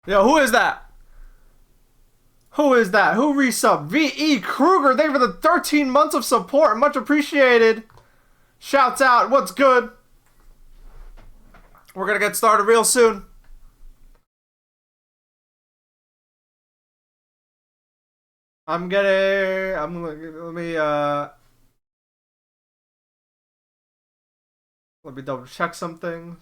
Yo, who is that? Who is that? Who resubbed? V.E. Kruger, thank you for the 13 months of support. Much appreciated. Shouts out. What's good? We're gonna get started real soon. Let me double check some things.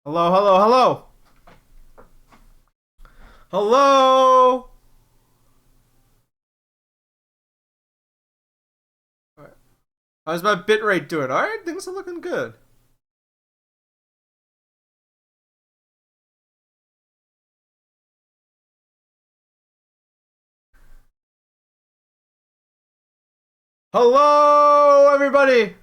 Hello, hello, hello. Hello. Alright. How's my bitrate doing? Alright, things are looking good. Hello, everybody.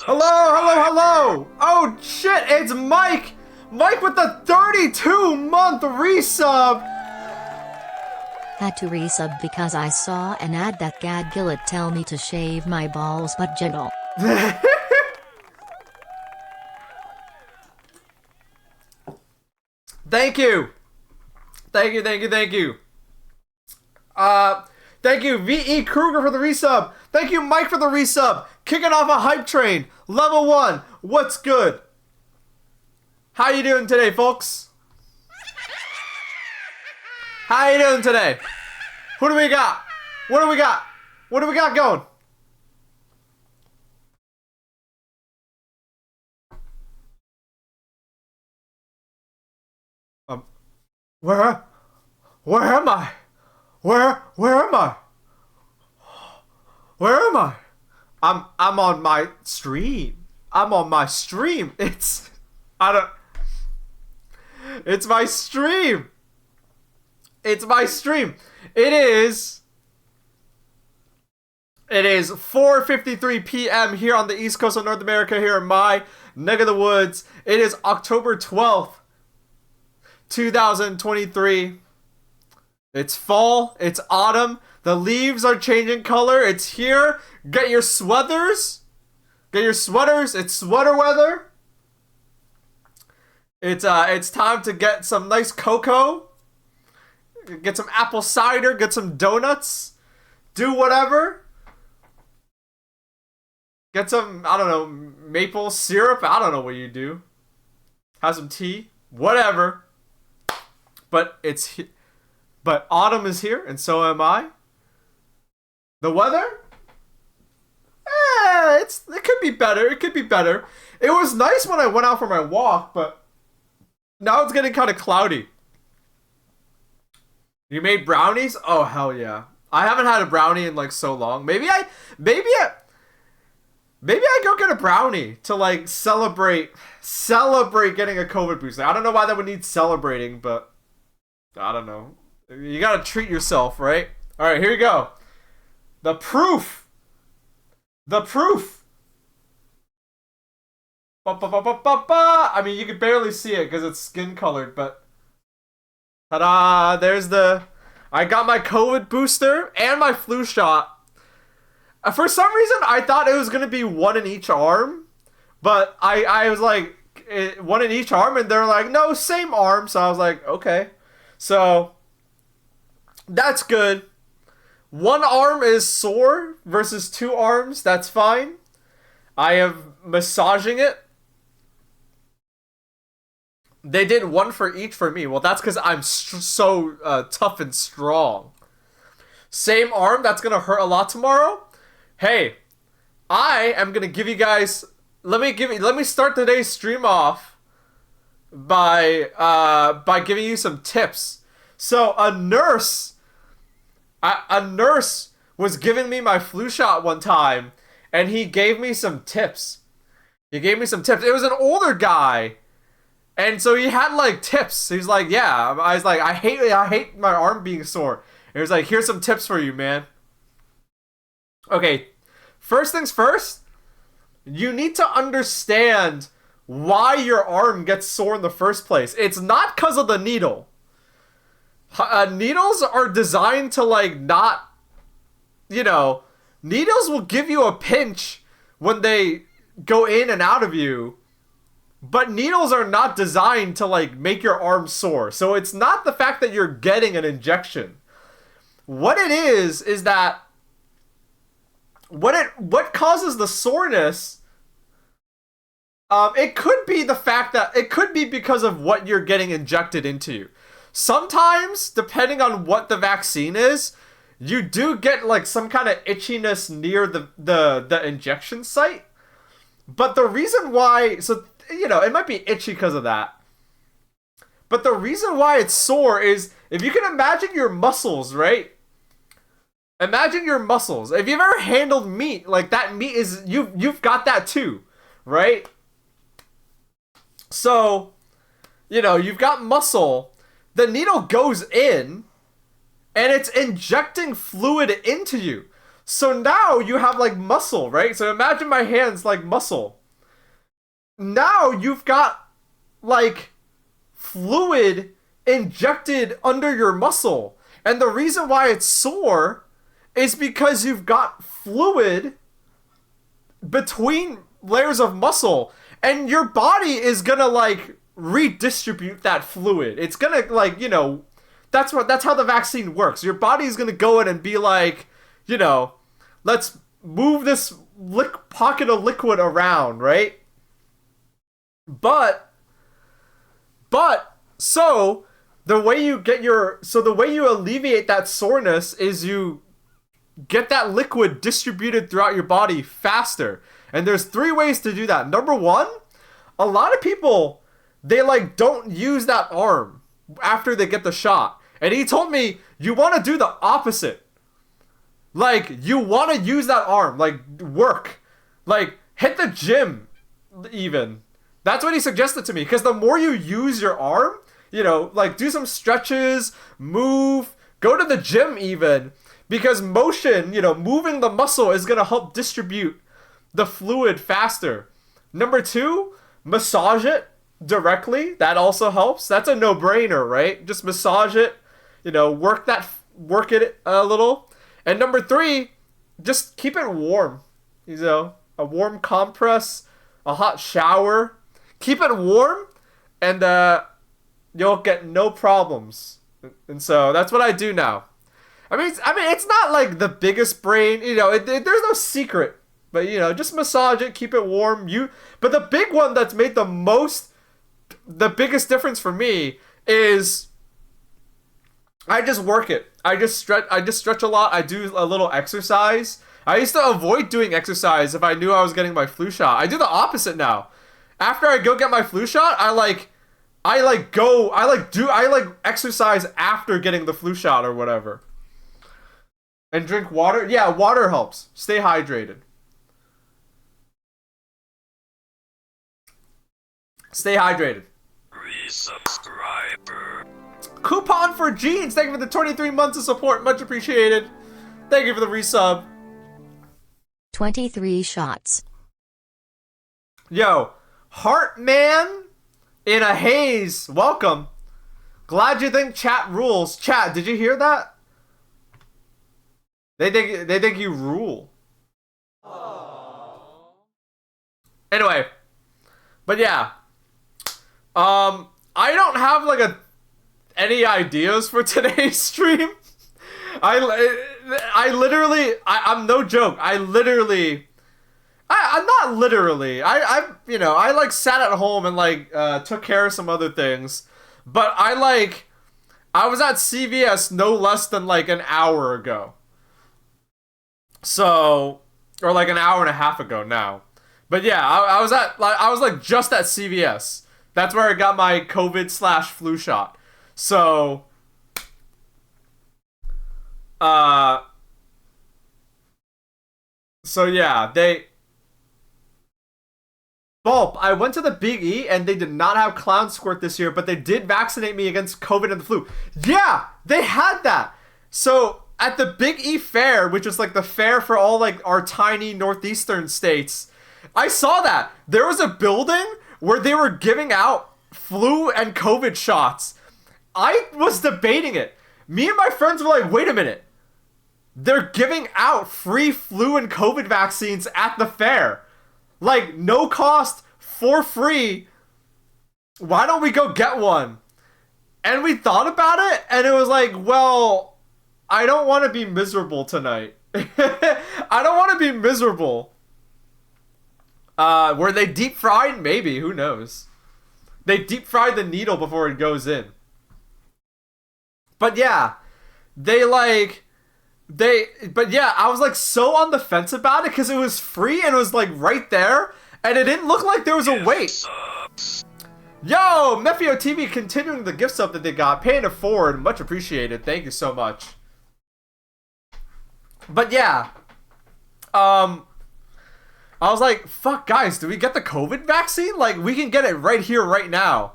Hello, hello, hello. Oh, shit, it's Mike. Mike with the 32-month resub. Had to resub because I saw an ad that Gad Gillett tell me to shave my balls but jiggle. Thank you. Thank you, thank you, thank you. Thank you, V.E. Kruger for the resub. Thank you, Mike, for the resub. Kicking off a hype train. Level 1. What's good? How you doing today, folks? How you doing today? Who do we got? What do we got? What do we got going? Where am I? Where am I? Where am I? I'm on my stream. I'm on my stream. It's my stream. It's my stream. It is 4:53 p.m. here on the East Coast of North America, here in my neck of the woods. It is October 12th, 2023. It's fall. It's autumn. The leaves are changing color. It's here. Get your sweaters. Get your sweaters. It's sweater weather. It's time to get some nice cocoa. Get some apple cider. Get some donuts. Do whatever. Get some, I don't know, maple syrup. I don't know what you do. Have some tea. Whatever. But but autumn is here, and so am I. The weather? It could be better. It could be better. It was nice when I went out for my walk, but now it's getting kind of cloudy. You made brownies? Oh, hell yeah. I haven't had a brownie in like so long. Maybe I go get a brownie to like celebrate getting a COVID booster. I don't know why that would need celebrating, but I don't know. You gotta treat yourself, right? Alright, here we go. The proof. The proof. I mean, you can barely see it because it's skin colored, but ta-da! There's the... I got my COVID booster and my flu shot. For some reason, I thought it was gonna be one in each arm, but I was like, one in each arm, and they're like, no, same arm. So I was like, okay. So that's good. One arm is sore versus two arms. That's fine. I am massaging it. They did one for each for me. Well, that's because I'm so tough and strong. Same arm. That's going to hurt a lot tomorrow. Hey, I am going to give you guys... Let me start today's stream off by giving you some tips. So a nurse was giving me my flu shot one time, and he gave me some tips. It was an older guy, and so he had like tips. He's like, yeah. I was like, I hate my arm being sore. And he was like, here's some tips for you, man. Okay, first things first. you need to understand why your arm gets sore in the first place. It's not because of the needle. Needles are designed to, like, not, needles will give you a pinch when they go in and out of you, but needles are not designed to, like, make your arm sore. So it's not the fact that you're getting an injection. What it is that what causes the soreness, it could be the fact that it could be because of what you're getting injected into you. Sometimes, depending on what the vaccine is, you do get, like, some kind of itchiness near the injection site. But the reason why, so, it might be itchy because of that. But the reason why it's sore is, if you can imagine your muscles, right? Imagine your muscles. If you've ever handled meat, like, that meat is, you've got that too, right? So, you've got muscle. The needle goes in, and it's injecting fluid into you. So now you have, like, muscle, right? So imagine my hands like muscle. Now you've got, like, fluid injected under your muscle. And the reason why it's sore is because you've got fluid between layers of muscle. And your body is gonna, like, redistribute that fluid. It's gonna, like, that's how the vaccine works. Your body's gonna go in and be like, let's move this pocket of liquid around, right? But so the way you alleviate that soreness is you get that liquid distributed throughout your body faster. And there's 3 ways to do that. Number 1, a lot of people, they, like, don't use that arm after they get the shot. And he told me, you want to do the opposite. Like, you want to use that arm, like, work. Like, hit the gym, even. That's what he suggested to me. Because the more you use your arm, like, do some stretches, move, go to the gym even. Because motion, moving the muscle is going to help distribute the fluid faster. Number 2, massage it directly. That also helps. That's a no-brainer, right? Just massage it, work it a little. And number 3, just keep it warm. A warm compress, a hot shower. Keep it warm, and you'll get no problems. And so that's what I do now. I mean, it's not like the biggest brain, there's no secret. But, just massage it, keep it warm. But the big one that's made the biggest difference for me is I just work it. I just stretch a lot. I do a little exercise. I used to avoid doing exercise if I knew I was getting my flu shot. I do the opposite now. After I go get my flu shot, I exercise after getting the flu shot or whatever. And drink water. Yeah, water helps. Stay hydrated. Stay hydrated. Resubscriber. Coupon for jeans. Thank you for the 23 months of support. Much appreciated. Thank you for the resub. 23 shots. Yo, Heartman in a haze. Welcome. Glad you think chat rules. Chat, did you hear that? They think you rule. Aww. Anyway, but yeah. I don't have, like, any ideas for today's stream. I'm no joke. I'm not literally. I like sat at home and, like, took care of some other things. But I was at CVS no less than, like, an hour ago. So, or like an hour and a half ago now. But yeah, I was just at CVS. That's where I got my COVID/flu shot. So, yeah, Baaulp, I went to the Big E and they did not have clown squirt this year, but they did vaccinate me against COVID and the flu. Yeah, they had that. So, at the Big E fair, which was like the fair for all, like, our tiny northeastern states, I saw that. There was a building where they were giving out flu and COVID shots. I was debating it. Me and my friends were like, wait a minute. They're giving out free flu and COVID vaccines at the fair. Like, no cost, for free. Why don't we go get one? And we thought about it, and it was like, well, I don't want to be miserable tonight. I don't want to be miserable. Were they deep fried? Maybe. Who knows? They deep fried the needle before it goes in. But yeah, but yeah, I was like so on the fence about it because it was free and it was like right there, and it didn't look like there was a wait. Yo, Mephio TV continuing the gift sub that they got, paying it forward, much appreciated. Thank you so much. But yeah, I was like, fuck, guys, do we get the COVID vaccine? Like, we can get it right here, right now.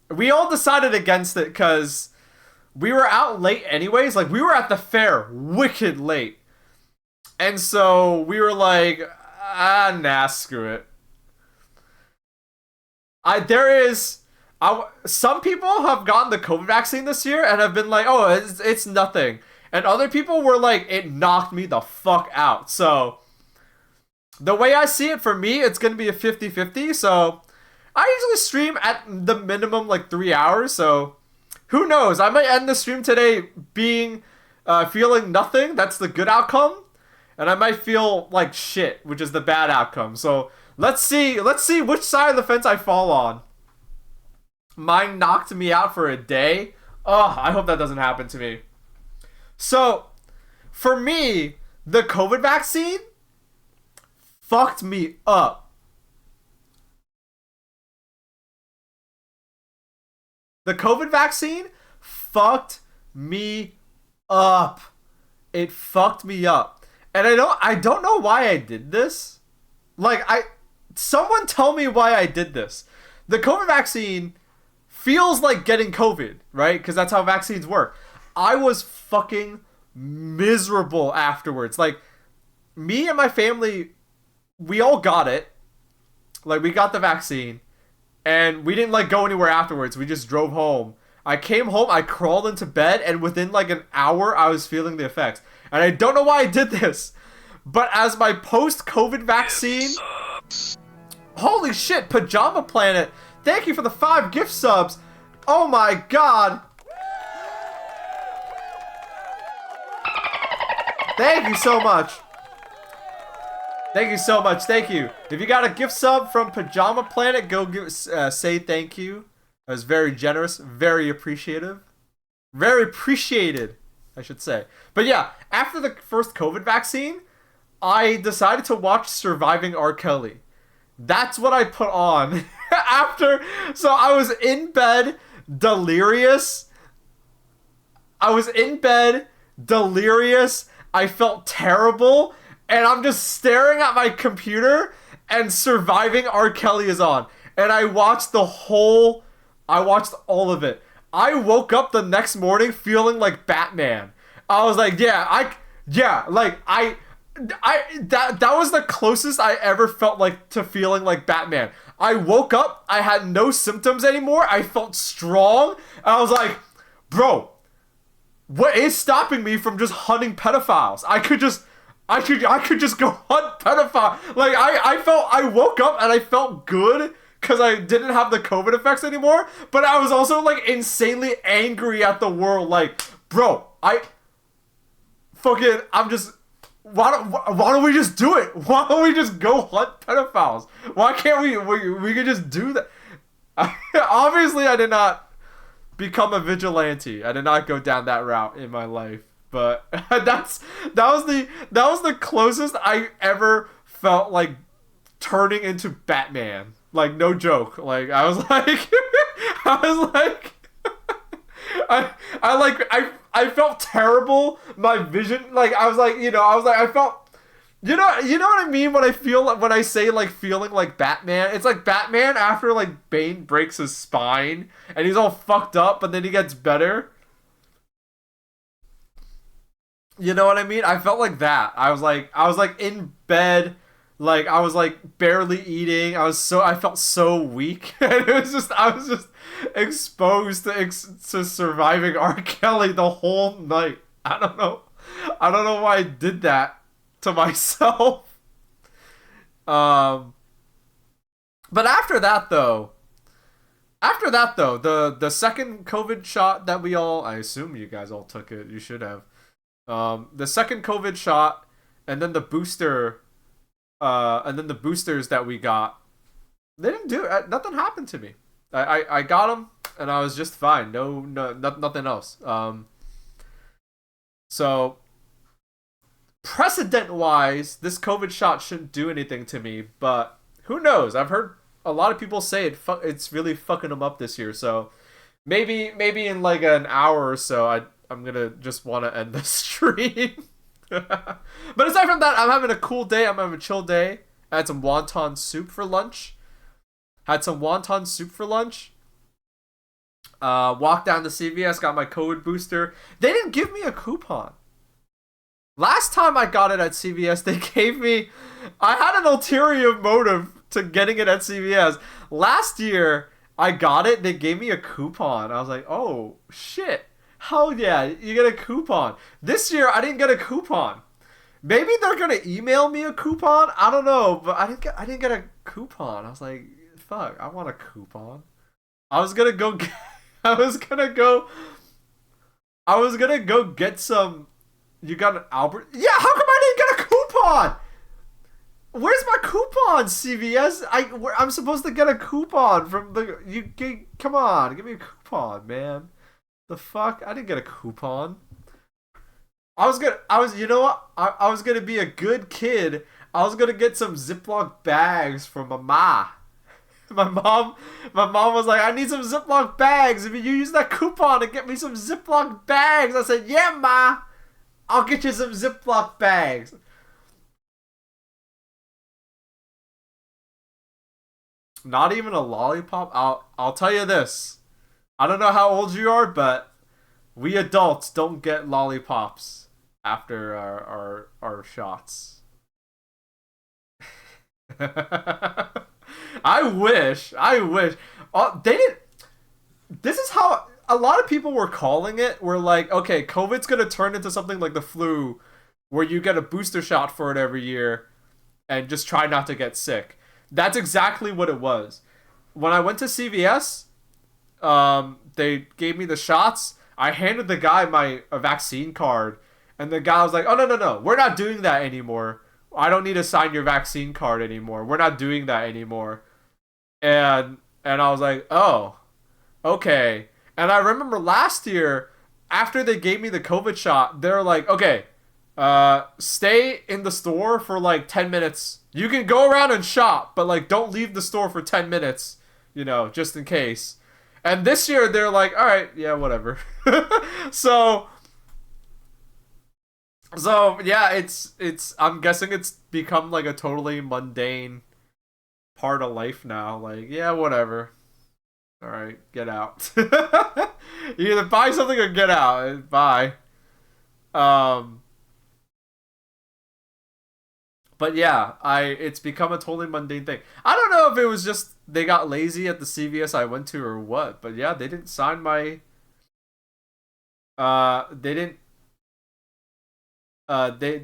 We all decided against it because we were out late anyways. Like, we were at the fair wicked late. And so we were like, nah, screw it. Some people have gotten the COVID vaccine this year and have been like, oh, it's nothing. And other people were like, it knocked me the fuck out. So the way I see it, for me, it's going to be a 50-50. So I usually stream at the minimum like 3 hours. So who knows? I might end the stream today being feeling nothing. That's the good outcome. And I might feel like shit, which is the bad outcome. So let's see which side of the fence I fall on. Mine knocked me out for a day. Oh, I hope that doesn't happen to me. So, for me, the COVID vaccine fucked me up. The COVID vaccine fucked me up. It fucked me up. And I don't know why I did this. Like, someone tell me why I did this. The COVID vaccine feels like getting COVID, right? Because that's how vaccines work. I was fucking miserable afterwards. Like, me and my family, we all got it. Like, we got the vaccine. And we didn't, like, go anywhere afterwards. We just drove home. I came home, I crawled into bed, and within, like, an hour, I was feeling the effects. And I don't know why I did this. But as my post-COVID vaccine... Holy shit, Pajama Planet! Thank you for the 5 gift subs! Oh my god! Thank you so much. Thank you so much. Thank you. If you got a gift sub from Pajama Planet, go say thank you. That was very generous. Very appreciative. Very appreciated, I should say. But yeah, after the first COVID vaccine, I decided to watch Surviving R. Kelly. That's what I put on after. So I was in bed, delirious. I felt terrible, and I'm just staring at my computer, and Surviving R. Kelly is on. And I watched all of it. I woke up the next morning feeling like Batman. I was like, that was the closest I ever felt like to feeling like Batman. I woke up, I had no symptoms anymore, I felt strong, and I was like, bro, what is stopping me from just hunting pedophiles? I could just go hunt pedophiles. Like, I woke up and I felt good because I didn't have the COVID effects anymore, but I was also, like, insanely angry at the world. Like, bro, why don't we just do it? Why don't we just go hunt pedophiles? Why can't we could just do that? Obviously, I did not become a vigilante. I did not go down that route in my life. But that was the closest I ever felt like turning into Batman. Like, no joke. Like, I was like I felt terrible. My vision, like, I felt, you know what I mean when I say, like, feeling like Batman. It's like Batman after, like, Bane breaks his spine and he's all fucked up, but then he gets better. You know what I mean? I felt like that. I was like in bed. Like I was like barely eating. I felt so weak, and I was just exposed to surviving R. Kelly the whole night. I don't know why I did that to myself. Um, but the second COVID shot that I assume you guys all took it. You should have. The second COVID shot, and then the boosters that we got, they didn't do it. Nothing happened to me. I got them, and I was just fine. Nothing else. So precedent wise, this COVID shot shouldn't do anything to me, but who knows? I've heard a lot of people say it's really fucking them up this year. So maybe in like an hour or so, I'm gonna just want to end the stream. But aside from that, I'm having a cool day. I'm having a chill day. I had some wonton soup for lunch. Walked down to CVS, got my COVID booster. They didn't give me a coupon. Last time I got it at CVS, they gave me... I had an ulterior motive to getting it at CVS. Last year, I got it. They gave me a coupon. I was like, oh, shit. Hell yeah, you get a coupon. This year, I didn't get a coupon. Maybe they're gonna email me a coupon. I don't know, but I didn't get a coupon. I was like, fuck, I want a coupon. I was gonna go. I was gonna go. I was gonna go get some. You got an Albert? Yeah. How come I didn't get a coupon? Where's my coupon, CVS? I'm supposed to get a coupon from the. Come on, give me a coupon, man. The fuck? I didn't get a coupon. You know what? I was gonna be a good kid. I was gonna get some Ziploc bags from my ma. My mom was like, I need some Ziploc bags. If you use that coupon to get me some Ziploc bags. I said, yeah, ma. I'll get you some Ziploc bags. Not even a lollipop. I'll tell you this. I don't know how old you are, but we adults don't get lollipops after our shots. I wish. They didn't. This is how a lot of people were calling it. We're like, okay, COVID's gonna turn into something like the flu, where you get a booster shot for it every year, and just try not to get sick. That's exactly what it was. When I went to CVS, they gave me the shots. I handed the guy a vaccine card, and the guy was like, "Oh no, we're not doing that anymore. I don't need to sign your vaccine card anymore. We're not doing that anymore." And I was like, "Oh, okay." And I remember last year, after they gave me the COVID shot, they were like, "Okay, stay in the store for like 10 minutes. You can go around and shop, but like don't leave the store for 10 minutes, just in case." And this year they're like, "All right, yeah, whatever." So yeah, it's I'm guessing it's become like a totally mundane part of life now. Like, yeah, whatever. All right, get out. You either buy something or get out. Bye. But yeah, it's become a totally mundane thing. I don't know if it was just they got lazy at the CVS I went to or what, but yeah, they didn't sign my they didn't they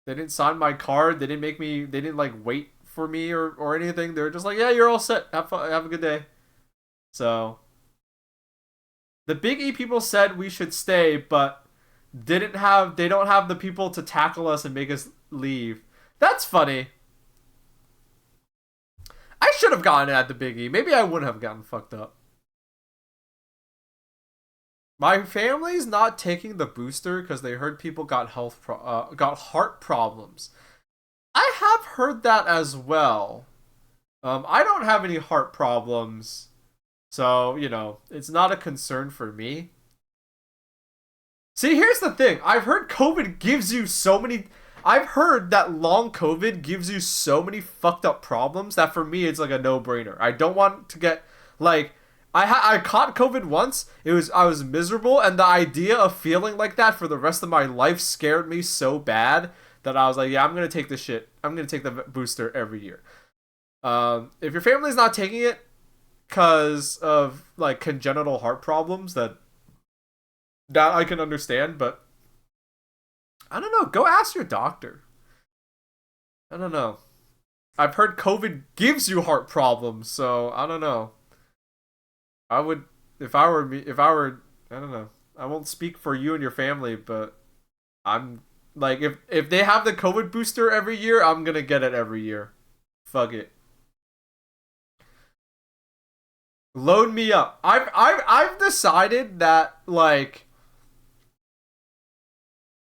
didn't sign my card. They didn't like wait for me or anything. They were just like, "Yeah, you're all set. Have fun, have a good day." So the Big E people said we should stay, but they don't have the people to tackle us and make us leave. That's funny. I should have gotten it at the Big E. Maybe I wouldn't have gotten fucked up. My family's not taking the booster because they heard people got got heart problems. I have heard that as well. I don't have any heart problems, so it's not a concern for me. See, here's the thing. I've heard I've heard that long COVID gives you so many fucked up problems that for me it's like a no-brainer. I don't want to get like I caught COVID once. I was miserable, and the idea of feeling like that for the rest of my life scared me so bad that I was like, yeah, I'm gonna take the shit. I'm gonna take the booster every year. If your family's not taking it because of like congenital heart problems, that I can understand, but I don't know. Go ask your doctor. I don't know. I've heard COVID gives you heart problems, so I don't know. I would, if I were me, if I were, I don't know. I won't speak for you and your family, but I'm like, if they have the COVID booster every year, I'm gonna get it every year. Fuck it. Load me up. I've decided that like,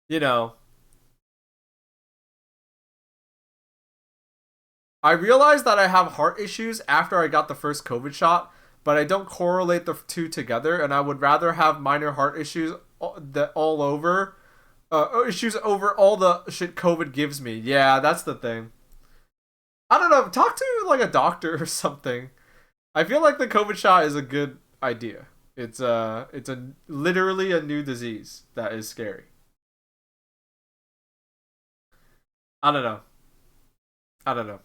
you know, I realized that I have heart issues after I got the first COVID shot, but I don't correlate the two together, and I would rather have minor heart issues all over, issues over all the shit COVID gives me. Yeah, that's the thing. I don't know. Talk to like a doctor or something. I feel like the COVID shot is a good idea. It's literally a new disease that is scary. I don't know. I don't know.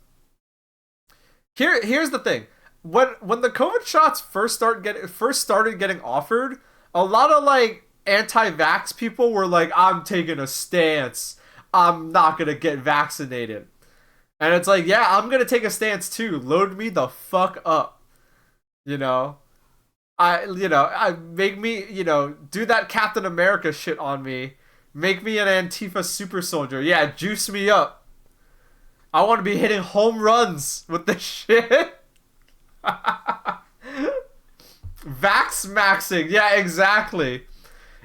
Here's the thing. When the COVID shots first started getting offered, a lot of like anti-vax people were like, "I'm taking a stance. I'm not gonna get vaccinated." And it's like, yeah, I'm gonna take a stance too. Load me the fuck up. You know, I make me, do that Captain America shit on me. Make me an Antifa super soldier. Yeah, juice me up. I want to be hitting home runs with this shit. Vax maxing. Yeah, exactly.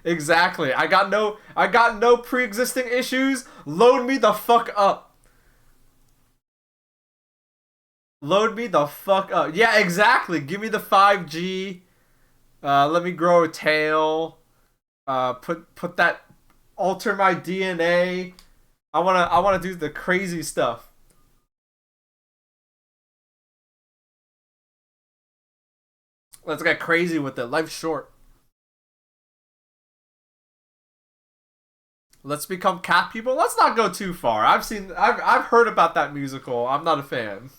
Exactly. I got no pre-existing issues. Load me the fuck up. Load me the fuck up. Yeah, exactly. Give me the 5G. Let me grow a tail. Put that, alter my DNA. I wanna do the crazy stuff. Let's get crazy with it. Life's short. Let's become cat people. Let's not go too far. I've heard about that musical. I'm not a fan.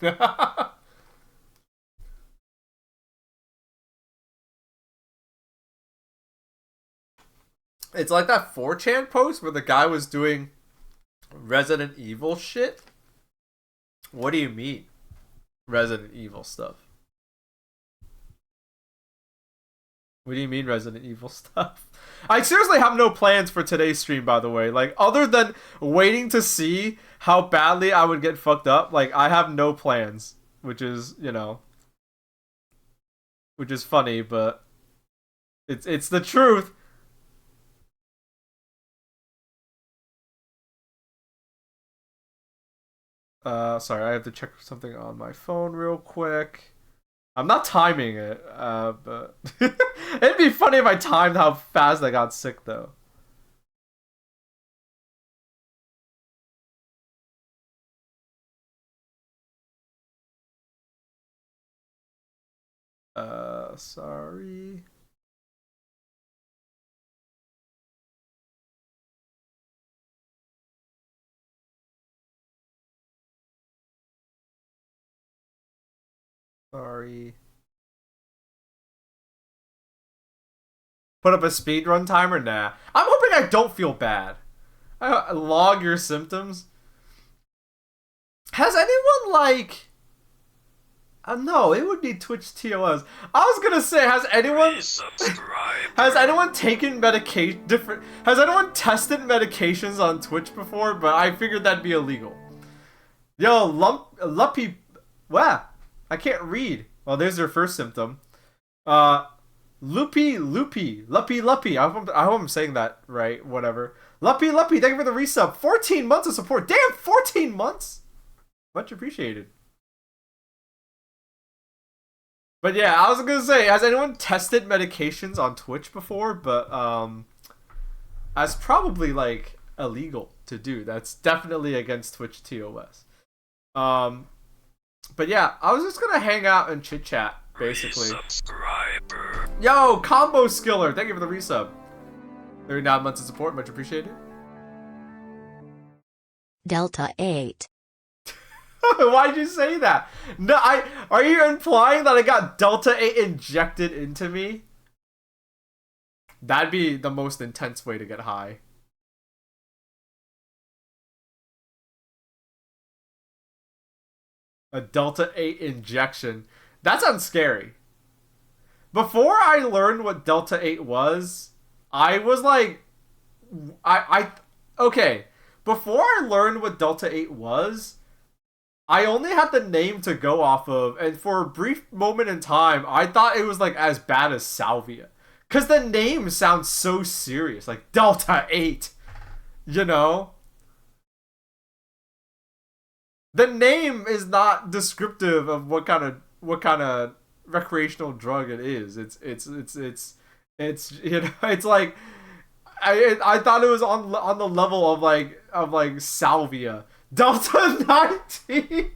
It's like that 4chan post where the guy was doing Resident Evil shit. What do you mean? Resident Evil stuff. What do you mean Resident Evil stuff? I seriously have no plans for today's stream, by the way. Like, other than waiting to see how badly I would get fucked up, like, I have no plans. Which is, which is funny, but it's the truth. Sorry, I have to check something on my phone real quick. I'm not timing it, but it'd be funny if I timed how fast I got sick, though. Sorry. Sorry. Put up a speedrun timer? Nah. I'm hoping I don't feel bad. Log your symptoms. Has anyone, like... no, it would be Twitch TOS. I was gonna say, has anyone... has anyone taken medication... Has anyone tested medications on Twitch before? But I figured that'd be illegal. Yo, Luppy... Wow. I can't read. Well, there's their first symptom. Luppy. I hope I'm saying that right. Whatever. Luppy, thank you for the resub. 14 months of support. Damn, 14 months. Much appreciated. But yeah, I was gonna say, has anyone tested medications on Twitch before? But that's probably like illegal to do. That's definitely against Twitch TOS. But yeah, I was just gonna hang out and chit chat, basically. Yo, Combo Skiller, thank you for the resub. 39 months of support, much appreciated. Delta 8. Why'd you say that? No, are you implying that I got Delta 8 injected into me? That'd be the most intense way to get high. A Delta 8 injection. That sounds scary. Before I learned what Delta 8 was, I was like, okay. Before I learned what Delta 8 was, I only had the name to go off of, and for a brief moment in time, I thought it was like as bad as salvia. Because the name sounds so serious, like Delta 8, you know? The name is not descriptive of what kind of recreational drug it is. It's you know, it's like I thought it was on the level of like salvia. Delta 19.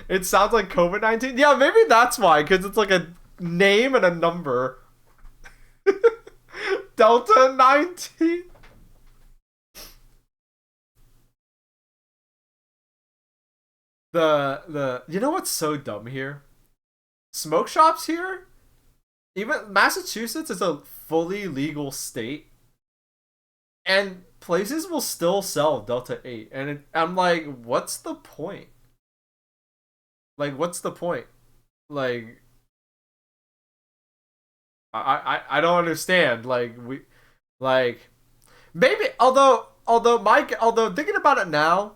It sounds like COVID-19. Yeah, maybe that's why, because it's like a name and a number. Delta 19. The you know what's so dumb here? Smoke shops here, even Massachusetts is a fully legal state, and places will still sell Delta 8, and I'm like, what's the point? Like, what's the point? Like, I don't understand. Like, like maybe although thinking about it now,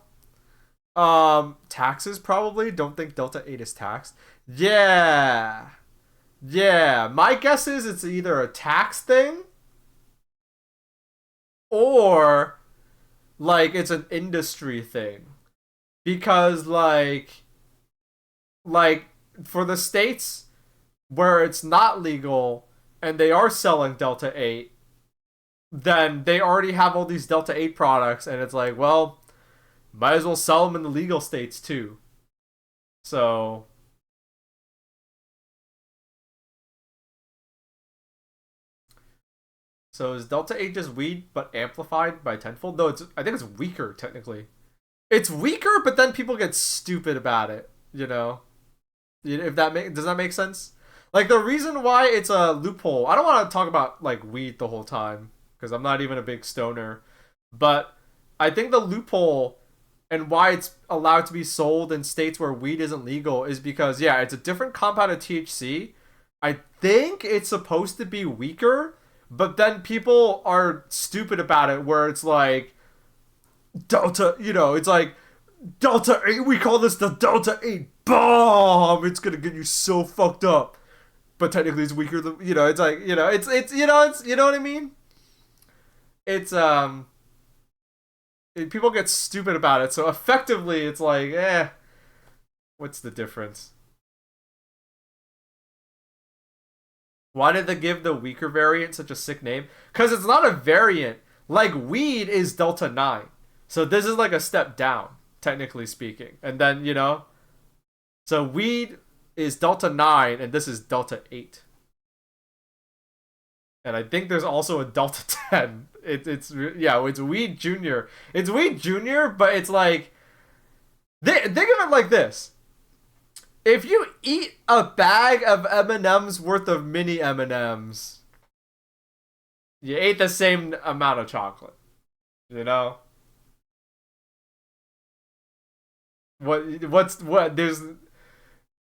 taxes probably don't think Delta 8 is taxed. Yeah. Yeah, my guess is it's either a tax thing or like it's an industry thing. Because like for the states where it's not legal and they are selling Delta 8, then they already have all these Delta 8 products, and it's like, well, might as well sell them in the legal states too. So, so is Delta 8 just weed but amplified by tenfold? No, I think it's weaker technically. It's weaker, but then people get stupid about it, you know? If does that make sense? Like the reason why it's a loophole. I don't want to talk about like weed the whole time because I'm not even a big stoner, but I think the loophole and why it's allowed to be sold in states where weed isn't legal is because yeah, it's a different compound of THC. I think it's supposed to be weaker, but then people are stupid about it where it's like Delta, it's like Delta 8, we call this the Delta 8 bomb. It's gonna get you so fucked up. But technically it's weaker than, it's like, it's, you know what I mean? It's, people get stupid about it. So effectively it's like, what's the difference? Why did they give the weaker variant such a sick name? Because it's not a variant. Like, weed is Delta 9. So this is like a step down, technically speaking. And then, so weed is Delta 9, and this is Delta 8. And I think there's also a Delta 10. It's Weed Junior. It's Weed Junior, but it's like... Think of it like this. If you eat a bag of M&M's worth of mini M&M's, you ate the same amount of chocolate. You know? What there's,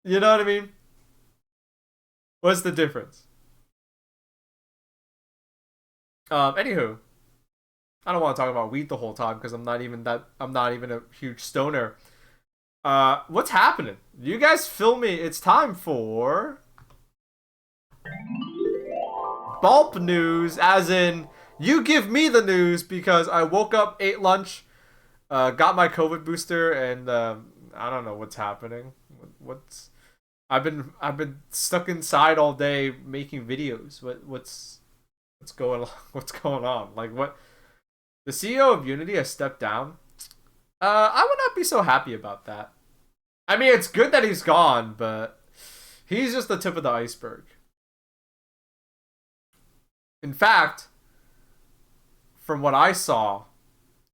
you know what I mean? What's the difference? Anywho, I don't want to talk about weed the whole time because I'm not even a huge stoner. What's happening? You guys fill me. It's time for Baaulp news, as in you give me the news because I woke up, ate lunch, got my COVID booster, and I don't know what's happening. What's I've been stuck inside all day making videos. What's going on? What's going on? Like what? The CEO of Unity has stepped down. I would not be so happy about that. I mean, it's good that he's gone, but he's just the tip of the iceberg. In fact, from what I saw,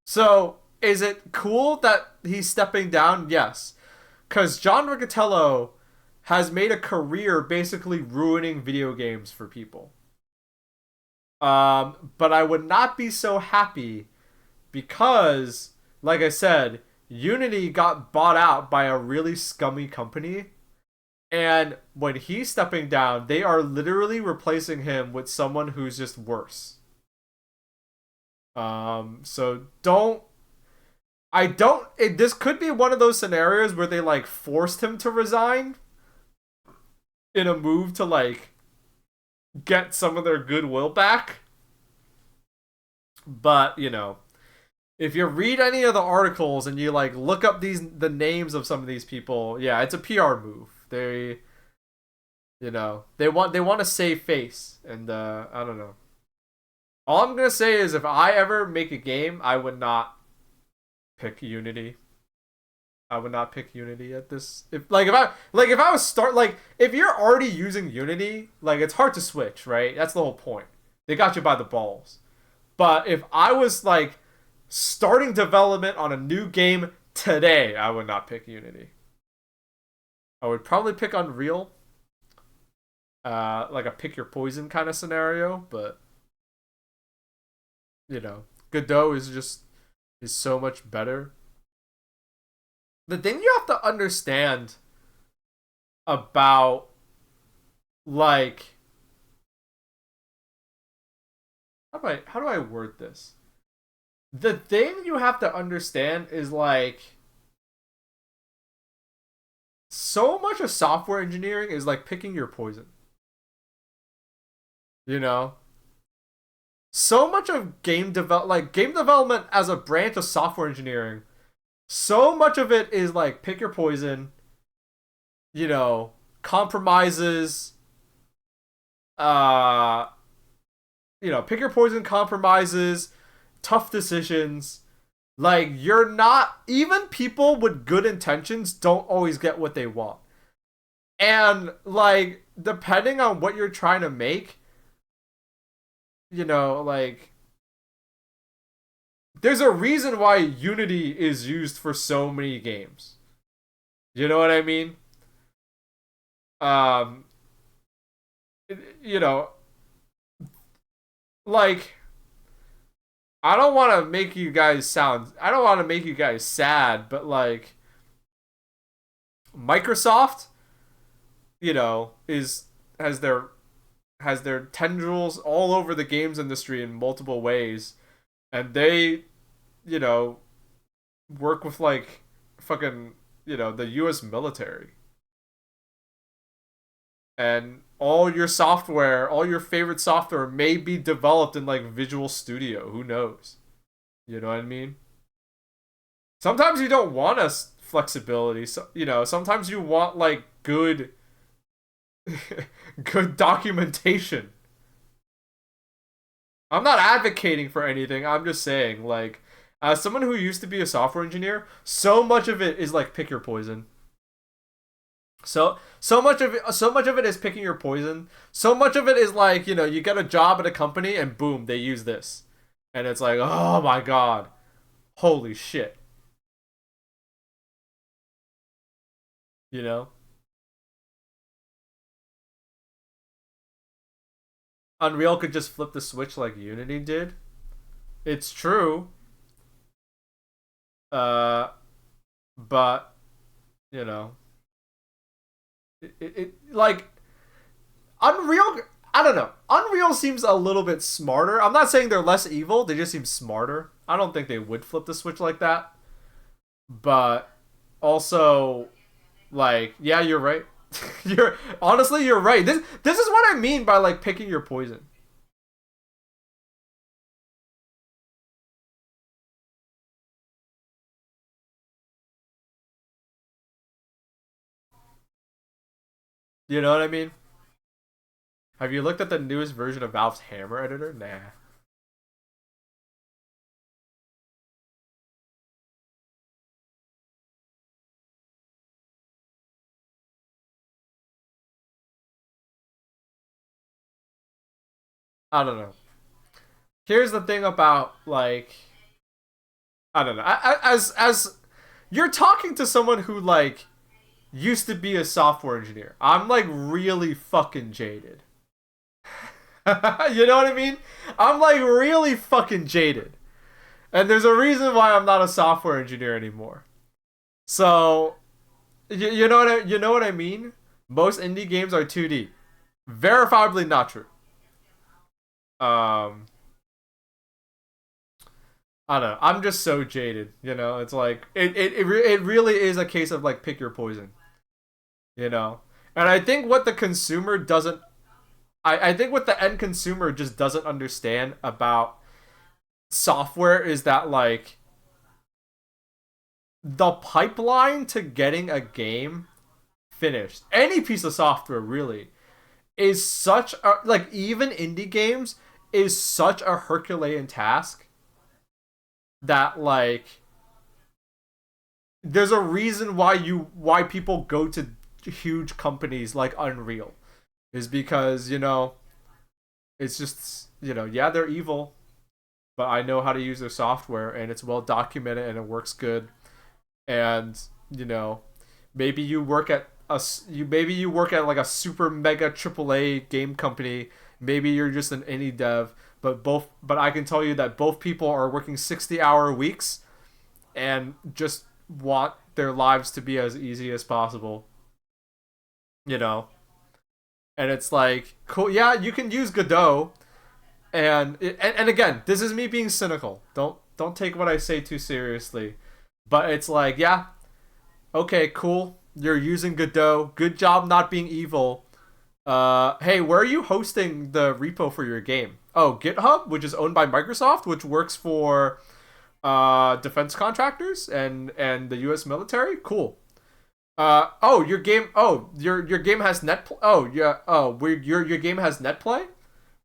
so is it cool that he's stepping down? Yes, because John Riccatello has made a career basically ruining video games for people. But I would not be so happy because, like I said, Unity got bought out by a really scummy company. And when he's stepping down, they are literally replacing him with someone who's just worse. So don't. I don't. This could be one of those scenarios where they like forced him to resign in a move to like get some of their goodwill back. But if you read any of the articles and you like look up the names of some of these people, yeah, it's a PR move. They want to save face, and I don't know. All I'm gonna say is if I ever make a game, I would not pick Unity. I would not pick Unity at this. If I was if you're already using Unity, like it's hard to switch, right? That's the whole point. They got you by the balls. But if I was like starting development on a new game today, I would not pick Unity. I would probably pick Unreal, like a pick your poison kind of scenario. But Godot is so much better. The thing you have to understand about like how do I word this? The thing you have to understand is like so much of software engineering is like picking your poison. You know? So much of game development as a branch of software engineering, so much of it is like pick your poison, compromises, uh pick your poison compromises, tough decisions. Like you're not even people with good intentions don't always get what they want. And like depending on what you're trying to make, like there's a reason why Unity is used for so many games. You know what I mean? Um you know, like I don't want to make you guys sad, but like Microsoft, is has their tendrils all over the games industry in multiple ways, and they, you know, work with like fucking, the US military. And all your favorite software may be developed in like Visual Studio, who knows? You know what I mean? Sometimes you don't want us flexibility. So, sometimes you want like good good documentation. I'm not advocating for anything. I'm just saying like as someone who used to be a software engineer, so much of it is like pick your poison. So much of it is picking your poison. So much of it is like, you get a job at a company and boom, they use this. And it's like, "Oh my god. Holy shit." You know? Unreal could just flip the switch like Unity did. It's true. Uh but, you know, like Unreal, I don't know. Unreal seems a little bit smarter. I'm not saying they're less evil, they just seem smarter. I don't think they would flip the switch like that. But also, like, yeah, you're right. You're right. This is what I mean by like picking your poison. You know what I mean? Have you looked at the newest version of Valve's Hammer editor? Nah. I don't know. Here's the thing about like I don't know. As you're talking to someone who like used to be a software engineer. I'm like really fucking jaded. You know what I mean? I'm like really fucking jaded. And there's a reason why I'm not a software engineer anymore. So, you know what I mean? Most indie games are 2D. Verifiably not true. Um, I don't know. I'm just so jaded. It's like it really is a case of like pick your poison. You know, and I think what the consumer doesn't, I think what the end consumer just doesn't understand about software is that like the pipeline to getting a game finished, any piece of software really, is such a like even indie games is such a Herculean task that like there's a reason why people go to huge companies like Unreal is because it's just yeah, they're evil, but I know how to use their software and it's well documented and it works good. And you know maybe you work at maybe you work at like a super mega AAA game company, maybe you're just an indie dev, but I can tell you that both people are working 60-hour weeks and just want their lives to be as easy as possible, you know and it's like cool, yeah, you can use Godot. And again, this is me being cynical, don't take what I say too seriously, but it's like, yeah, okay, cool, you're using Godot, good job not being evil. Hey, where are you hosting the repo for your game? Oh, GitHub, which is owned by Microsoft, which works for defense contractors and the US military. Cool. Oh, your game. Oh, your game has net. Oh, yeah. Oh, your game has net play.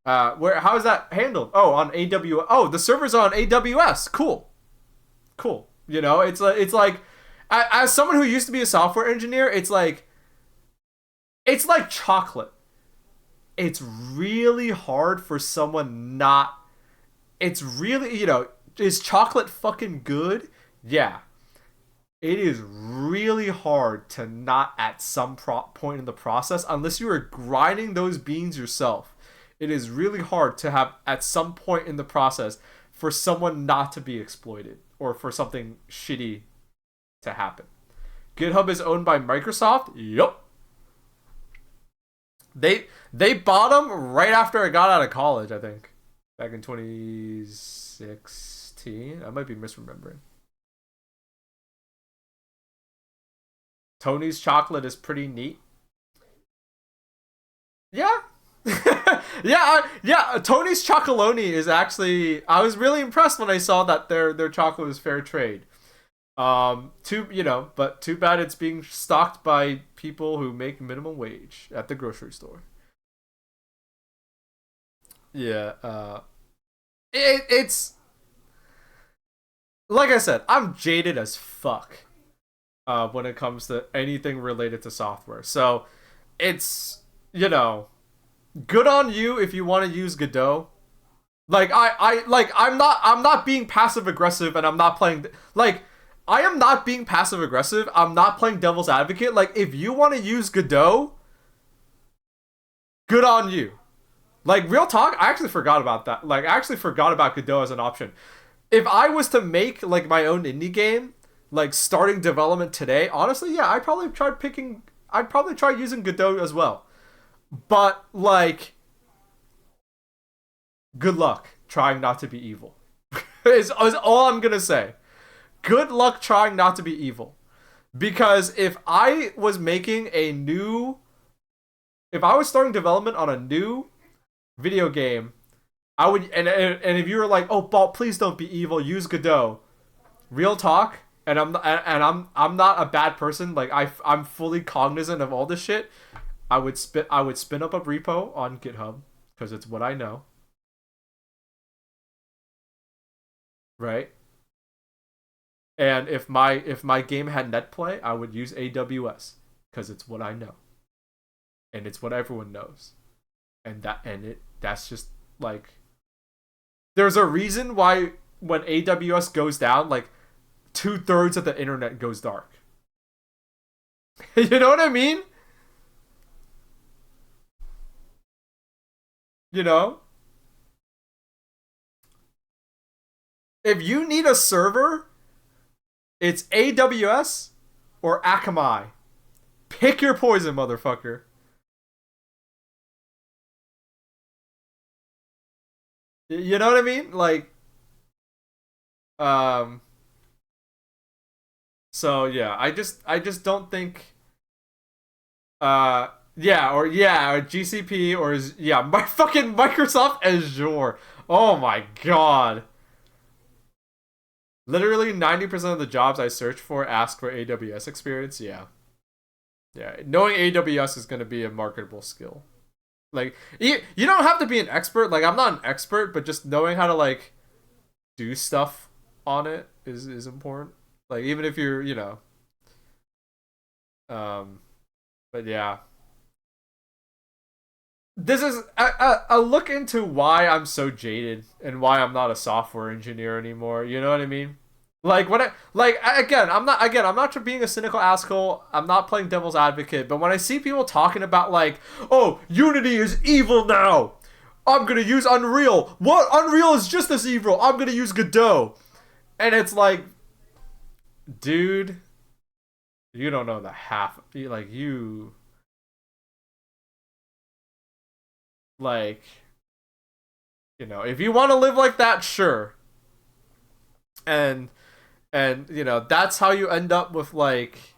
Where how is that handled? Oh, on AWS. Oh, the servers on AWS. Cool, cool. It's like as someone who used to be a software engineer, it's like chocolate. It's really hard for someone not. It's really is chocolate fucking good? Yeah, it is really hard to not at some point in the process, unless you are grinding those beans yourself. It is really hard to have at some point in the process for someone not to be exploited or for something shitty to happen. GitHub is owned by Microsoft. Yup. They bought them right after I got out of college, I think. Back in 2016. I might be misremembering. Tony's chocolate is pretty neat. Yeah. Yeah. Tony's Chocolonely is actually. I was really impressed when I saw that their chocolate was fair trade. But too bad it's being stocked by people who make minimum wage at the grocery store. Yeah. It's like I said, I'm jaded as fuck. When it comes to anything related to software, so it's you know good on you if you want to use Godot. Like I'm not being passive aggressive, and I'm not playing like I am not being passive aggressive. I'm not playing devil's advocate. Like if you want to use Godot, good on you. Like real talk, I actually forgot about that. Like I actually forgot about Godot as an option. If I was to make like my own indie game, like starting development today, honestly, yeah, I'd probably try using Godot as well. But like good luck trying not to be evil. is all I'm gonna say. Good luck trying not to be evil. Because if I was starting development on a new video game, I would, and if you were like, oh, Baaulp, please don't be evil, use Godot. Real talk, and I'm not a bad person. Like I'm fully cognizant of all this shit. I would spin up a repo on GitHub because it's what I know, right? And if my game had net play, I would use AWS because it's what I know, and it's what everyone knows, and that's just Like, there's a reason why when AWS goes down, like 2/3 of the internet goes dark. You know what I mean? You know, if you need a server, it's AWS or Akamai. Pick your poison, motherfucker. You know what I mean? Like, um, so yeah, I just don't think, or GCP my fucking Microsoft Azure. Oh my god. Literally 90% of the jobs I search for ask for AWS experience. Yeah. Yeah, knowing AWS is going to be a marketable skill. Like, you don't have to be an expert. Like, I'm not an expert, but just knowing how to like do stuff on it is important. Like, even if you're, um but yeah. This is a look into why I'm so jaded and why I'm not a software engineer anymore. You know what I mean? Like when I like I'm not being a cynical asshole. I'm not playing devil's advocate, but when I see people talking about like, oh, Unity is evil now. I'm gonna use Unreal. What? Unreal is just as evil. I'm gonna use Godot. And it's like, dude, you don't know the half. Like like, if you want to live like that, sure. And that's how you end up with like,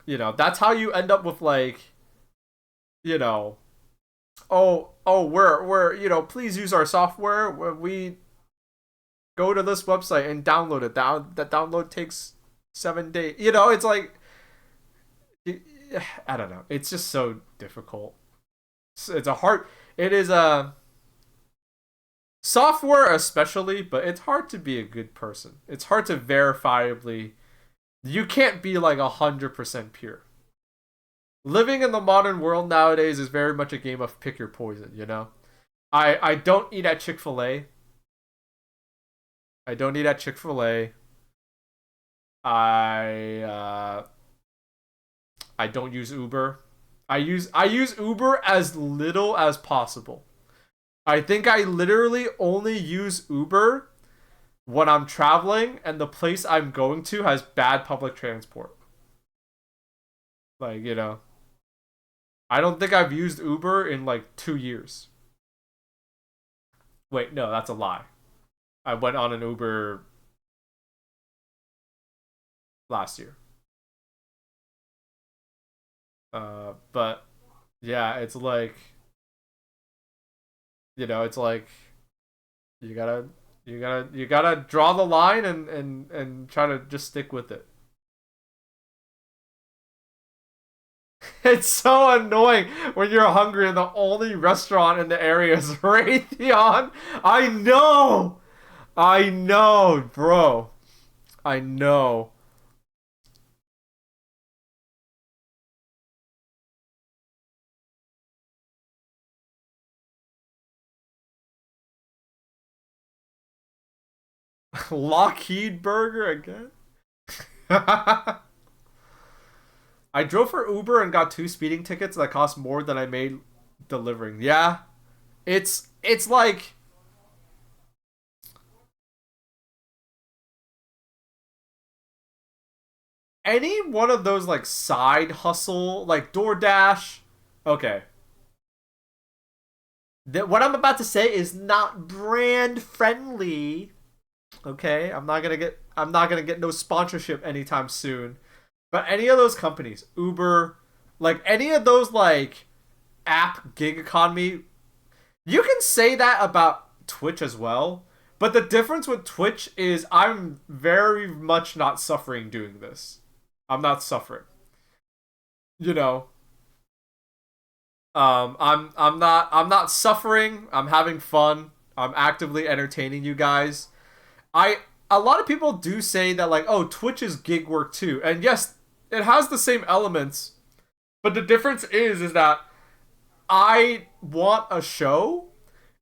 that's how you end up with like, you know we're please use our software. We go to this website and download it. That download takes 7 days. It's like, I don't know, it's just so difficult. It's a hard, it is a software especially, but it's hard to be a good person. It's hard to verifiably, you can't be like 100% pure. Living in the modern world nowadays is very much a game of pick your poison. I don't eat at Chick-fil-A. I don't eat at Chick-fil-A. I don't use Uber. I use Uber as little as possible. I think I literally only use Uber when I'm traveling and the place I'm going to has bad public transport. Like, I don't think I've used Uber in like 2 years. Wait, no, that's a lie. I went on an Uber last year. But yeah, it's like you gotta you gotta draw the line and try to just stick with it. It's so annoying when you're hungry and the only restaurant in the area is Raytheon. I know, bro. I know. Lockheed Burger again. I drove for Uber and got two speeding tickets that cost more than I made delivering. Yeah, it's like any one of those like side hustle like DoorDash. Okay, what I'm about to say is not brand friendly. Okay, I'm not gonna get no sponsorship anytime soon. But any of those companies, Uber, like any of those like app gig economy, you can say that about Twitch as well. But the difference with Twitch is I'm very much not suffering doing this. I'm not suffering. You know, I'm not suffering. I'm having fun. I'm actively entertaining you guys. I A lot of people do say that like, oh, Twitch is gig work too, and yes, it has the same elements, but the difference is that I want a show,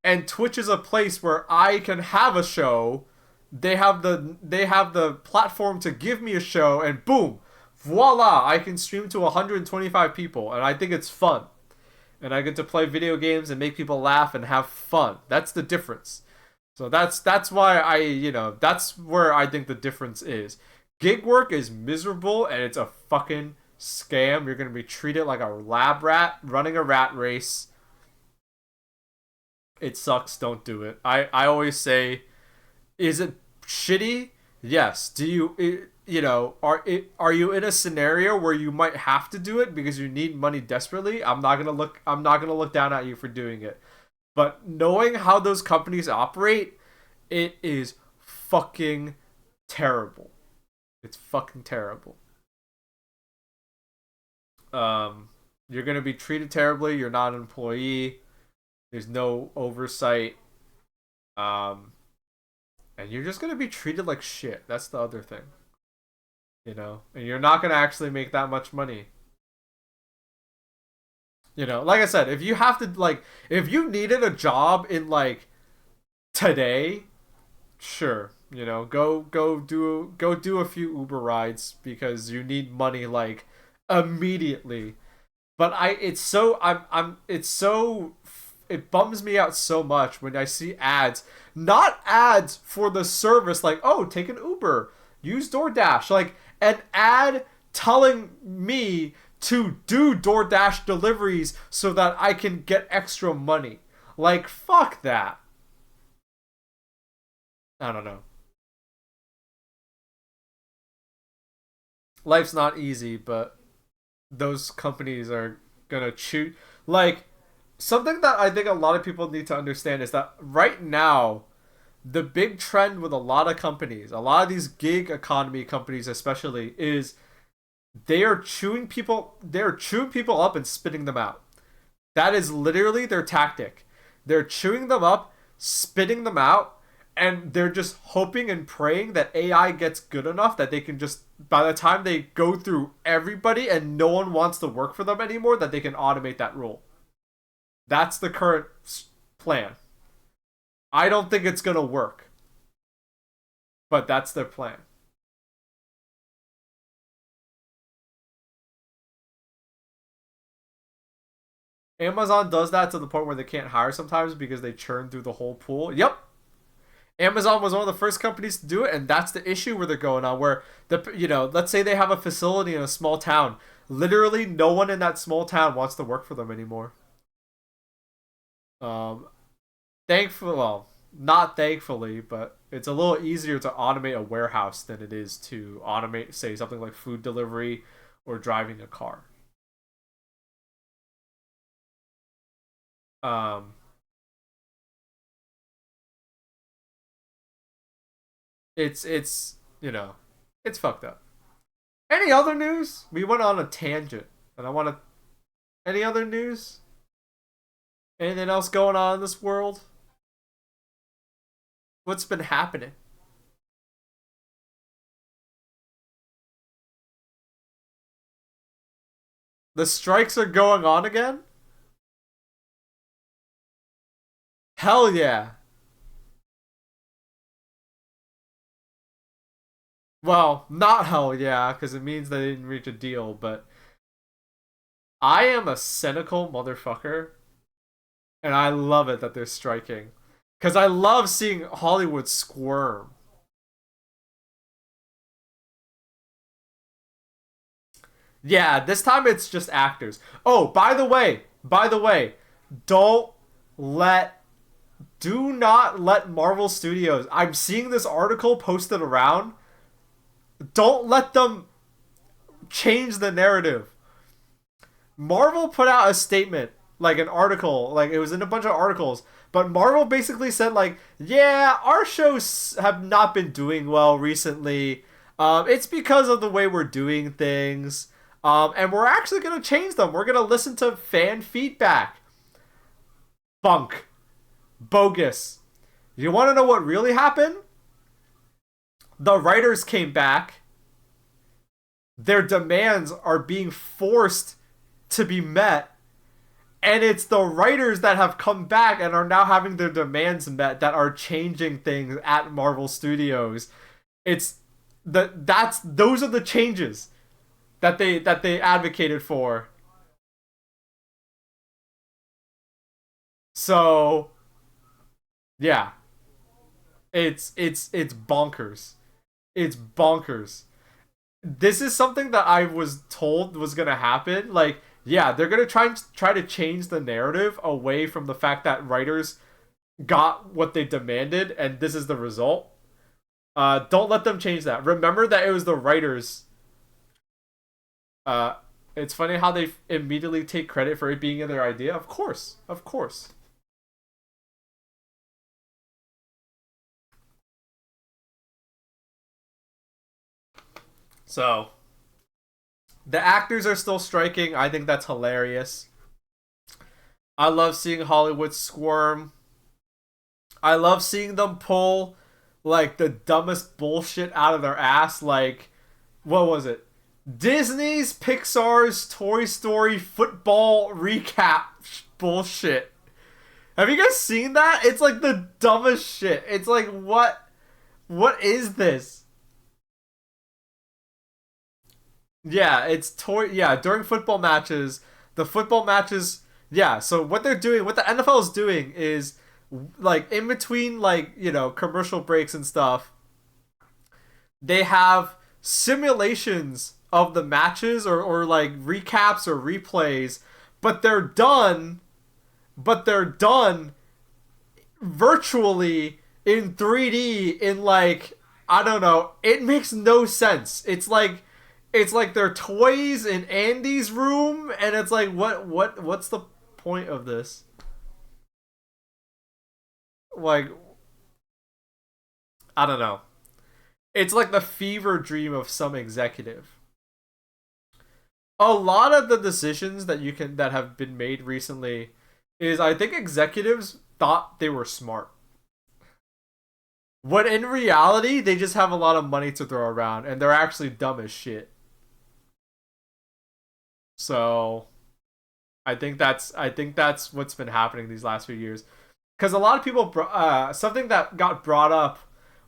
and Twitch is a place where I can have a show. They have the platform to give me a show, and boom, voila! I can stream to 125 people, and I think it's fun. And I get to play video games and make people laugh and have fun. That's the difference. So that's why that's where I think the difference is. Gig work is miserable and it's a fucking scam. You're gonna be treated like a lab rat running a rat race. It sucks. Don't do it. I always say, is it shitty? Yes. Do are you in a scenario where you might have to do it because you need money desperately? I'm not gonna look down at you for doing it. But knowing how those companies operate, it is fucking terrible. It's fucking terrible. You're gonna be treated terribly. You're not an employee. There's no oversight. Um, and you're just gonna be treated like shit. That's the other thing, And you're not gonna actually make that much money. Like I said, if you have to if you needed a job in today, sure, go do a few Uber rides because you need money immediately. But it bums me out so much when I see ads, not ads for the service like, oh, take an Uber, use DoorDash, like an ad telling me to do DoorDash deliveries so that I can get extra money. Like, fuck that. I don't know. Life's not easy, but those companies are gonna cheat. Like, something that I think a lot of people need to understand is that right now, the big trend with a lot of companies, a lot of these gig economy companies especially, is they're chewing people up and spitting them out. That is literally their tactic. They're chewing them up, spitting them out, and they're just hoping and praying that AI gets good enough that they can just, by the time they go through everybody and no one wants to work for them anymore, that they can automate that role. That's the current plan. I don't think it's gonna work, but that's their plan. Amazon does that to the point where they can't hire sometimes because they churn through the whole pool. Yep. Amazon was one of the first companies to do it, and that's the issue where they're going on. Where let's say they have a facility in a small town. Literally, no one in that small town wants to work for them anymore. Um, thankfully, well, not thankfully, but it's a little easier to automate a warehouse than it is to automate, say, something like food delivery or driving a car. Um, it's it's fucked up. Any other news? We went on a tangent, and I want to. Any other news? Anything else going on in this world? What's been happening? The strikes are going on again? Hell yeah. Well, not hell yeah, because it means they didn't reach a deal, but I am a cynical motherfucker, and I love it that they're striking. Because I love seeing Hollywood squirm. Yeah, this time it's just actors. Oh, by the way, don't let do not let Marvel Studios. I'm seeing this article posted around. Don't let them change the narrative. Marvel put out a statement, like an article, like it was in a bunch of articles, but Marvel basically said yeah, our shows have not been doing well recently. It's because of the way we're doing things. And we're actually gonna change them. We're gonna listen to fan feedback. Bunk. Bogus. You want to know what really happened? The writers came back. Their demands are being forced to be met, And it's the writers that have come back and are now having their demands met that are changing things at Marvel Studios. It's that's those are the changes that they advocated for. So yeah, it's bonkers. It's bonkers. This is something that I was told was gonna happen. Like, yeah, they're gonna try to change the narrative away from the fact that writers got what they demanded, and this is the result. Don't let them change that. Remember that it was the writers. Uh, it's funny how they immediately take credit for it being in their idea. Of course, of course. So the actors are still striking. I think that's hilarious. I love seeing Hollywood squirm. I love seeing them pull like the dumbest bullshit out of their ass. Like, what was it? Disney's Pixar's Toy Story football recap bullshit. Have you guys seen that? It's like the dumbest shit. It's like what is this? Yeah, it's toy yeah, during football matches, the football matches yeah, so what they're doing, what the NFL is doing is like in between like, commercial breaks and stuff, they have simulations of the matches or like recaps or replays, but they're done virtually in 3D in like I don't know. It makes no sense. It's like they're toys in Andy's room and it's like what's the point of this? Like I don't know. It's like the fever dream of some executive. A lot of the decisions that have been made recently is I think executives thought they were smart. When in reality, they just have a lot of money to throw around and they're actually dumb as shit. So, I think that's what's been happening these last few years. Cuz a lot of people something that got brought up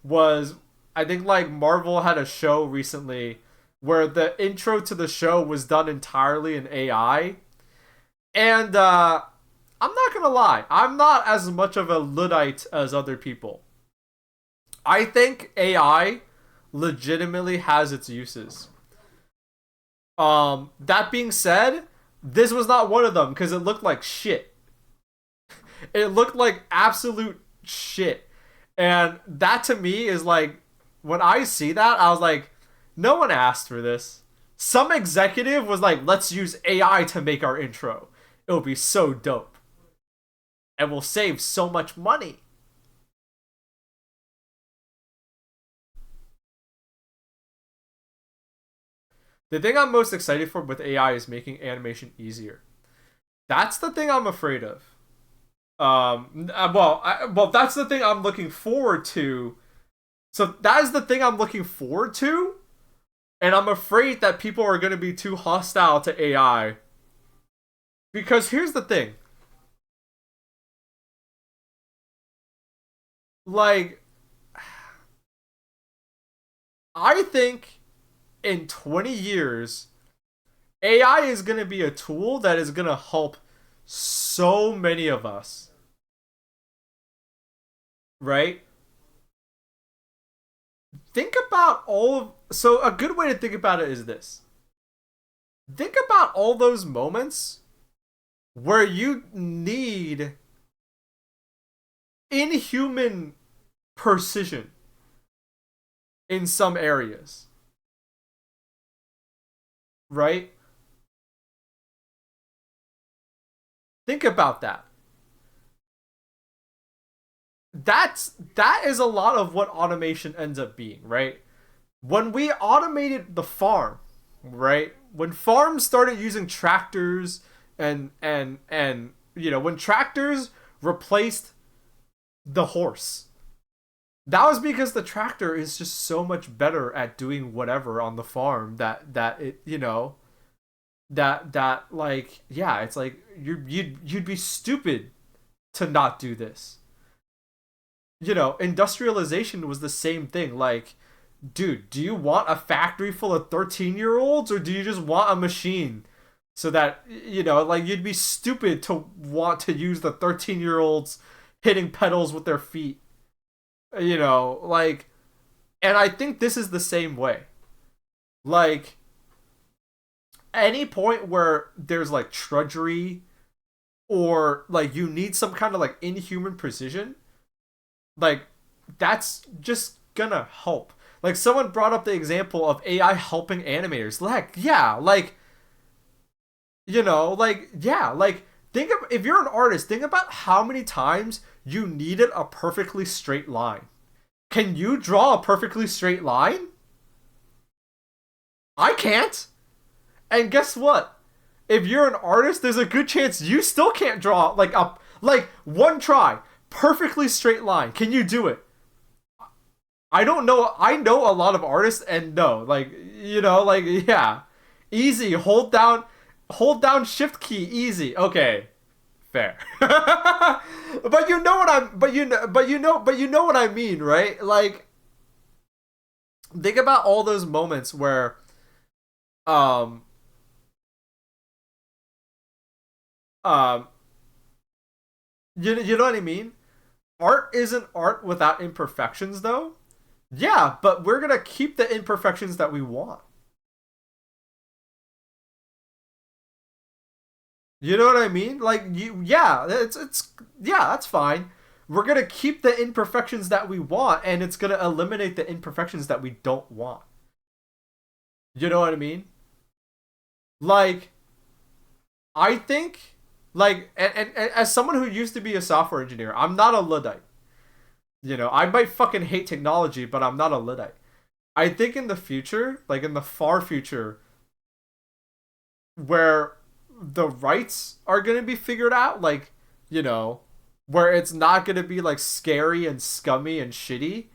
was I think like Marvel had a show recently where the intro to the show was done entirely in AI. And I'm not going to lie, I'm not as much of a Luddite as other people. I think AI legitimately has its uses. That being said, this was not one of them because it looked like shit. It looked like absolute shit. And that to me is like when I see that, I was like, no one asked for this. Some executive was like, let's use AI to make our intro. It'll be so dope. And we'll save so much money. The thing I'm most excited for with AI is making animation easier. That's the thing I'm afraid of. Well, that's the thing I'm looking forward to. So that is the thing I'm looking forward to, and I'm afraid that people are going to be too hostile to AI. Because here's the thing, like, I think in 20 years, AI is going to be a tool that is going to help so many of us, right? Think about all of, so a good way to think about it is this. Think about all those moments where you need inhuman precision in some areas, right? Think about that. That is a lot of what automation ends up being, right? When we automated the farm, right? When farms started using tractors and when tractors replaced the horse, that was because the tractor is just so much better at doing whatever on the farm that it. that like yeah, it's like you'd be stupid to not do this. Industrialization was the same thing. Like, dude, do you want a factory full of 13-year-olds or do you just want a machine so that like you'd be stupid to want to use the 13-year-olds hitting pedals with their feet. Like, and I think this is the same way. Like, any point where there's like trudgery or like you need some kind of like inhuman precision, like that's just gonna help. Like someone brought up the example of AI helping animators. Like, yeah, like think of if you're an artist, think about how many times you needed a perfectly straight line. Can you draw a perfectly straight line? I can't. And guess what? If you're an artist, there's a good chance you still can't draw like one try, perfectly straight line. Can you do it? I don't know. I know a lot of artists and no, like yeah, easy. Hold down shift key, easy. Okay, fair. But you know what I'm. But you know what I mean, right? Like, think about all those moments where, um, um, you know what I mean. Art isn't art without imperfections, though. Yeah, but we're gonna keep the imperfections that we want. You know what I mean? Like yeah, yeah, that's fine. We're gonna keep the imperfections that we want, and it's gonna eliminate the imperfections that we don't want. You know what I mean? Like, I think, and as someone who used to be a software engineer, I'm not a Luddite. I might fucking hate technology, but I'm not a Luddite. I think in the future, like in the far future, where the rights are going to be figured out, like, you know, where it's not going to be like scary and scummy and shitty,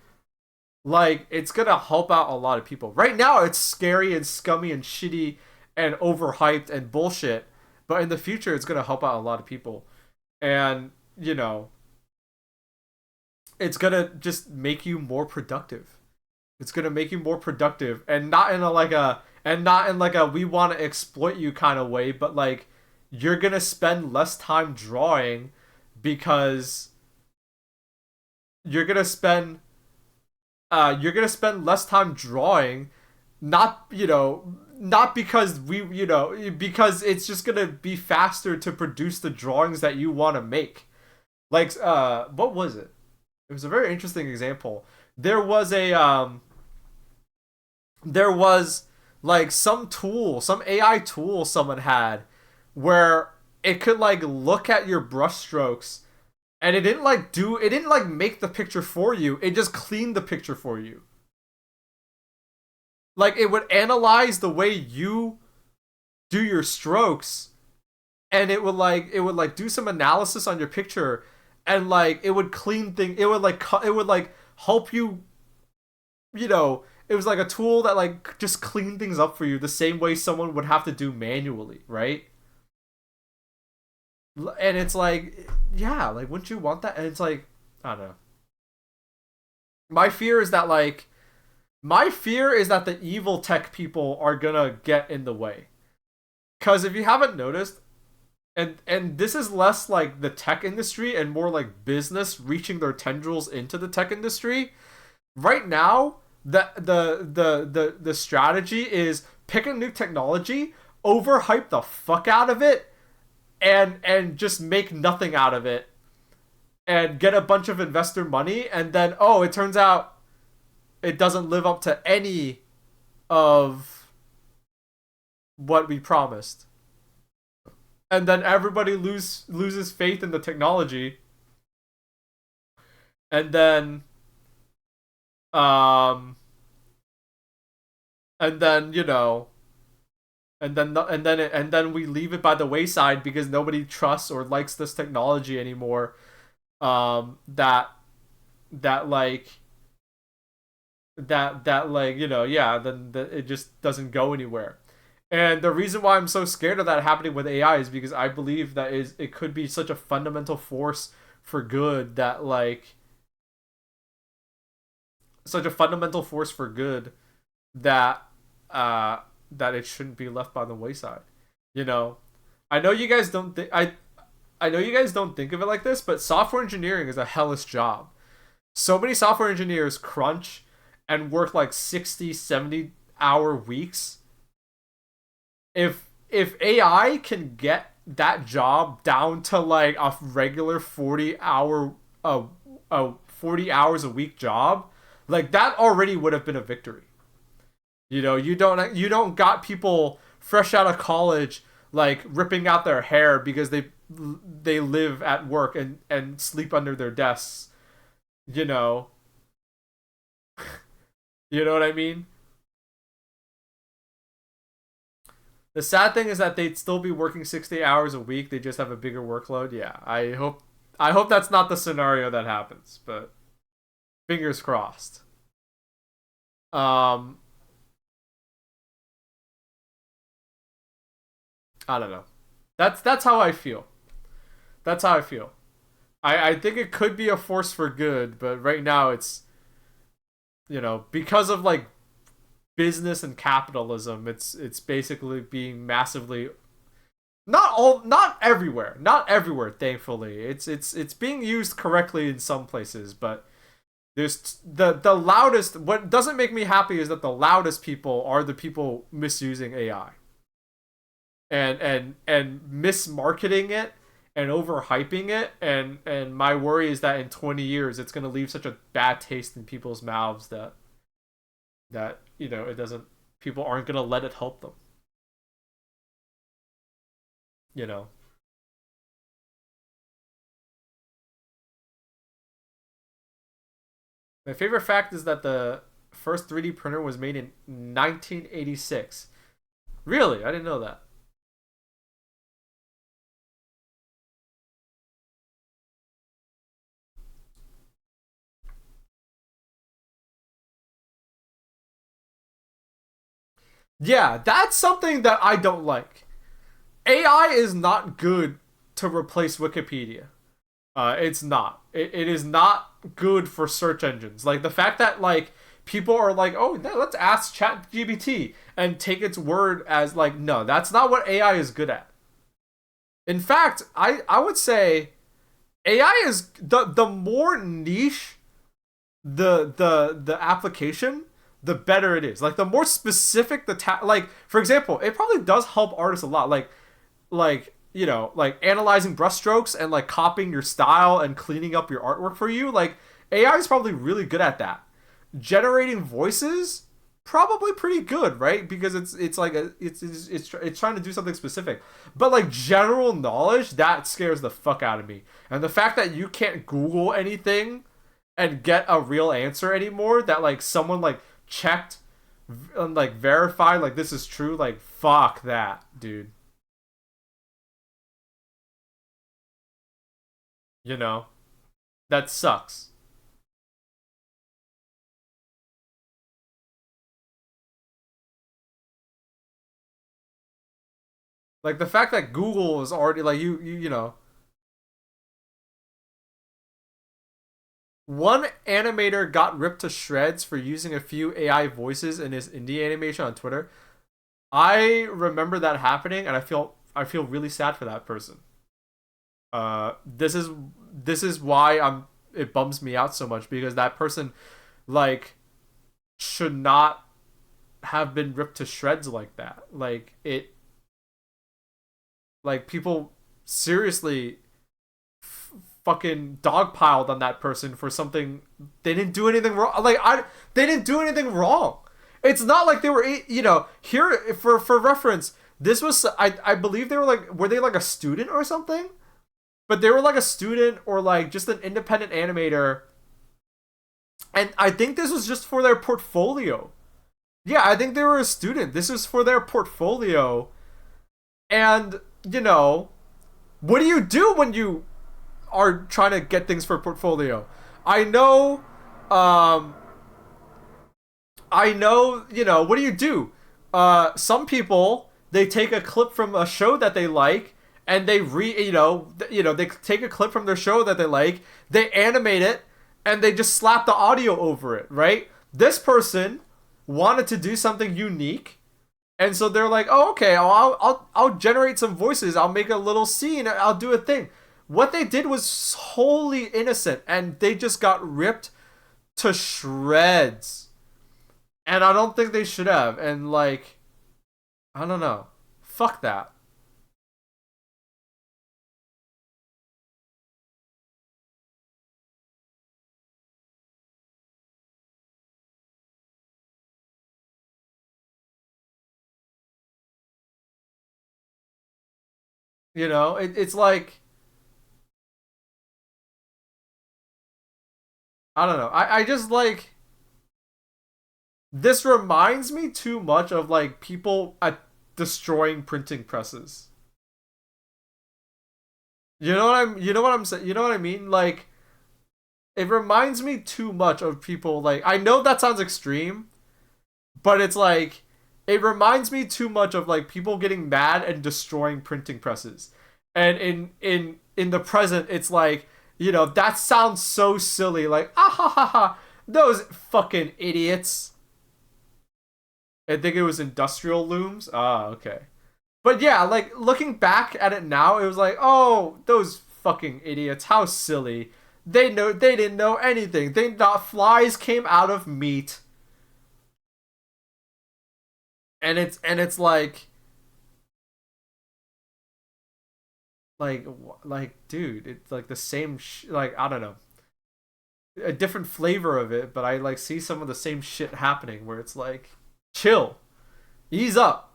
like it's going to help out a lot of people. Right now it's scary and scummy and shitty and overhyped and bullshit, but in the future it's going to help out a lot of people. And, it's going to just make you more productive. It's gonna make you more productive, and not in like a we want to exploit you kind of way, but like you're gonna spend less time drawing because you're gonna spend less time drawing, not not because because it's just gonna be faster to produce the drawings that you want to make. Like what was it? It was a very interesting example. There was like some AI tool someone had where it could like look at your brush strokes and it didn't like make the picture for you. It just cleaned the picture for you. Like it would analyze the way you do your strokes and it would do some analysis on your picture and like it would clean thing it would like help you it was like a tool that like just cleaned things up for you the same way someone would have to do manually, right? And it's like, yeah, like wouldn't you want that? And it's like, I don't know. My fear is that like my fear is that the evil tech people are gonna get in the way. Cause if you haven't noticed, and this is less like the tech industry and more like business reaching their tendrils into the tech industry. Right now, the strategy is pick a new technology, overhype the fuck out of it, and just make nothing out of it, and get a bunch of investor money, and then it turns out it doesn't live up to any of what we promised, and then everybody loses faith in the technology, and then um and then and then we leave it by the wayside because nobody trusts or likes this technology anymore. That that like that like yeah, then it just doesn't go anywhere. And the reason why I'm so scared of that happening with AI is because I believe that is it could be such a fundamental force for good that like such a fundamental force for good that that it shouldn't be left by the wayside. You know, I know you guys don't think I know you guys don't think of it like this, but software engineering is a hellish job. So many software engineers crunch and work like 60, 70 hour weeks. If AI can get that job down to like a regular 40 hours a week job, like that already would have been a victory. You don't got people fresh out of college like ripping out their hair because they live at work and sleep under their desks. You know, you know what I mean? The sad thing is that they'd still be working 60 hours a week. They just have a bigger workload. Yeah, I hope that's not the scenario that happens, but fingers crossed. Um, I don't know. That's how I feel. That's how I feel. I think it could be a force for good, but right now it's because of like business and capitalism, it's basically being massively not everywhere, thankfully. It's being used correctly in some places, but there's the loudest. What doesn't make me happy is that the loudest people are the people misusing AI and mismarketing it and overhyping it, and my worry is that in 20 years it's going to leave such a bad taste in people's mouths that it doesn't people aren't going to let it help them, you know. My favorite fact is that the first 3D printer was made in 1986. Really? I didn't know that. Yeah, that's something that I don't like. AI is not good to replace Wikipedia. It's not. It is not good for search engines. Like the fact that like people are like, oh, let's ask ChatGPT and take its word as like, no, that's not what AI is good at. In fact, I would say AI is the more niche the application, the better it is. Like the more specific like for example, it probably does help artists a lot. Like analyzing brushstrokes and like copying your style and cleaning up your artwork for you. Like AI is probably really good at that. Generating voices, probably pretty good, right? Because it's like it's trying to do something specific. But like general knowledge, that scares the fuck out of me. And the fact that you can't Google anything and get a real answer anymore, that like someone like checked and like verified like this is true, like fuck that, dude. You know, that sucks. Like the fact that Google is already like one animator got ripped to shreds for using a few AI voices in his indie animation on Twitter. I remember that happening, and I feel really sad for that person. This is why it bums me out so much, because that person like should not have been ripped to shreds like that. Like people seriously fucking dogpiled on that person for something they didn't do anything wrong. They didn't do anything wrong. It's not like they were here for reference. This was I believe they were they like a student or something, but they were like a student or like just an independent animator, and I think this was just for their portfolio. Yeah, I think they were a student. This was for their portfolio, and you know what do you do when you are trying to get things for portfolio? I know, um, I know, what do you do? Some people they take a clip from a show that they like, and they they take a clip from their show that they like, they animate it, and they just slap the audio over it, right? This person wanted to do something unique, and so they're like, "Oh, okay, I'll generate some voices. I'll make a little scene. I'll do a thing." What they did was wholly innocent, and they just got ripped to shreds. And I don't think they should have. And like, I don't know. Fuck that. It's like, I don't know. I just like, this reminds me too much of like people at destroying printing presses. You know what I mean? Like, it reminds me too much of people like, I know that sounds extreme, but it's like, it reminds me too much of like people getting mad and destroying printing presses. And in the present, it's like, that sounds so silly, like, ah ha ha ha, those fucking idiots. I think it was industrial looms. Ah, okay. But yeah, like looking back at it now, it was like, oh, those fucking idiots, how silly. They didn't know anything. They thought flies came out of meat. And it's like dude, it's like the same like, I don't know, a different flavor of it, but I like see some of the same shit happening where it's like, chill, ease up.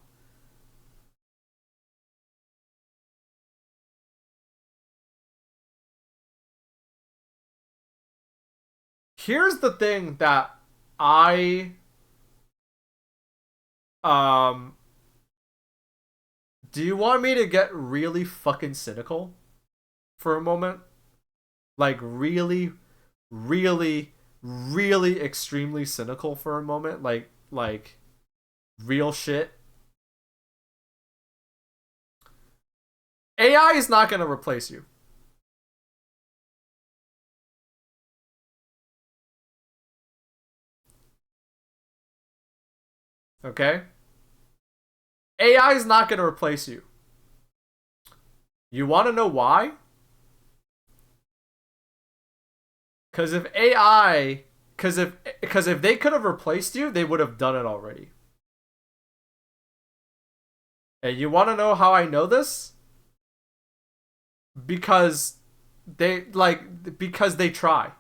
Here's the thing that I um do you want me to get really fucking cynical for a moment? Like really, really, really extremely cynical for a moment? Like real shit. AI is not going to replace you. Okay? AI is not going to replace you. You want to know why? Cuz if AI cuz if they could have replaced you, they would have done it already. And you want to know how I know this? Because because they try.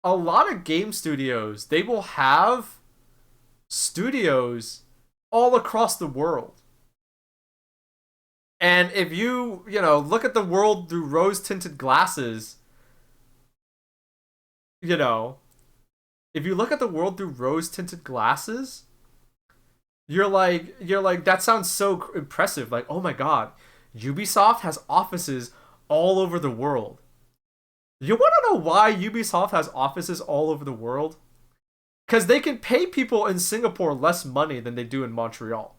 A lot of game studios, they will have studios all across the world. And if look at the world through rose-tinted glasses, you know, if you look at the world through rose-tinted glasses, you're like that sounds so impressive. Like, "Oh my god, Ubisoft has offices all over the world." You want to know why Ubisoft has offices all over the world? Cuz they can pay people in Singapore less money than they do in Montreal.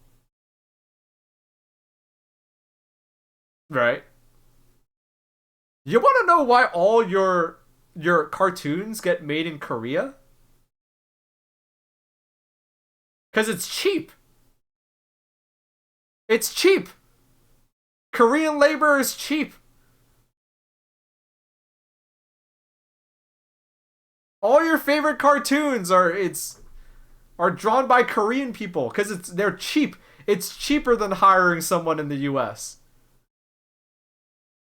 Right? You want to know why all your cartoons get made in Korea? Cuz it's cheap. It's cheap. Korean labor is cheap. All your favorite cartoons are drawn by Korean people cuz they're cheap. It's cheaper than hiring someone in the US.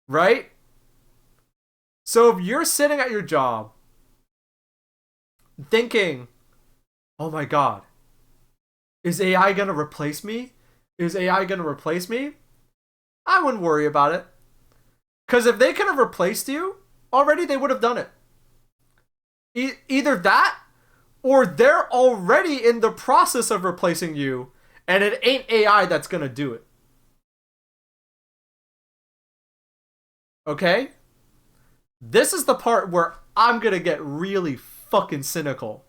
Right? So if you're sitting at your job thinking, "Oh my god, is AI going to replace me? Is AI going to replace me?" I wouldn't worry about it. Cuz if they could have replaced you, already they would have done it. Either that, or they're already in the process of replacing you, and it ain't AI that's gonna do it. Okay? This is the part where I'm gonna get really fucking cynical.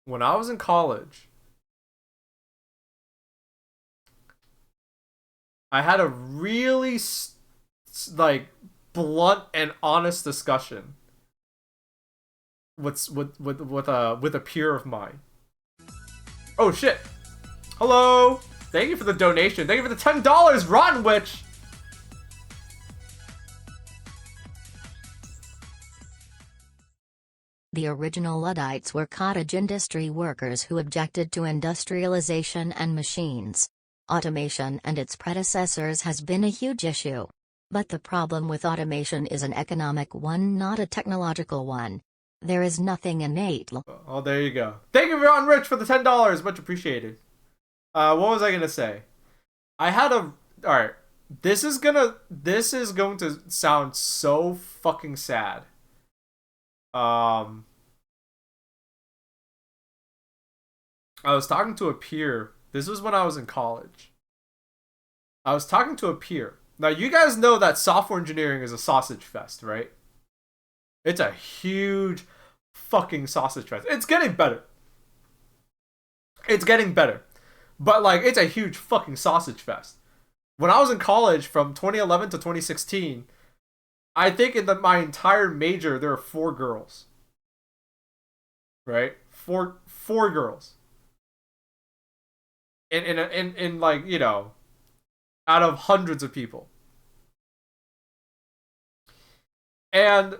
When I was in college, I had a really like blunt and honest discussion with a peer of mine. Oh shit! Hello. Thank you for the donation. Thank you for the $10, Rotten Witch. The original Luddites were cottage industry workers who objected to industrialization and machines. Automation and its predecessors has been a huge issue. But the problem with automation is an economic one, not a technological one. There is nothing innate. Oh, there you go. Thank you, Ron Rich, for the $10. Much appreciated. What was I gonna say? I had a. Alright. This is going to sound so fucking sad. I was talking to a peer. This was when I was in college. I was talking to a peer. Now, you guys know that software engineering is a sausage fest, right? It's a huge fucking sausage fest. It's getting better. It's getting better. But, like, it's a huge fucking sausage fest. When I was in college from 2011 to 2016, I think in my entire major, there were 4 girls. Right? Four girls. In like, you know, out of hundreds of people. And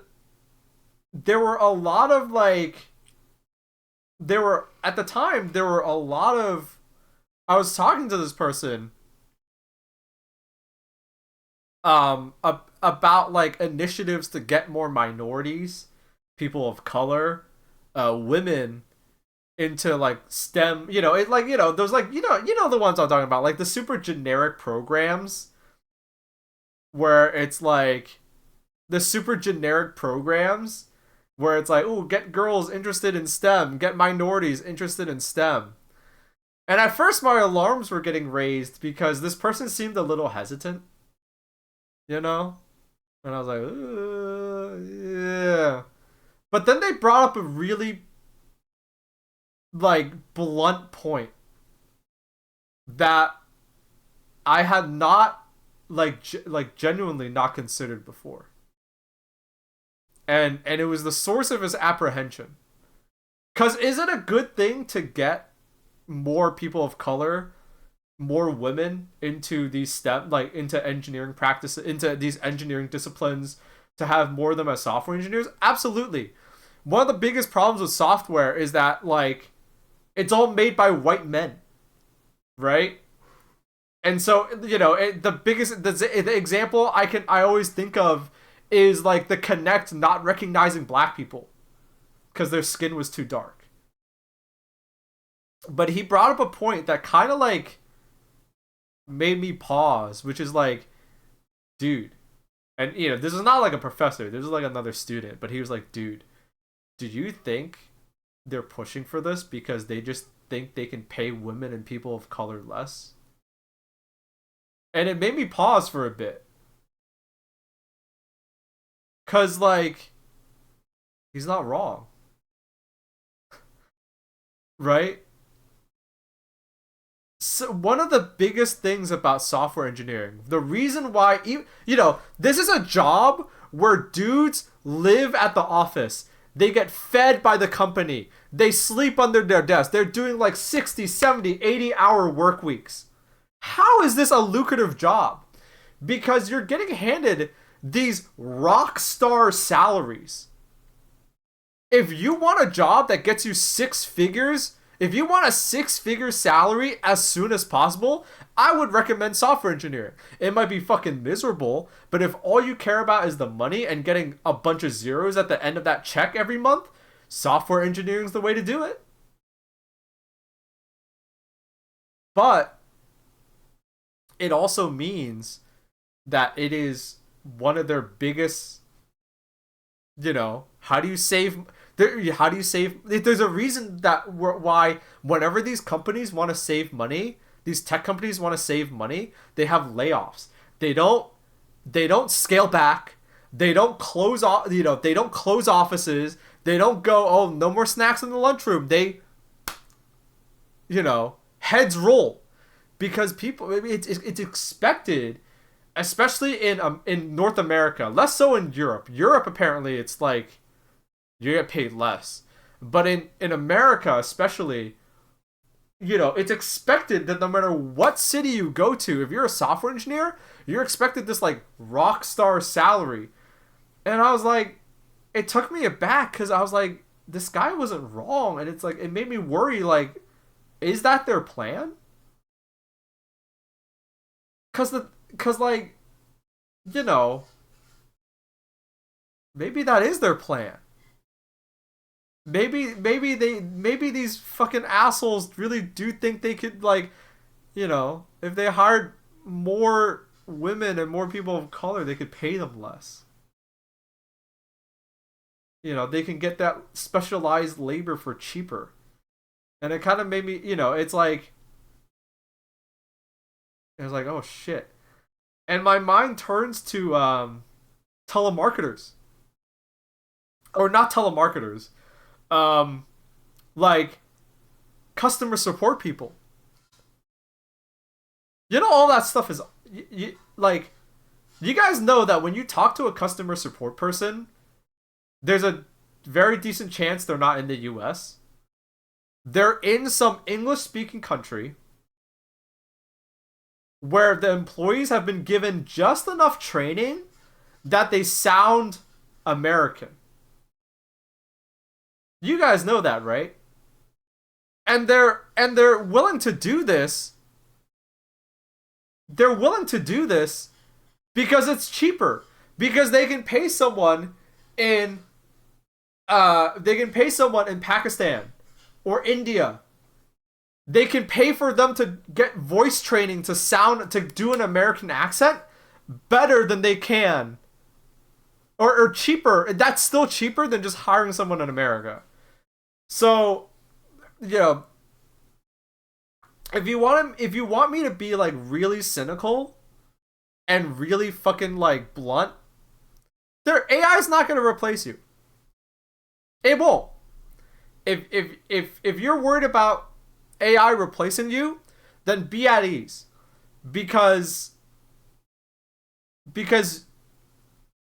there were a lot of like at the time there were a lot of I was talking to this person about like initiatives to get more minorities, people of color, women into like STEM, you know, it like, you know, those like, you know the ones I'm talking about, like the super generic programs where it's like the super generic programs where it's like, oh, get girls interested in STEM, get minorities interested in STEM. And at first my alarms were getting raised because this person seemed a little hesitant, you know? And I was like, yeah. But then they brought up a really like blunt point that I had not like genuinely not considered before. And it was the source of his apprehension. 'Cause is it a good thing to get more people of color, more women into these STEM, like into engineering practice, into these engineering disciplines, to have more of them as software engineers? Absolutely. One of the biggest problems with software is that like it's all made by white men, right? And so, you know, the example I always think of is like the Connect not recognizing black people because their skin was too dark. But he brought up a point that kind of like made me pause, which is like, dude, and you know, this is not like a professor, this is like another student, but he was like, dude, do you think they're pushing for this because they just think they can pay women and people of color less? And it made me pause for a bit. 'Cause like he's not wrong. Right? So one of the biggest things about software engineering, the reason why you know, this is a job where dudes live at the office. They get fed by the company. They sleep under their desk. They're doing like 60, 70, 80-hour work weeks. How is this a lucrative job? Because you're getting handed these rock star salaries. If you want a job that gets you 6 figures, if you want a 6-figure salary as soon as possible, I would recommend software engineering. It might be fucking miserable, but if all you care about is the money and getting a bunch of zeros at the end of that check every month, software engineering is the way to do it. But it also means that it is one of their biggest, you know, how do you save there's a reason that why whenever these companies want to save money, these tech companies want to save money, they have layoffs. They don't scale back, they don't close off, you know, they don't close offices, they don't go, oh, no more snacks in the lunchroom. They, you know, heads roll. because people, it's expected, especially in North America, less so in Europe. Europe apparently it's like you get paid less, but in America especially, it's expected that no matter what city you go to, if you're a software engineer, you're expected this like rock star salary. And I was like, it took me aback because I was like, this guy wasn't wrong, and it's like it made me worry. Like, is that their plan? Cause like, you know, maybe that is their plan. Maybe these fucking assholes really do think they could, like, if they hired more women and more people of color, they could pay them less. They can get that specialized labor for cheaper. And it kind of made me, it was like, oh shit. And my mind turns to telemarketers. Or not telemarketers. Like customer support people. All that stuff is like, you guys know that when you talk to a customer support person, there's a very decent chance they're not in the US. They're in some English speaking country where the employees have been given just enough training that they sound American. You guys know that, right? And they're willing to do this. They're willing to do this because it's cheaper. Because they can pay someone in Pakistan or India. They can pay for them to get voice training to do an American accent better than they can. Or cheaper. That's still cheaper than just hiring someone in America. So, if you want me to be like really cynical and really fucking like blunt, their AI is not going to replace you. It won't. If you're worried about AI replacing you, then be at ease, because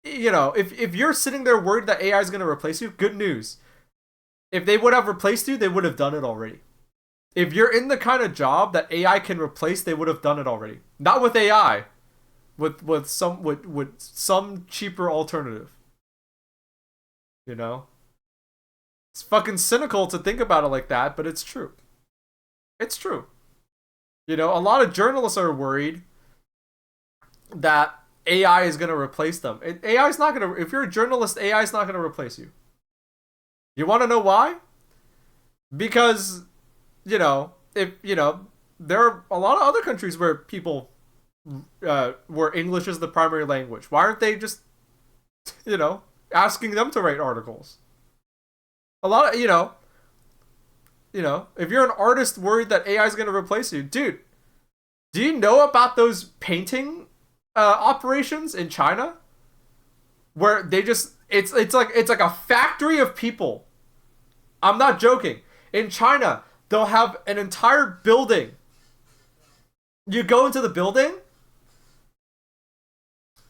if you're sitting there worried that AI is going to replace you, good news. If they would have replaced you, they would have done it already. If you're in the kind of job that AI can replace, they would have done it already. Not with AI, with some cheaper alternative. It's fucking cynical to think about it like that, but it's true. It's true. A lot of journalists are worried that AI is going to replace them. AI is not going to. If you're a journalist, AI is not going to replace you. You want to know why? Because, there are a lot of other countries where people, where English is the primary language. Why aren't they just, asking them to write articles? A lot of, if you're an artist worried that AI is going to replace you, dude, do you know about those painting operations in China? Where they just, it's like a factory of people. I'm not joking. In China, they'll have an entire building. You go into the building,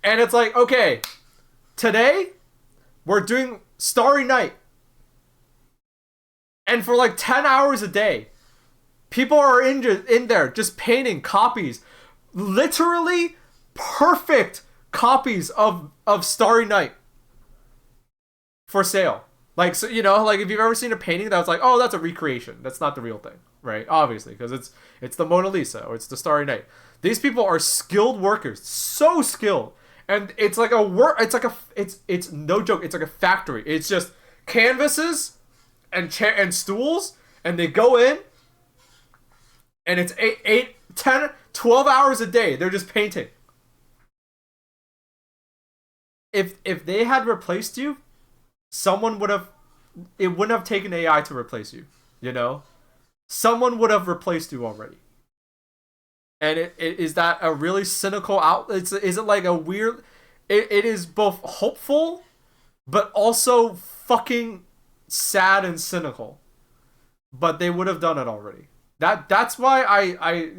and it's like, okay, today we're doing Starry Night. And for like 10 hours a day, people are in there just painting copies. Literally perfect copies of Starry Night for sale. Like, so, like if you've ever seen a painting that was like, oh, that's a recreation. That's not the real thing, right? Obviously, because it's the Mona Lisa or it's the Starry Night. These people are skilled workers, so skilled, and it's like it's no joke. It's like a factory. It's just canvases and stools, and they go in, and it's 8, 10, 12 hours a day. They're just painting. If they had replaced you, it wouldn't have taken AI to replace you, Someone would have replaced you already. And is that a really cynical is it like a weird, it is both hopeful, but also fucking sad and cynical. But they would have done it already. That's why I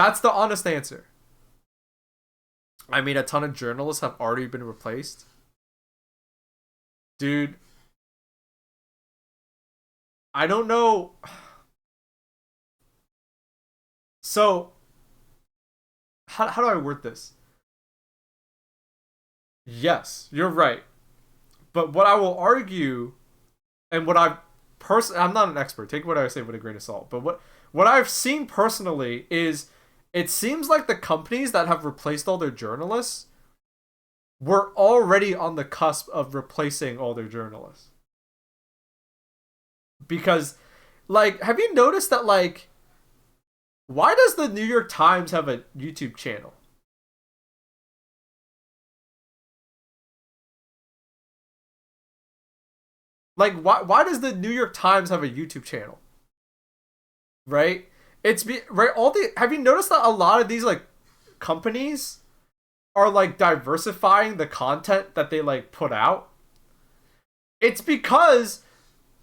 That's the honest answer. I mean, a ton of journalists have already been replaced. Dude, I don't know. So, how do I word this? Yes, you're right. But what I will argue, and what I've I'm not an expert. Take what I say with a grain of salt. But what I've seen personally is, it seems like the companies that have replaced all their journalists were already on the cusp of replacing all their journalists. Because, like, have you noticed that, like, why does the New York Times have a YouTube channel? Like, why does the New York Times have a YouTube channel? Right? Right, all the have you noticed that a lot of these, like, companies are, like, diversifying the content that they, like, put out? It's because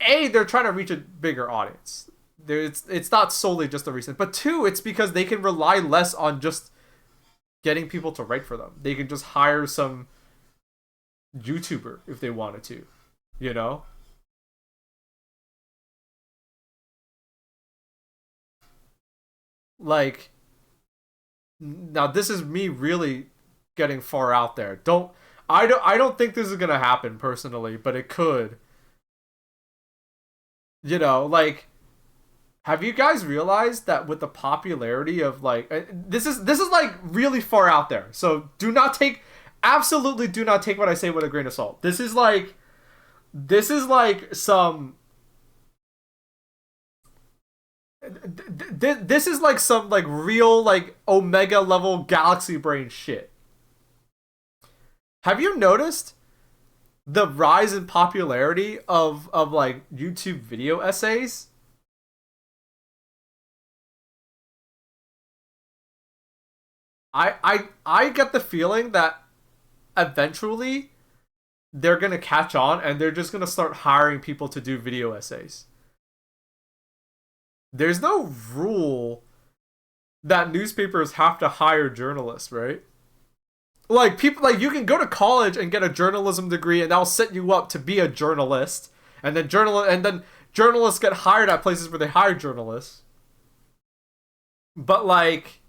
they're trying to reach a bigger audience. It's not solely just the reason, but two, it's because they can rely less on just getting people to write for them. They can just hire some YouTuber if they wanted to, you know? Like, now this is me really getting far out there. I don't think this is going to happen personally, but it could. Like, have you guys realized that with the popularity of, like, this is like really far out there. So absolutely do not take what I say with a grain of salt. This is like some this is like some, like, real, like, omega level galaxy brain shit. Have you noticed the rise in popularity of like YouTube video essays? I get the feeling that eventually they're gonna catch on and they're just gonna start hiring people to do video essays. There's no rule that newspapers have to hire journalists, right? Like, people, like, you can go to college and get a journalism degree and that'll set you up to be a journalist, and then journalists get hired at places where they hire journalists. But, like,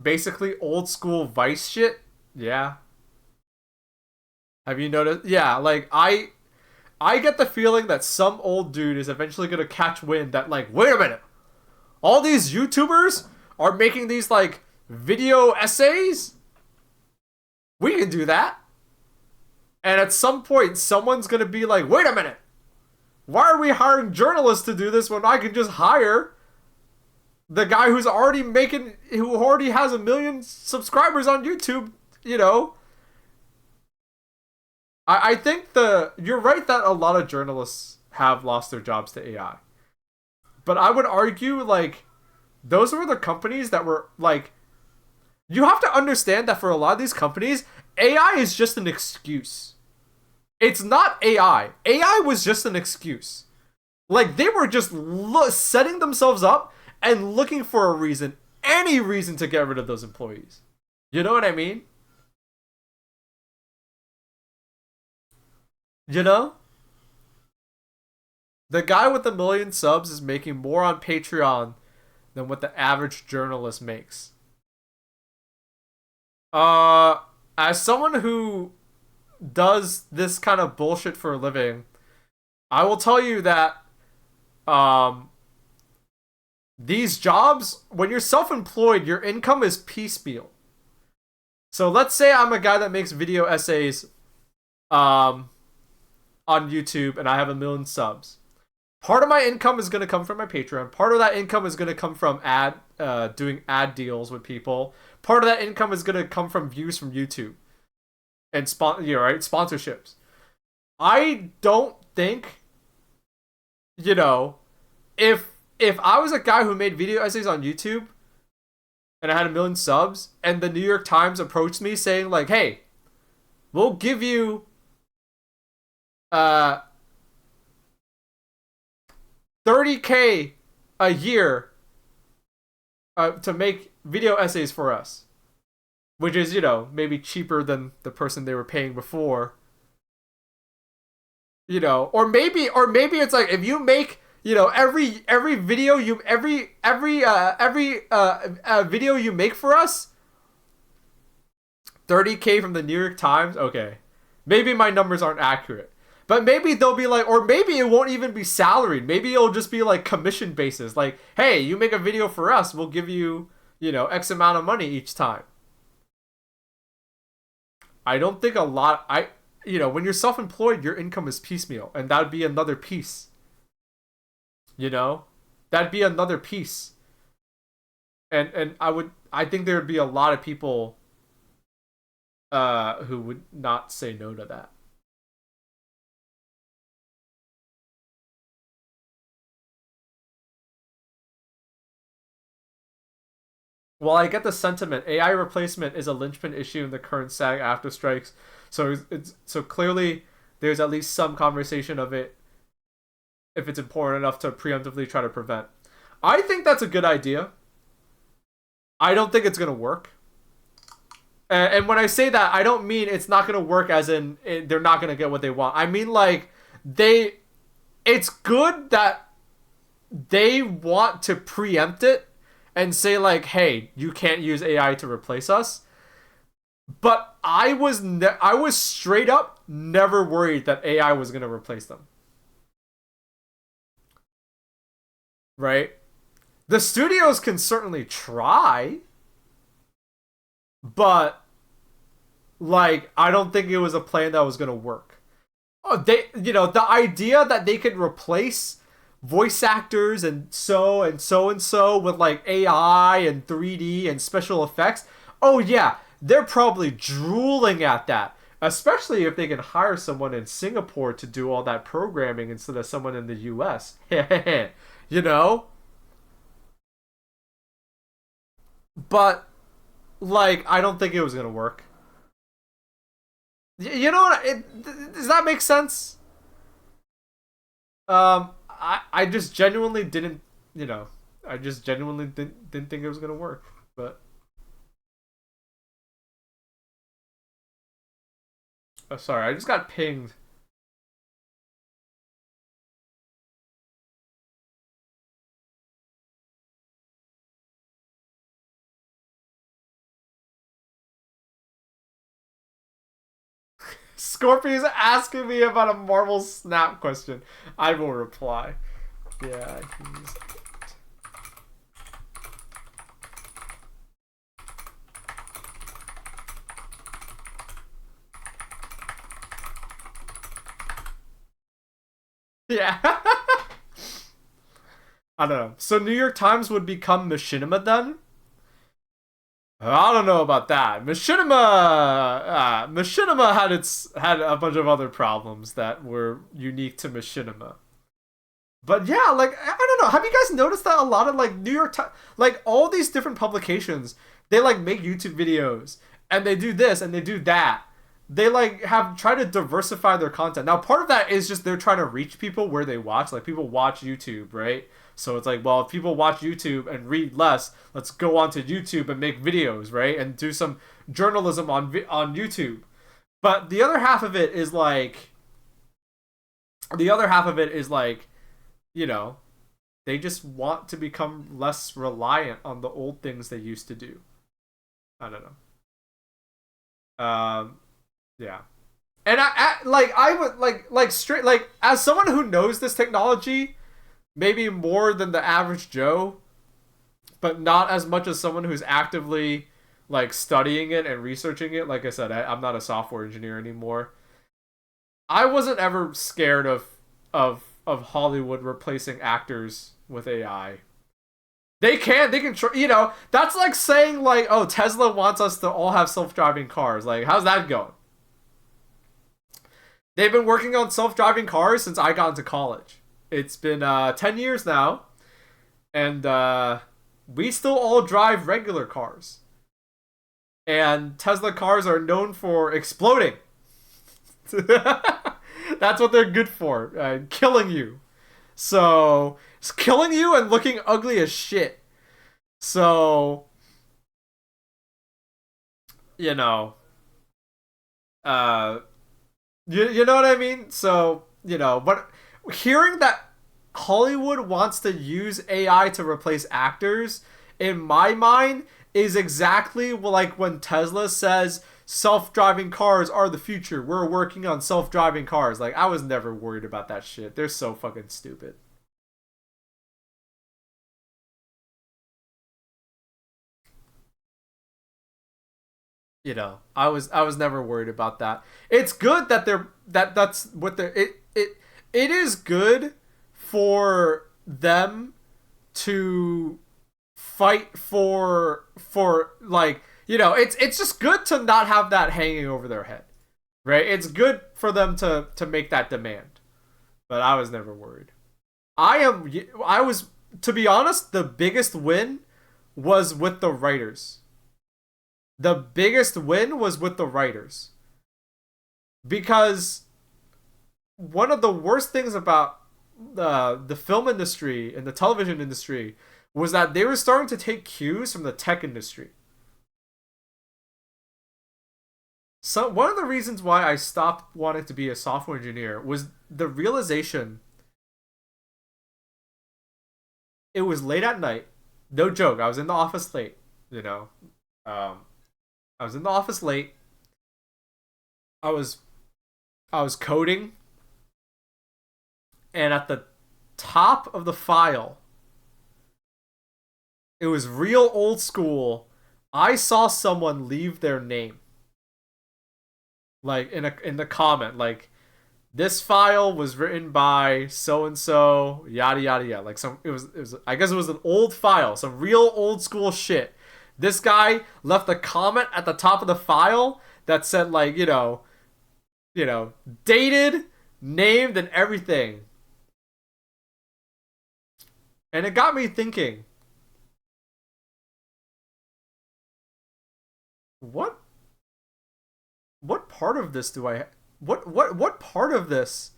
basically old school Vice shit. Yeah. Have you noticed? Yeah, like, I get the feeling that some old dude is eventually gonna catch wind that, like, wait a minute, all these YouTubers are making these, like, video essays. We can do that. And at some point, someone's gonna be like, wait a minute, why are we hiring journalists to do this when I can just hire the guy who already has 1 million subscribers on YouTube? You know, I think you're right that a lot of journalists have lost their jobs to AI. But I would argue, like, those were the companies that were, like, you have to understand that for a lot of these companies, AI is just an excuse. It's not AI. AI was just an excuse. Like, they were just setting themselves up and looking for a reason, any reason to get rid of those employees. You know what I mean? You know? The guy with 1 million subs is making more on Patreon than what the average journalist makes. Uh, as someone who does this kind of bullshit for a living, I will tell you that um these jobs, when you're self-employed, your income is piecemeal. So let's say I'm a guy that makes video essays um on YouTube and I have 1 million subs. Part of my income is going to come from my Patreon. Part of that income is going to come from doing ad deals with people. Part of that income is going to come from views from YouTube and sponsorships. I don't think, you know, if I was a guy who made video essays on YouTube and I had 1 million subs and the New York Times approached me saying, like, hey, we'll give you uh 30K a year to make video essays for us, which is, you know, maybe cheaper than the person they were paying before. You know, or maybe it's like if you make, you know, every video you every video you make for us, 30K from the New York Times. Okay, maybe my numbers aren't accurate, but maybe they'll be like, or maybe it won't even be salaried. Maybe it'll just be like commission basis. Like, hey, you make a video for us, we'll give you, you know, X amount of money each time. I don't think a lot. You know, when you're self-employed, your income is piecemeal, and that'd be another piece. You know, that'd be another piece, and I think there would be a lot of people who would not say no to that. Well, I get the sentiment. AI replacement is a linchpin issue in the current SAG after strikes, so so clearly there's at least some conversation of it if it's important enough to preemptively try to prevent. I think that's a good idea. I don't think it's gonna work. And when I say that, I don't mean it's not gonna work as in they're not gonna get what they want. I mean like they, it's good that they want to preempt it and say like, hey, you can't use AI to replace us. But I was straight up never worried that AI was gonna replace them. Right? The studios can certainly try, but like I don't think it was a plan that was gonna work. Oh, they, you know, the idea that they could replace voice actors and so with like AI and 3D and special effects. Oh yeah, they're probably drooling at that. Especially if they can hire someone in Singapore to do all that programming instead of someone in the US. You know? But like I don't think it was gonna work. You know what? Does that make sense? I just genuinely didn't, you know, I just genuinely didn't think it was gonna work. But oh, sorry, I just got pinged. Scorpio's asking me about a Marvel Snap question. I will reply. Yeah, he's... Yeah. I don't know. So New York Times would become Machinima then? I don't know about that. Machinima had a bunch of other problems that were unique to Machinima. But yeah, like I don't know. Have you guys noticed that a lot of like New York Times, like all these different publications, they like make YouTube videos and they do this and they do that. They like have tried to diversify their content. Now, part of that is just they're trying to reach people where they watch. Like people watch YouTube, right? So it's like, well, if people watch YouTube and read less, let's go onto YouTube and make videos, right? And do some journalism on YouTube. But the other half of it is like, you know, they just want to become less reliant on the old things they used to do. I don't know. Yeah. And I would like straight like as someone who knows this technology maybe more than the average Joe, but not as much as someone who's actively like studying it and researching it. Like I said, I'm not a software engineer anymore. I wasn't ever scared of Hollywood replacing actors with AI. They can you know, that's like saying like, oh, Tesla wants us to all have self-driving cars. Like, how's that going? They've been working on self-driving cars since I got into college. It's been 10 years now, and we still all drive regular cars. And Tesla cars are known for exploding. That's what they're good for, killing you. So, it's killing you and looking ugly as shit. So, you know, uh you know what I mean? So, but hearing that Hollywood wants to use AI to replace actors, in my mind, is exactly like when Tesla says self-driving cars are the future. We're working on self-driving cars. Like, I was never worried about that shit. They're so fucking stupid. I was never worried about that. It's good that that's what they're it is good for them to fight for like, it's just good to not have that hanging over their head, right? It's good for them to make that demand. But I was never worried. I was, to be honest, the biggest win was with the writers. The biggest win was with the writers, because one of the worst things about the film industry and the television industry was that they were starting to take cues from the tech industry. So one of the reasons why I stopped wanting to be a software engineer was the realization. It was late at night. No joke. I was in the office late. You know, um, I was in the office late. I was I was coding, and at the top of the file, it was real old school. I saw someone leave their name, like in the comment, like, this file was written by so and so, yada yada yada. Like, some, it was I guess it was an old file, some real old school shit. This guy left a comment at the top of the file that said, like, dated, named, and everything. And it got me thinking, what what part of this do I what part of this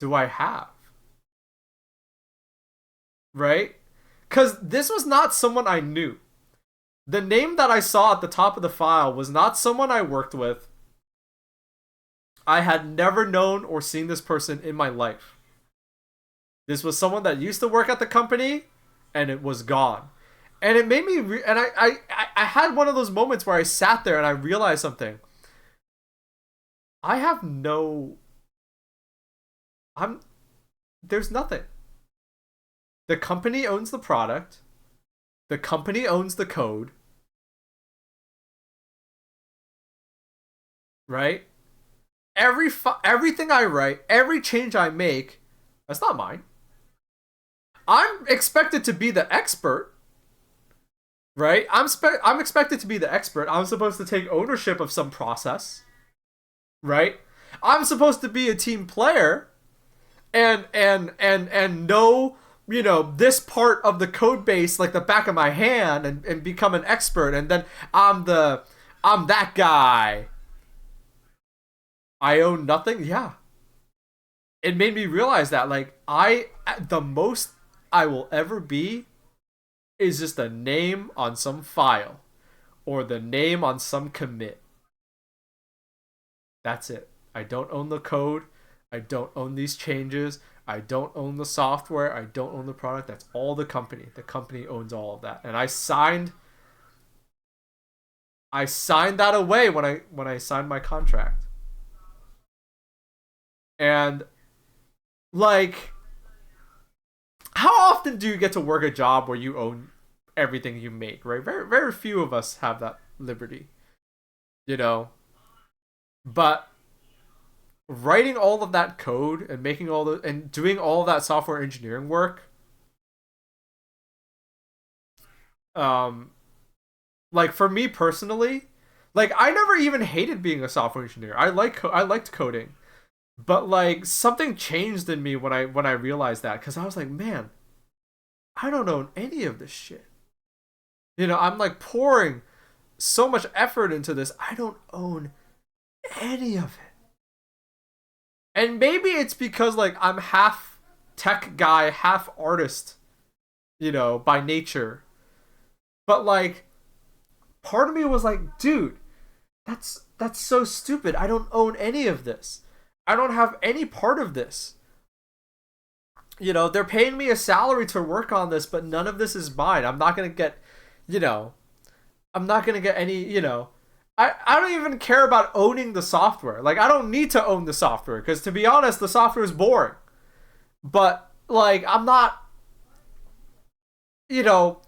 do I have? Right? Cuz this was not someone I knew. The name that I saw at the top of the file was not someone I worked with. I had never known or seen this person in my life. This was someone that used to work at the company, and it was gone. And it made me and I had one of those moments where I sat there and I realized something. I have no I'm There's nothing. The company owns the product. The company owns the code, right? Everything I write, every change I make, that's not mine. I'm expected to be the expert, right? I'm expected to be the expert. I'm supposed to take ownership of some process, right? I'm supposed to be a team player and know, this part of the code base like the back of my hand, and become an expert, and then I'm that guy. I own nothing. Yeah, it made me realize that, like, the most I will ever be is just a name on some file, or the name on some commit. That's it. I don't own the code. I don't own these changes. I don't own the software. I don't own the product. That's all the company. The company owns all of that. And I signed that away when I signed my contract. And, like, how often do you get to work a job where you own everything you make, right? Very very few of us have that liberty, you know. But writing all of that code and making all the and doing all of that software engineering work, um like, for me personally, like, I never even hated being a software engineer. I liked coding. But, like, something changed in me when I realized that, cuz I was like, man, I don't own any of this shit. I'm like pouring so much effort into this. I don't own any of it. And maybe it's because, like, I'm half tech guy, half artist, by nature. But like, part of me was like, dude, that's so stupid. I don't own any of this. I don't have any part of this. They're paying me a salary to work on this, but none of this is mine. I'm not gonna get, you know, I'm not gonna get any, I don't even care about owning the software. Like, I don't need to own the software because, to be honest, the software is boring. But like, I'm not, you know,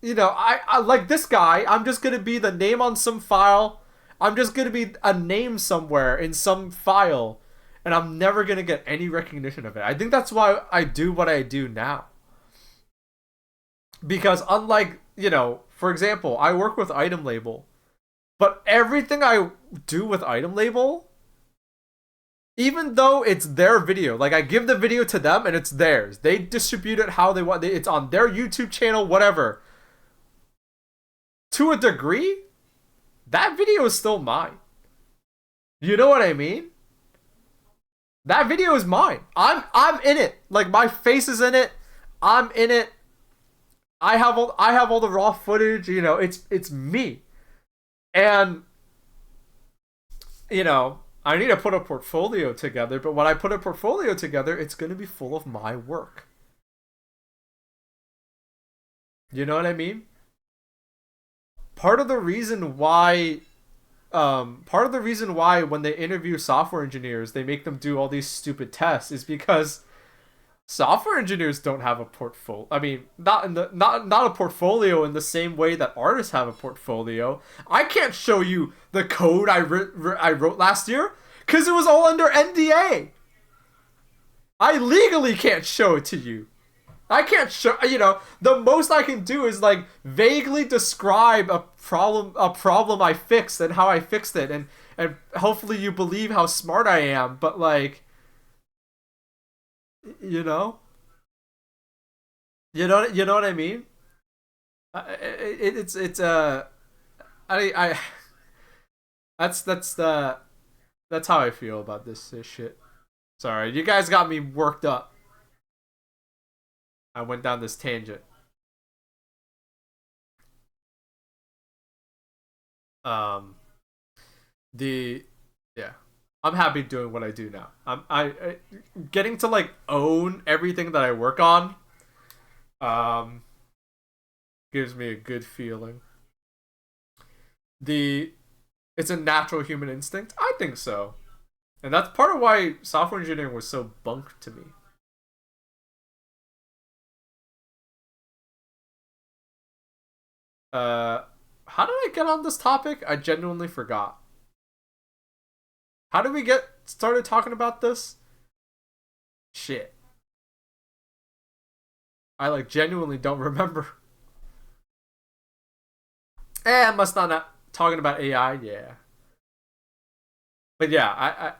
I like this guy. I'm just gonna be the name on some file. I'm just gonna be a name somewhere in some file, and I'm never gonna get any recognition of it. I think that's why I do what I do now. Because unlike, for example, I work with Item Label, but everything I do with Item Label, even though it's their video, like I give the video to them and it's theirs. They distribute it how they want. It's on their YouTube channel, whatever. To a degree, that video is still mine. You know what I mean? That video is mine. I'm in it. Like, my face is in it. I'm in it. I have all the raw footage. It's me. And I need to put a portfolio together. But when I put a portfolio together, it's gonna be full of my work. You know what I mean? Part of the reason why when they interview software engineers they make them do all these stupid tests is because software engineers don't have a portfolio. I mean, not a portfolio in the same way that artists have a portfolio. I can't show you the code I wrote last year because it was all under NDA. I legally can't show it to you. I can't show, the most I can do is like vaguely describe a problem I fixed and how I fixed it, and hopefully you believe how smart I am, but like, you know, you know what I mean? It's I that's that's how I feel about this shit. Sorry, you guys got me worked up. I went down this tangent. Um, the yeah, I'm happy doing what I do now. I getting to like own everything that I work on. Um, gives me a good feeling. The It's a natural human instinct. I think so, and that's part of why software engineering was so bunk to me. Uh, how did I get on this topic? I genuinely forgot. How did we get started talking about this? Shit. I like genuinely don't remember. I must not talking about AI. Yeah, but yeah,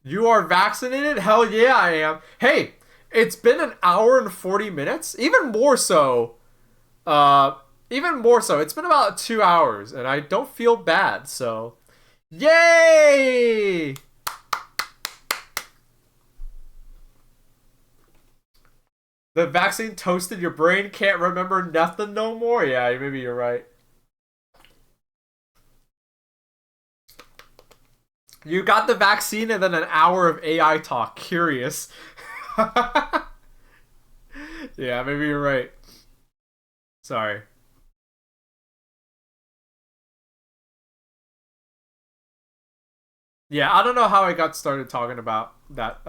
you are vaccinated. Hell yeah, I am. Hey, it's been an hour and 40 minutes. Even more so. Uh, Even more so. It's been about 2 hours, and I don't feel bad. So, yay! The vaccine toasted your brain. Can't remember nothing no more. Yeah, maybe you're right. You got the vaccine and then an hour of AI talk. Curious. Yeah, maybe you're right. Sorry. Yeah, I don't know how I got started talking about that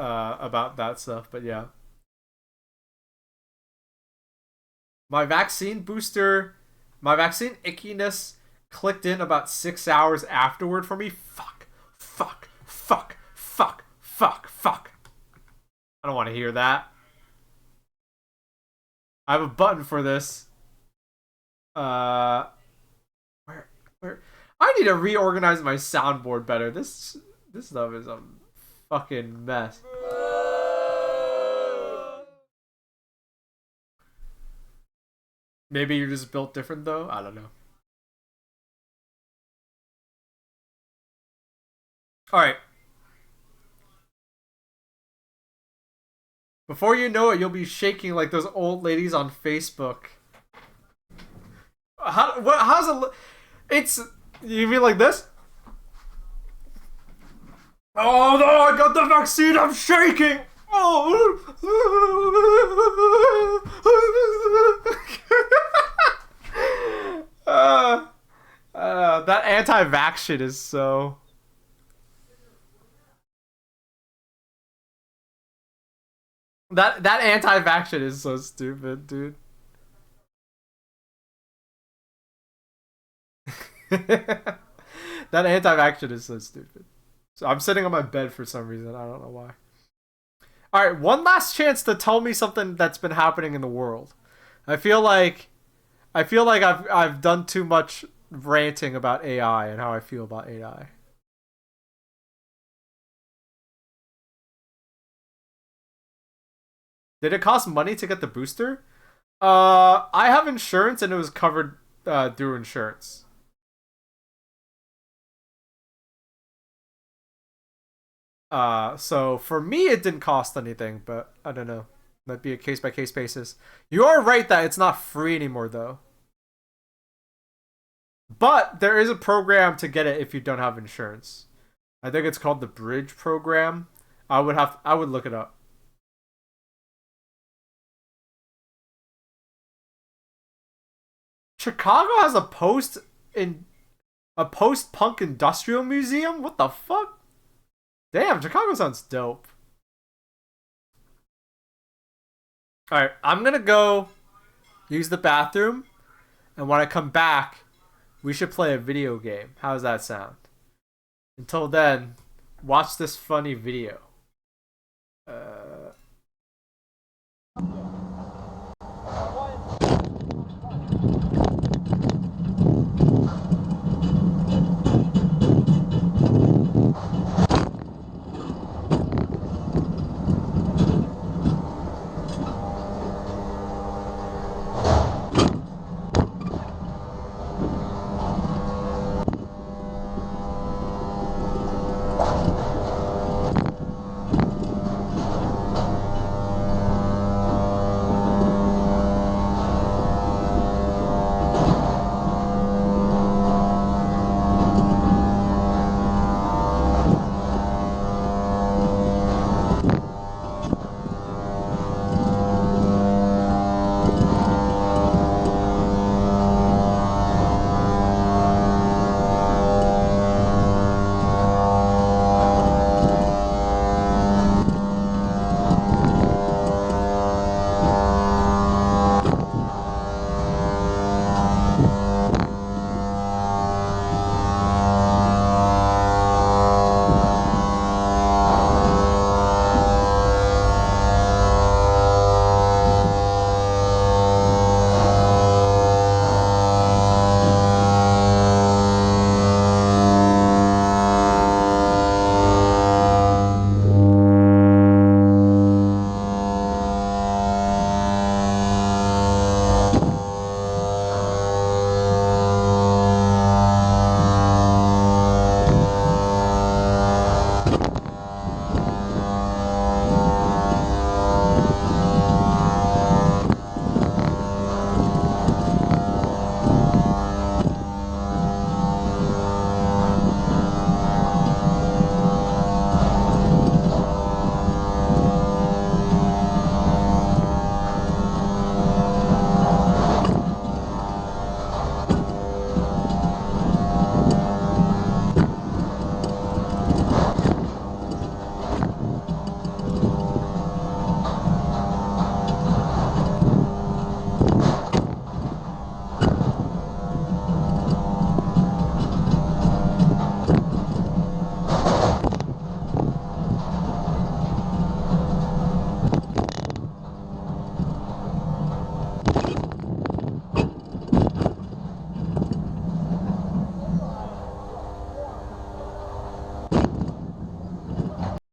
stuff, but yeah. My vaccine booster, my vaccine ickiness clicked in about 6 hours afterward for me. Fuck, fuck, fuck, fuck, fuck, fuck. I don't want to hear that. I have a button for this. Uh, where, where? I need to reorganize my soundboard better. This stuff is a fucking mess. Maybe you're just built different though. I don't know. All right. Before you know it, you'll be shaking like those old ladies on Facebook. How's it? It's you mean like this? Oh no! I got the vaccine. I'm shaking. Oh. That anti-vax shit is so. That anti-vax shit is so stupid, dude. That anti-vax shit is so stupid. So I'm sitting on my bed for some reason. I don't know why. All right, one last chance to tell me something that's been happening in the world. I feel like I've done too much ranting about AI and how I feel about AI. Did it cost money to get the booster? I have insurance and it was covered through insurance. So for me it didn't cost anything, but I don't know. Might be a case by case basis. You are right that it's not free anymore though. But there is a program to get it if you don't have insurance. I think it's called the Bridge program. I would look it up. Chicago has in a post punk industrial museum? What the fuck? Damn, Chicago sounds dope. Alright, I'm gonna go use the bathroom, and when I come back, we should play a video game. How does that sound? Until then, watch this funny video. Uh,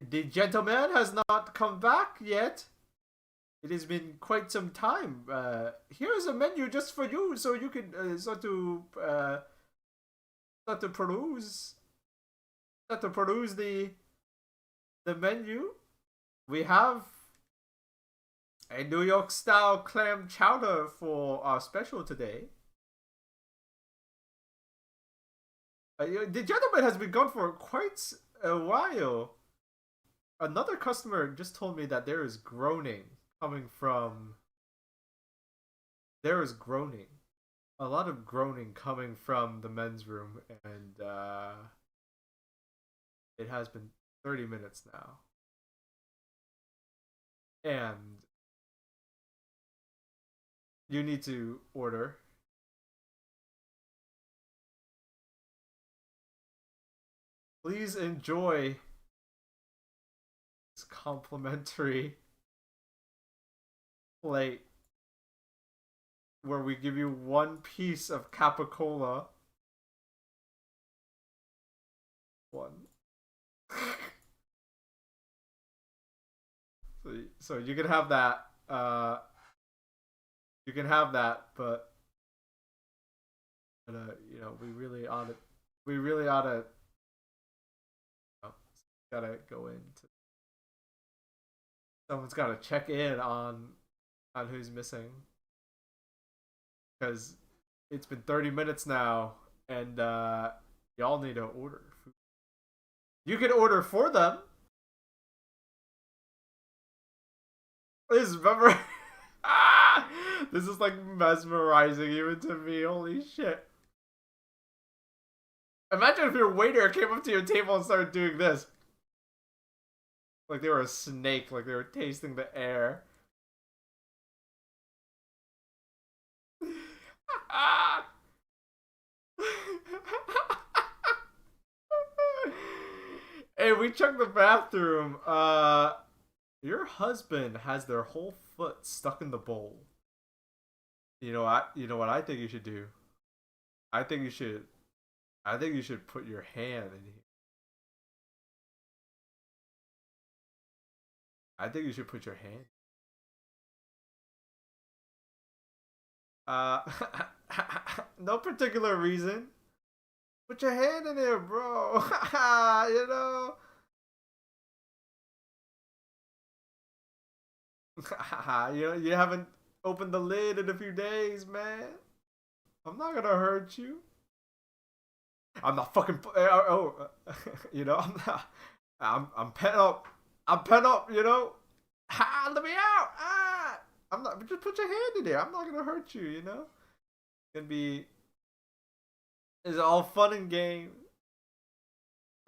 the gentleman has not come back yet. It has been quite some time. Here is a menu just for you, so you can start to peruse the menu. We have A New York style clam chowder for our special today. The gentleman has been gone for quite a while. Another customer just told me that there is groaning coming from. There is groaning. A lot of groaning coming from the men's room, and it has been 30 minutes now. And you need to order. Please enjoy this complimentary plate where we give you one piece of capicola. One. So you can have that. You can have that, but we really ought to. We really ought to. Gotta go into. Someone's gotta check in on who's missing, because it's been 30 minutes now, and y'all need to order food. You can order for them. This is this is like mesmerizing even to me. Holy shit. Imagine if your waiter came up to your table and started doing this. Like they were a snake, like they were tasting the air. Hey, we checked the bathroom. Your husband has their whole foot stuck in the bowl. You know what I think you should do? I think you should put your hand in here. I think you should put your hand. No particular reason. Put your hand in there, bro. You know. You haven't opened the lid in a few days, man. I'm not gonna hurt you. I'm not fucking. I'm not. I'm pent up. I'm pent up. You know. Let me out. I'm not. Just put your hand in there. I'm not gonna hurt you. You know. It's gonna be. It's all fun and game.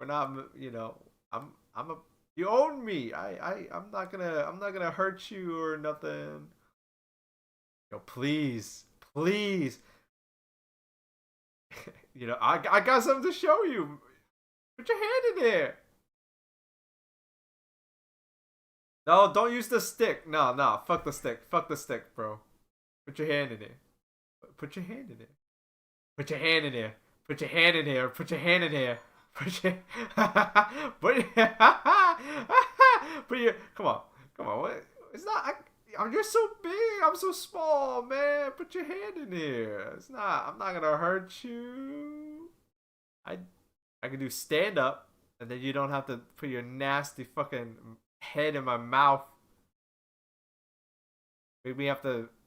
We're not. You know. I'm a. You own me. I'm not gonna hurt you or nothing. Yo, please. I got something to show you. Put your hand in there. No, don't use the stick. No, fuck the stick. Fuck the stick, bro. Put your hand in there. Put your hand in there. Put your hand in there. Put your hand in there. Put your hand in there. Put your come on. What? It's not. You're so big. I'm so small, man. Put your hand in here. It's not. I'm not gonna hurt you. I can do stand up, and then you don't have to put your nasty fucking head in my mouth. Maybe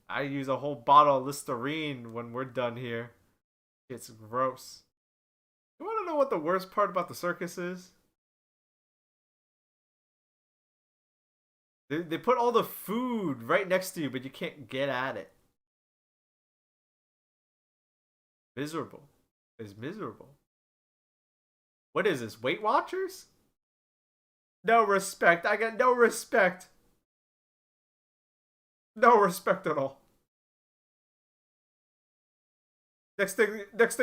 I use a whole bottle of Listerine when we're done here. It's gross. You want to know what the worst part about the circus is? They put all the food right next to you, but you can't get at it. Miserable. It's miserable. What is this? Weight Watchers? No respect. I got no respect. No respect at all. Next thing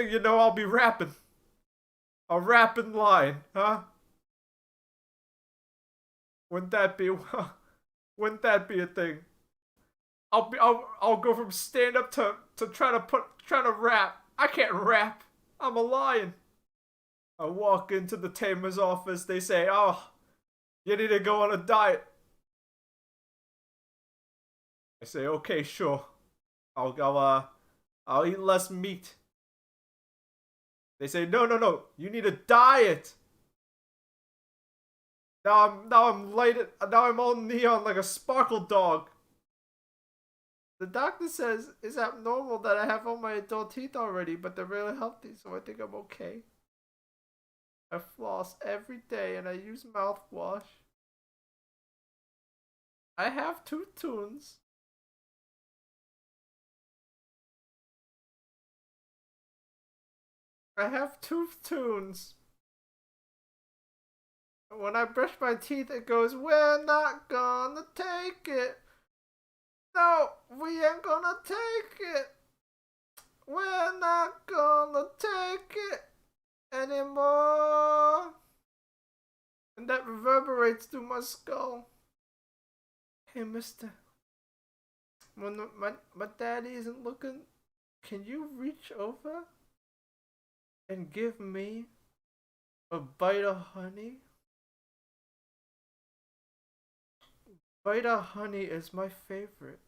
you know, I'll be rapping. A rapping line, huh? Wouldn't that be a thing? I'll go from stand up to trying to rap. I can't rap. I'm a lion. I walk into the tamer's office. They say, "Oh, you need to go on a diet." I say, "Okay, sure. I'll eat less meat." They say, "No. You need a diet." Now I'm lighted. Now I'm all neon like a sparkle dog. The doctor says it's abnormal that I have all my adult teeth already, but they're really healthy, so I think I'm okay. I floss every day and I use mouthwash. I have tooth tunes. I have tooth tunes. When I brush my teeth, it goes, "We're not gonna take it. No, we ain't gonna take it. We're not gonna take it anymore." And that reverberates through my skull. Hey, mister. When my daddy isn't looking, can you reach over and give me a bite of honey? Bite of honey is my favorite.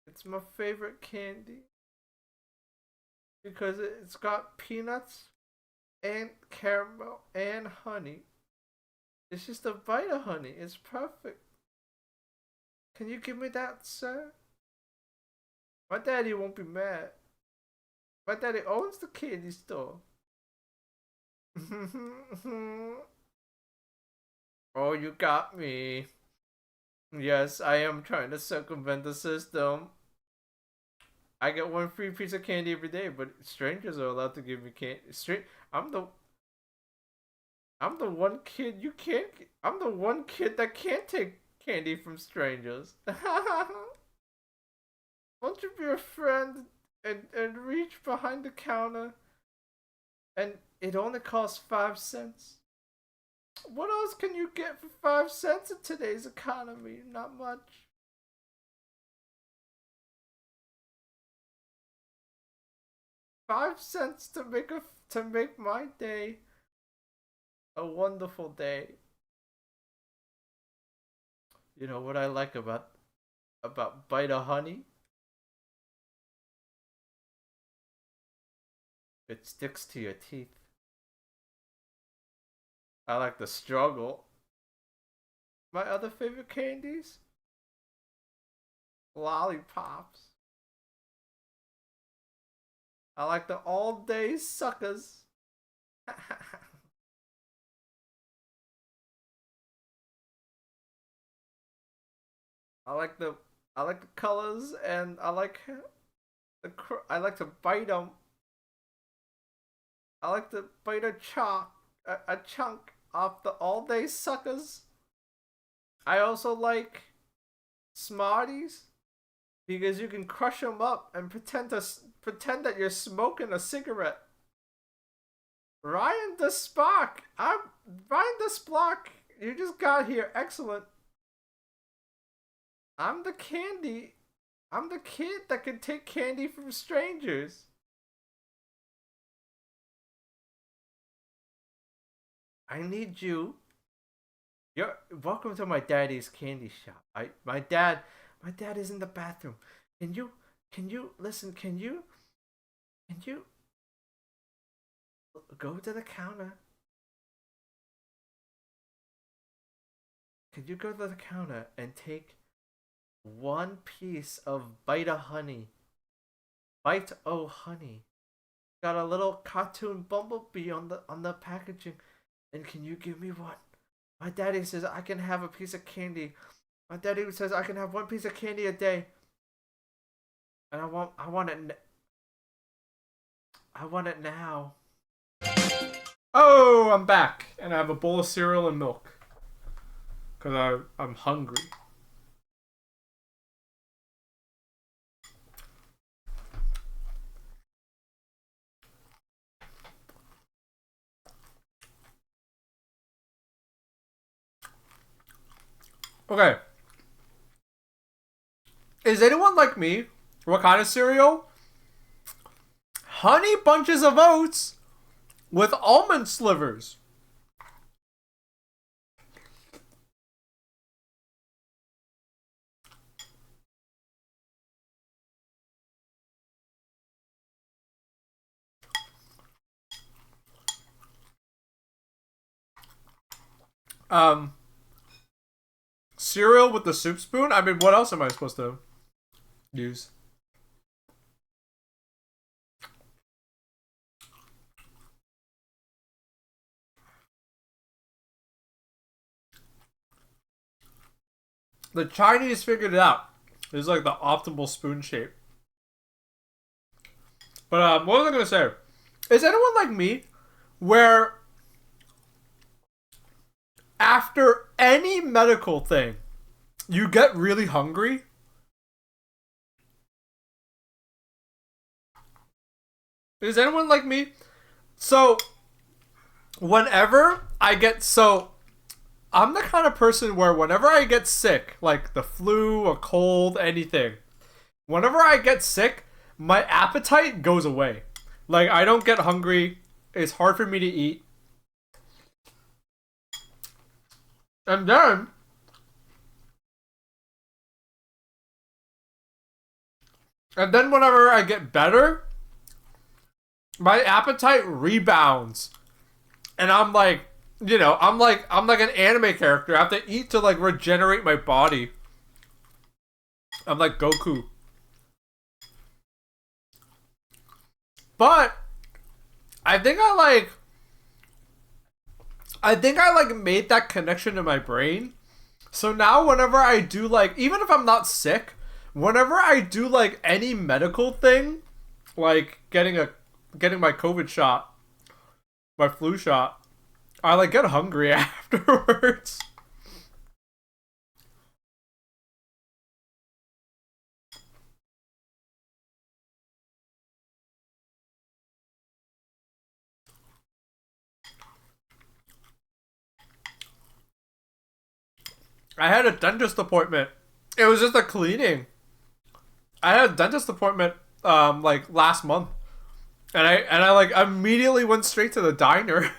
It's my favorite candy. Because it's got peanuts and caramel and honey. It's just a bite of honey. It's perfect. Can you give me that, sir? My daddy won't be mad. My daddy owns the candy store. Oh, you got me. Yes, I am trying to circumvent the system. I get one free piece of candy every day, but strangers are allowed to give me candy. I'm the one kid you can't. I'm the one kid that can't take candy from strangers. Won't you be a friend and reach behind the counter? And it only costs 5 cents. What else can you get for 5 cents in today's economy? Not much. $5 to make my day a wonderful day. You know what I like about bite of honey? It sticks to your teeth. I like the struggle. My other favorite candies? Lollipops. I like the all day suckers. I like the colors, and I like to bite them. I like to bite a chunk off the all day suckers. I also like Smarties because you can crush them up and pretend that you're smoking a cigarette. Ryan the Spark, Ryan the Spark. You just got here. Excellent. I'm the candy. I'm the kid that can take candy from strangers. I need you. You're welcome to my daddy's candy shop. My dad is in the bathroom. Can you listen? Can you go to the counter? Can you go to the counter and take one piece of bite of honey? Bite o' honey. Got a little cartoon bumblebee on the packaging. And can you give me one? My daddy says I can have a piece of candy. My daddy says I can have one piece of candy a day. And I want it now. Oh, I'm back. And I have a bowl of cereal and milk. Because I'm hungry. Okay. Is anyone like me? What kind of cereal? Honey bunches of oats with almond slivers. Cereal with the soup spoon? I mean, what else am I supposed to news. The Chinese figured it out. It's like the optimal spoon shape. But what was I gonna say? Is anyone like me, where after any medical thing, you get really hungry? Is anyone like me? So, whenever I get I'm the kind of person where whenever I get sick, like the flu, a cold, anything, whenever I get sick, my appetite goes away. Like I don't get hungry. It's hard for me to eat. And then whenever I get better, my appetite rebounds. And I'm like, I'm like an anime character. I have to eat to like regenerate my body. I'm like Goku. But I think I made that connection in my brain. So now whenever I do like even if I'm not sick, whenever I do like any medical thing, like getting my COVID shot, my flu shot, I like get hungry afterwards. I had a dentist appointment. It was just a cleaning. I had a dentist appointment like last month. And I like immediately went straight to the diner.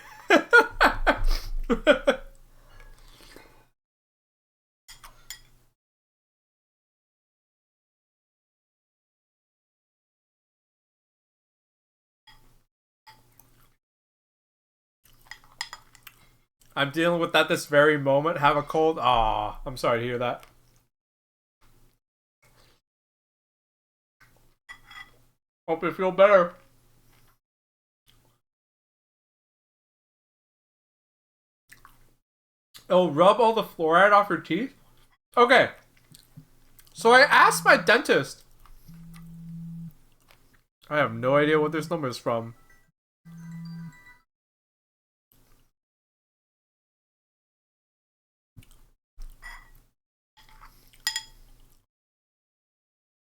I'm dealing with that this very moment. Have a cold. Ah, I'm sorry to hear that. Hope you feel better. Oh, rub all the fluoride off your teeth? Okay. So I asked my dentist. I have no idea what this number is from.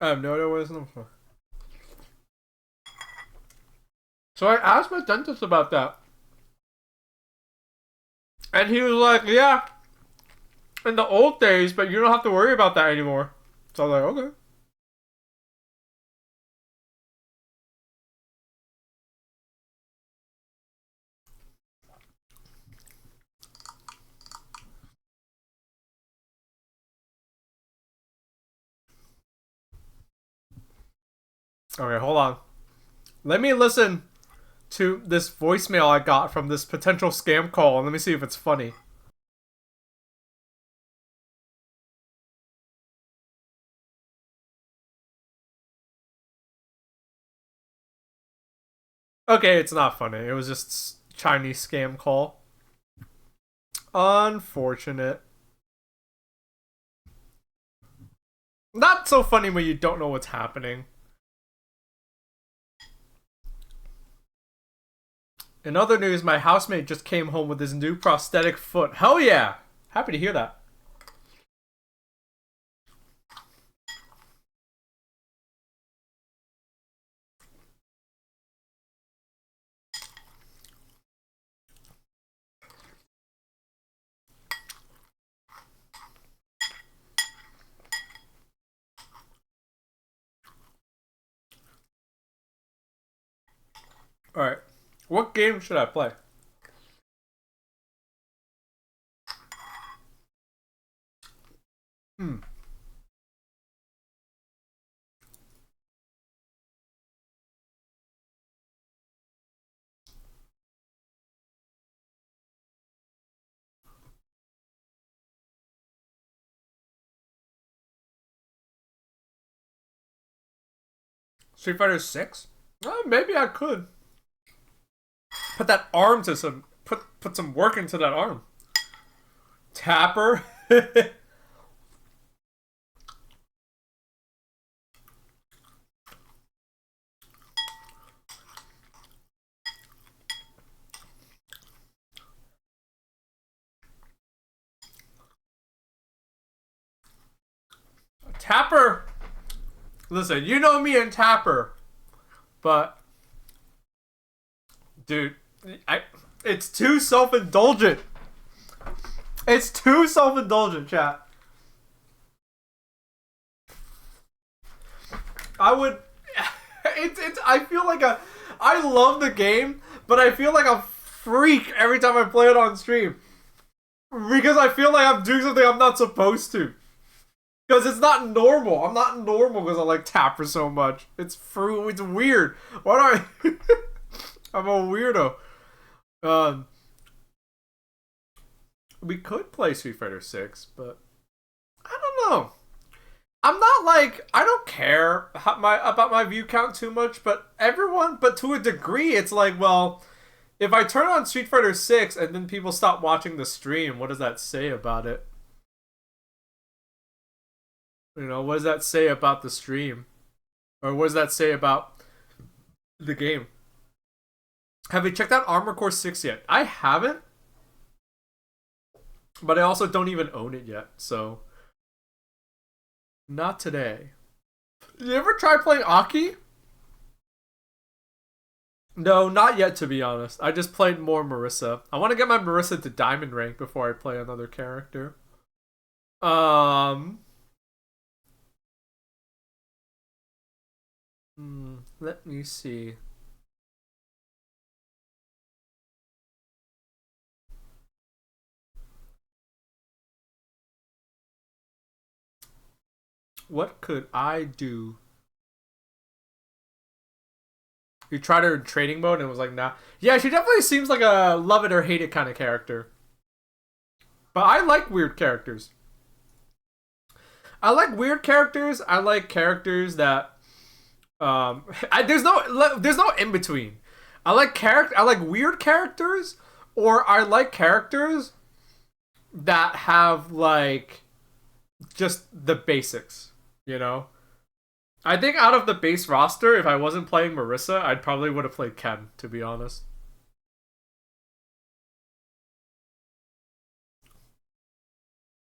I have no idea what this number is from. So I asked my dentist about that. And he was like, yeah, in the old days, but you don't have to worry about that anymore. So I was like, okay. Okay, hold on. Let me listen to this voicemail I got from this potential scam call and let me see if it's funny. Okay, it's not funny. It was just Chinese scam call. Unfortunate. Not so funny when you don't know what's happening. In other news, my housemate just came home with his new prosthetic foot. Hell yeah! Happy to hear that. Alright. What game should I play? Hmm. Street Fighter 6? Maybe I could. Put that arm to some... Put some work into that arm. Tapper? Tapper! Listen, you know me and Tapper. But... Dude, it's too self-indulgent. It's too self-indulgent, chat. I would... I feel like I love the game, but I feel like a freak every time I play it on stream. Because I feel like I'm doing something I'm not supposed to. Because it's not normal. I'm not normal because I like Tapper so much. It's weird. Why do I... I'm a weirdo. We could play Street Fighter 6, but I don't know. I'm not like, I don't care about my view count too much, but to a degree, it's like, well, if I turn on Street Fighter 6 and then people stop watching the stream, what does that say about it? You know, what does that say about the stream? Or what does that say about the game? Have you checked out Armor Core 6 yet? I haven't. But I also don't even own it yet, so... Not today. You ever try playing Aki? No, not yet, to be honest. I just played more Marissa. I want to get my Marissa to Diamond rank before I play another character. Let me see. What could I do? You tried her in training mode and it was like, nah. Yeah, she definitely seems like a love it or hate it kind of character. But I like weird characters. I like weird characters. I like characters that there's no in between. I like weird characters, or I like characters that have like just the basics, you know? I think out of the base roster, if I wasn't playing Marissa, I'd probably would have played Ken, to be honest.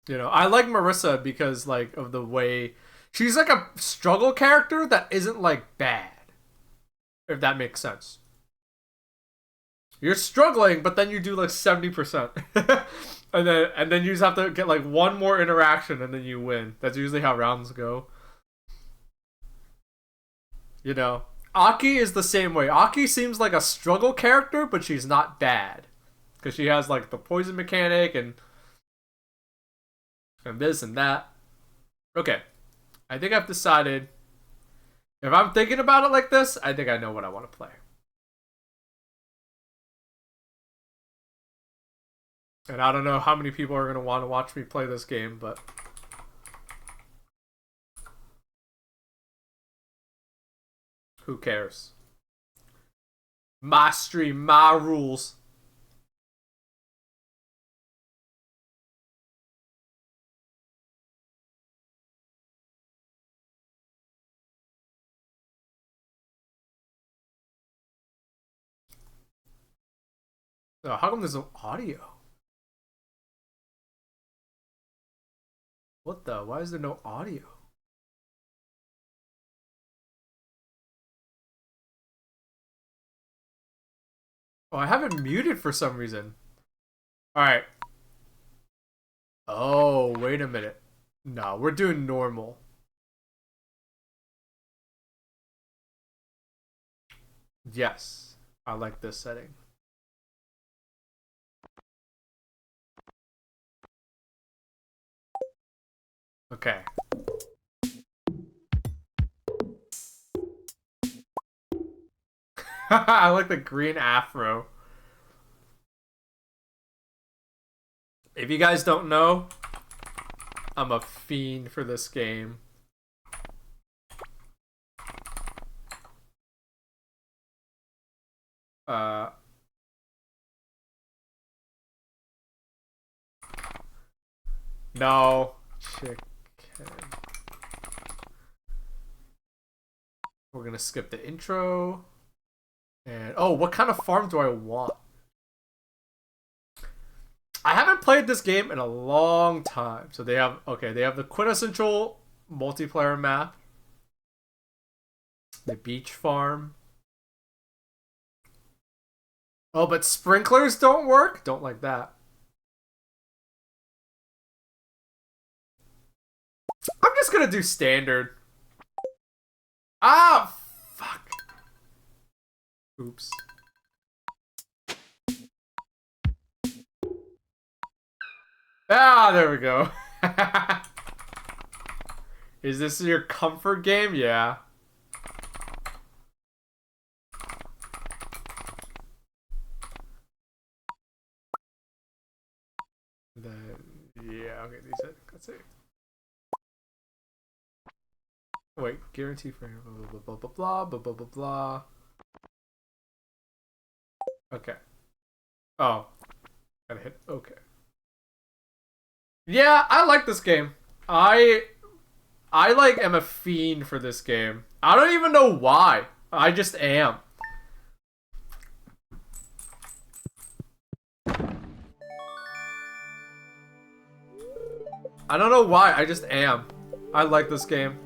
You know, I like Marissa because like of the way she's like a struggle character that isn't like bad. If that makes sense. You're struggling, but then you do like 70%. and then you just have to get like one more interaction and then you win. That's usually how rounds go. You know, Aki is the same way. Aki seems like a struggle character, but she's not bad. Because she has like the poison mechanic and this and that. Okay. I think I've decided. If I'm thinking about it like this, I think I know what I want to play. And I don't know how many people are going to want to watch me play this game, but... Who cares? My stream, my rules. Oh, how come there's no audio? What the? Why is there no audio? Oh, I have it muted for some reason. Alright. Oh, wait a minute. No, we're doing normal. Yes. I like this setting. Okay. I like the green afro. If you guys don't know, I'm a fiend for this game. No. Chicken. We're gonna skip the intro. And oh, what kind of farm do I want? I haven't played this game in a long time. So they have the quintessential multiplayer map. The beach farm. Oh, but sprinklers don't work? Don't like that. I'm just gonna do standard. Ah, fuck. Oops. Ah, there we go. Is this your comfort game? Yeah. Yeah, okay, that's it. Wait, guarantee for blah blah blah blah blah blah blah blah. Okay. Oh. Gotta hit okay. Yeah, I like this game. I like am a fiend for this game. I don't even know why. I just am. I don't know why, I just am. I like this game.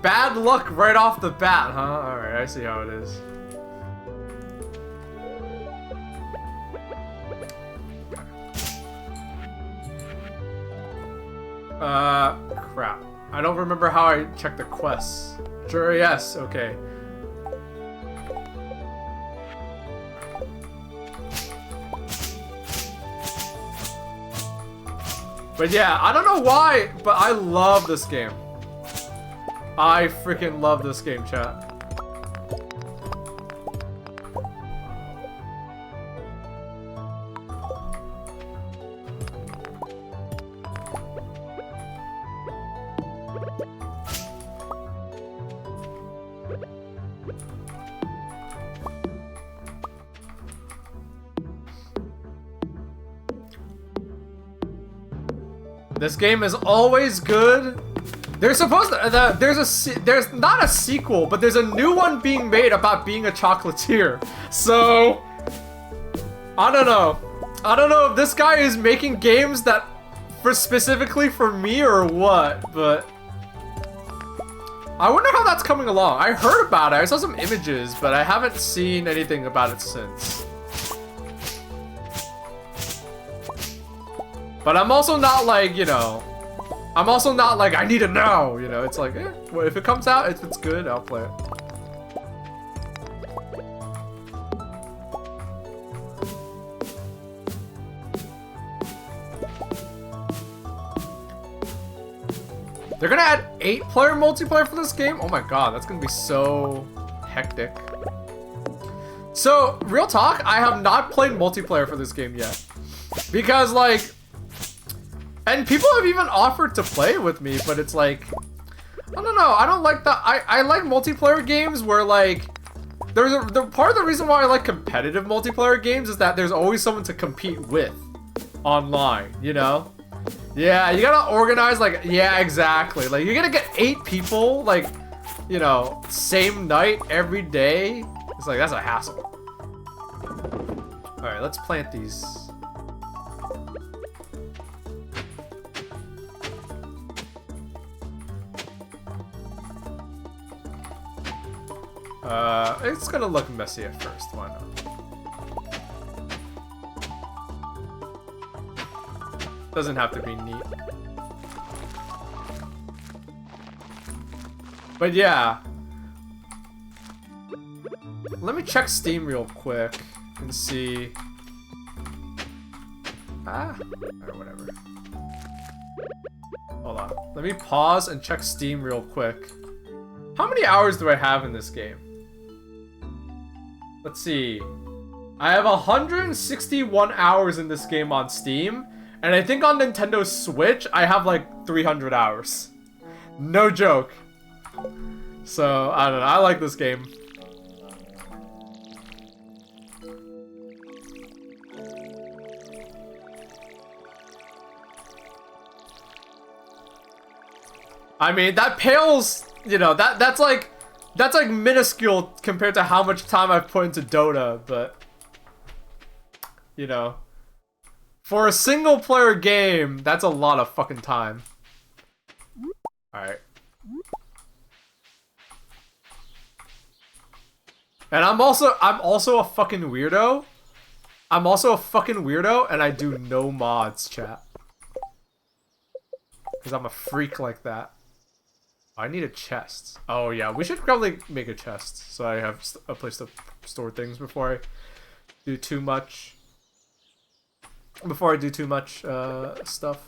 Bad luck right off the bat, huh? Alright, I see how it is. Crap. I don't remember how I checked the quests. Sure, yes, okay. But yeah, I don't know why, but I love this game. I freaking love this game, chat. This game is always good. There's supposed to, there's not a sequel, but there's a new one being made about being a chocolatier. So, I don't know. I don't know if this guy is making games that specifically for me or what, but I wonder how that's coming along. I heard about it. I saw some images, but I haven't seen anything about it since. But I'm also not like, you know, I'm also not like, I need it now, you know, it's like, well, if it comes out, if it's good, I'll play it. They're gonna add 8-player multiplayer for this game? Oh my god, that's gonna be so hectic. So, real talk, I have not played multiplayer for this game yet. Because, like, and people have even offered to play with me, but it's like, I don't know, I don't like that. I like multiplayer games where, like, part of the reason why I like competitive multiplayer games is that there's always someone to compete with online, you know? Yeah, you gotta organize, like, yeah, exactly. Like, you're gonna get 8 people, like, you know, same night, every day. It's like, that's a hassle. Alright, let's plant these. It's gonna look messy at first, why not? Doesn't have to be neat. But yeah. Let me check Steam real quick and see. Or whatever. Hold on. Let me pause and check Steam real quick. How many hours do I have in this game? Let's see. I have 161 hours in this game on Steam. And I think on Nintendo Switch, I have like 300 hours. No joke. So, I don't know. I like this game. I mean, that pales, you know, that's like minuscule compared to how much time I've put into Dota, but you know, for a single player game, that's a lot of fucking time. Alright. And I'm also a fucking weirdo. I'm also a fucking weirdo, and I do no mods, chat. Because I'm a freak like that. I need a chest. Oh yeah, we should probably make a chest so I have a place to store things before I do too much. Stuff.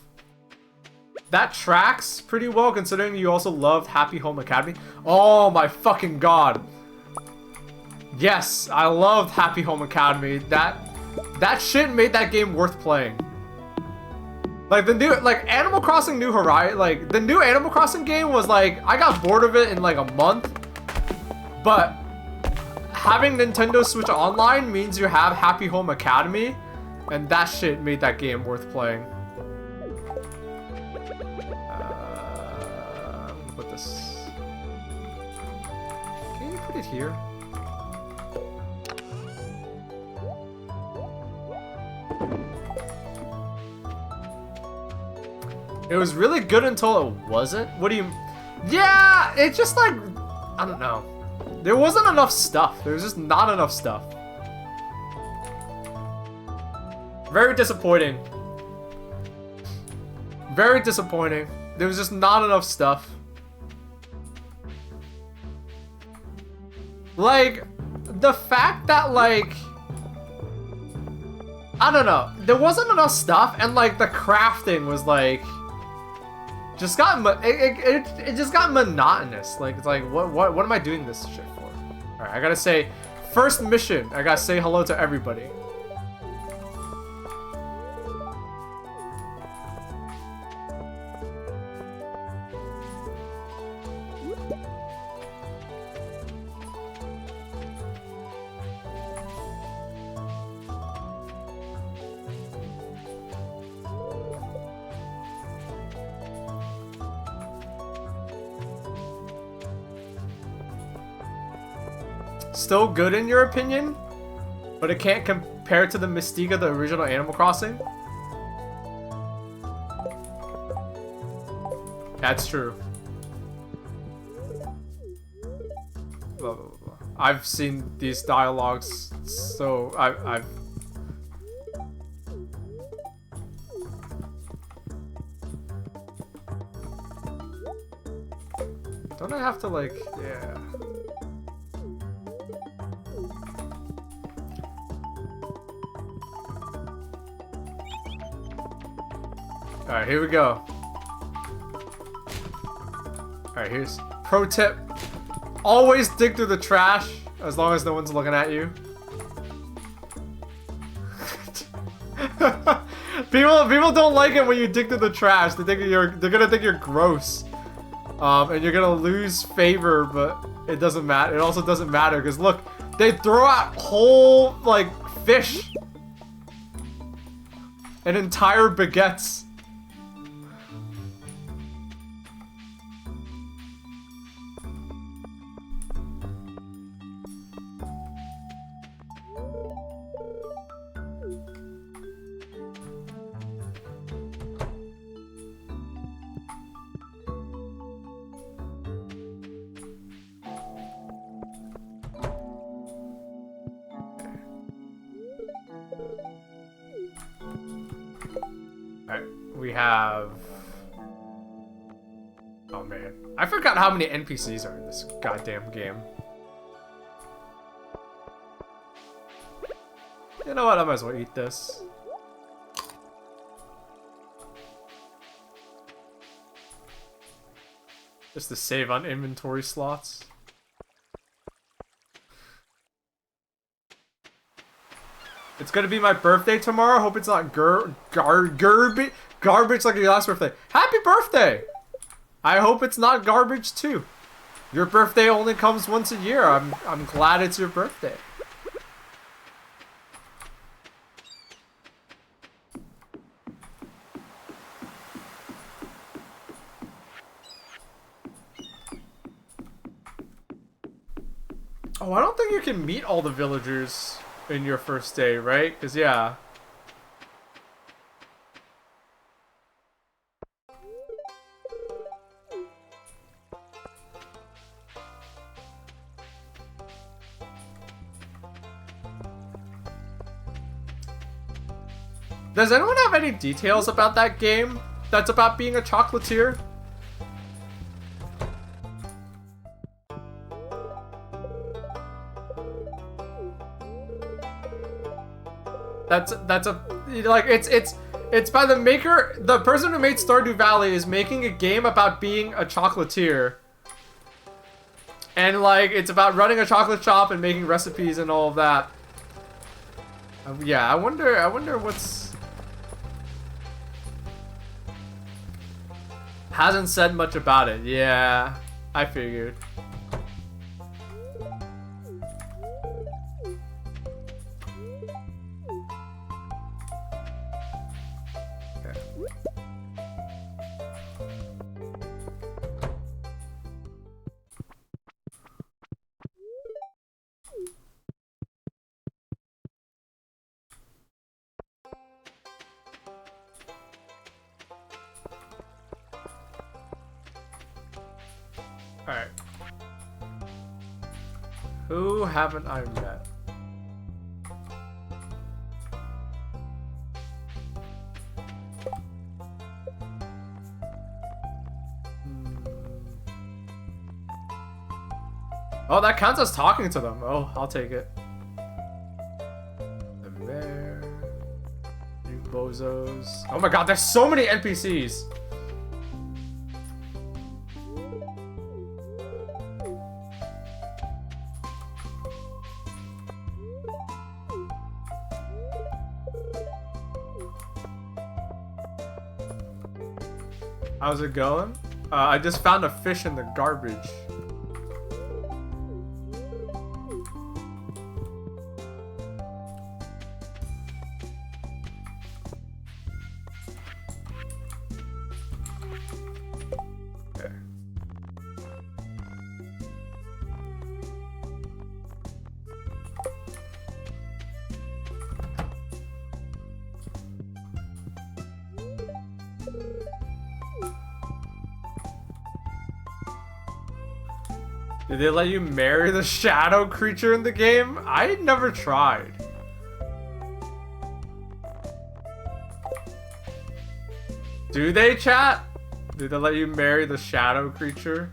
That tracks pretty well considering you also loved Happy Home Academy. Oh my fucking god. Yes, I loved Happy Home Academy. That shit made that game worth playing. Like the new, like Animal Crossing New Hurray, like the new Animal Crossing game was like, I got bored of it in like a month. But having Nintendo Switch Online means you have Happy Home Academy, and that shit made that game worth playing. Put this. Can you put it here? It was really good until it wasn't? What do you... Yeah, it's just like... I don't know. There wasn't enough stuff. There was just not enough stuff. Very disappointing. Very disappointing. There was just not enough stuff. Like, the fact that, like... I don't know. There wasn't enough stuff, and, like, the crafting was, like... Just got it just got monotonous. Like it's like what am I doing this shit for? All right, I gotta say, first mission. I gotta say hello to everybody. Still good in your opinion, but it can't compare to the mystique of the original Animal Crossing? That's true. Blah, blah, blah. I've seen these dialogues, so I've... Don't I have to, like... Yeah... Alright, here we go. Alright, here's pro tip. Always dig through the trash as long as no one's looking at you. people don't like it when you dig through the trash. They're gonna think you're gross. And you're gonna lose favor, but it doesn't matter. It also doesn't matter because look, they throw out whole like fish and entire baguettes. We have... Oh man. I forgot how many NPCs are in this goddamn game. You know what? I might as well eat this. Just to save on inventory slots. It's gonna be my birthday tomorrow. Hope it's not garbage like your last birthday. Happy birthday! I hope it's not garbage too. Your birthday only comes once a year. I'm glad it's your birthday. Oh, I don't think you can meet all the villagers in your first day, right? Because, yeah. Does anyone have any details about that game that's about being a chocolatier? That's a like it's by the maker. The person who made Stardew Valley is making a game about being a chocolatier. And like it's about running a chocolate shop and making recipes and all of that. Yeah, I wonder what's hasn't said much about it. Yeah, I figured. Alright. Who haven't I met? Oh, that counts as talking to them. Oh, I'll take it. The mayor. You bozos. Oh my god, there's so many NPCs. How's it going? I just found a fish in the garbage. Okay. Did they let you marry the shadow creature in the game? I never tried. Do they, chat? Did they let you marry the shadow creature?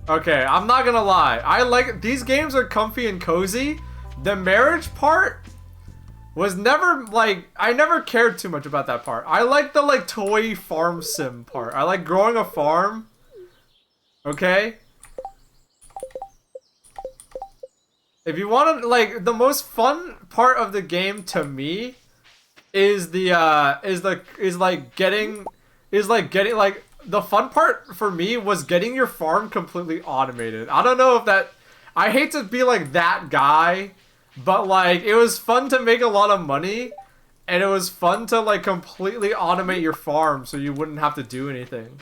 Okay, I'm not gonna lie. I like these games are comfy and cozy. The marriage part was never like I never cared too much about that part. I like the like toy farm sim part. I like growing a farm. Okay? If you want to like the most fun part of the game to me is the getting like the fun part for me was getting your farm completely automated. I don't know if that I hate to be like that guy, but like it was fun to make a lot of money and it was fun to like completely automate your farm so you wouldn't have to do anything.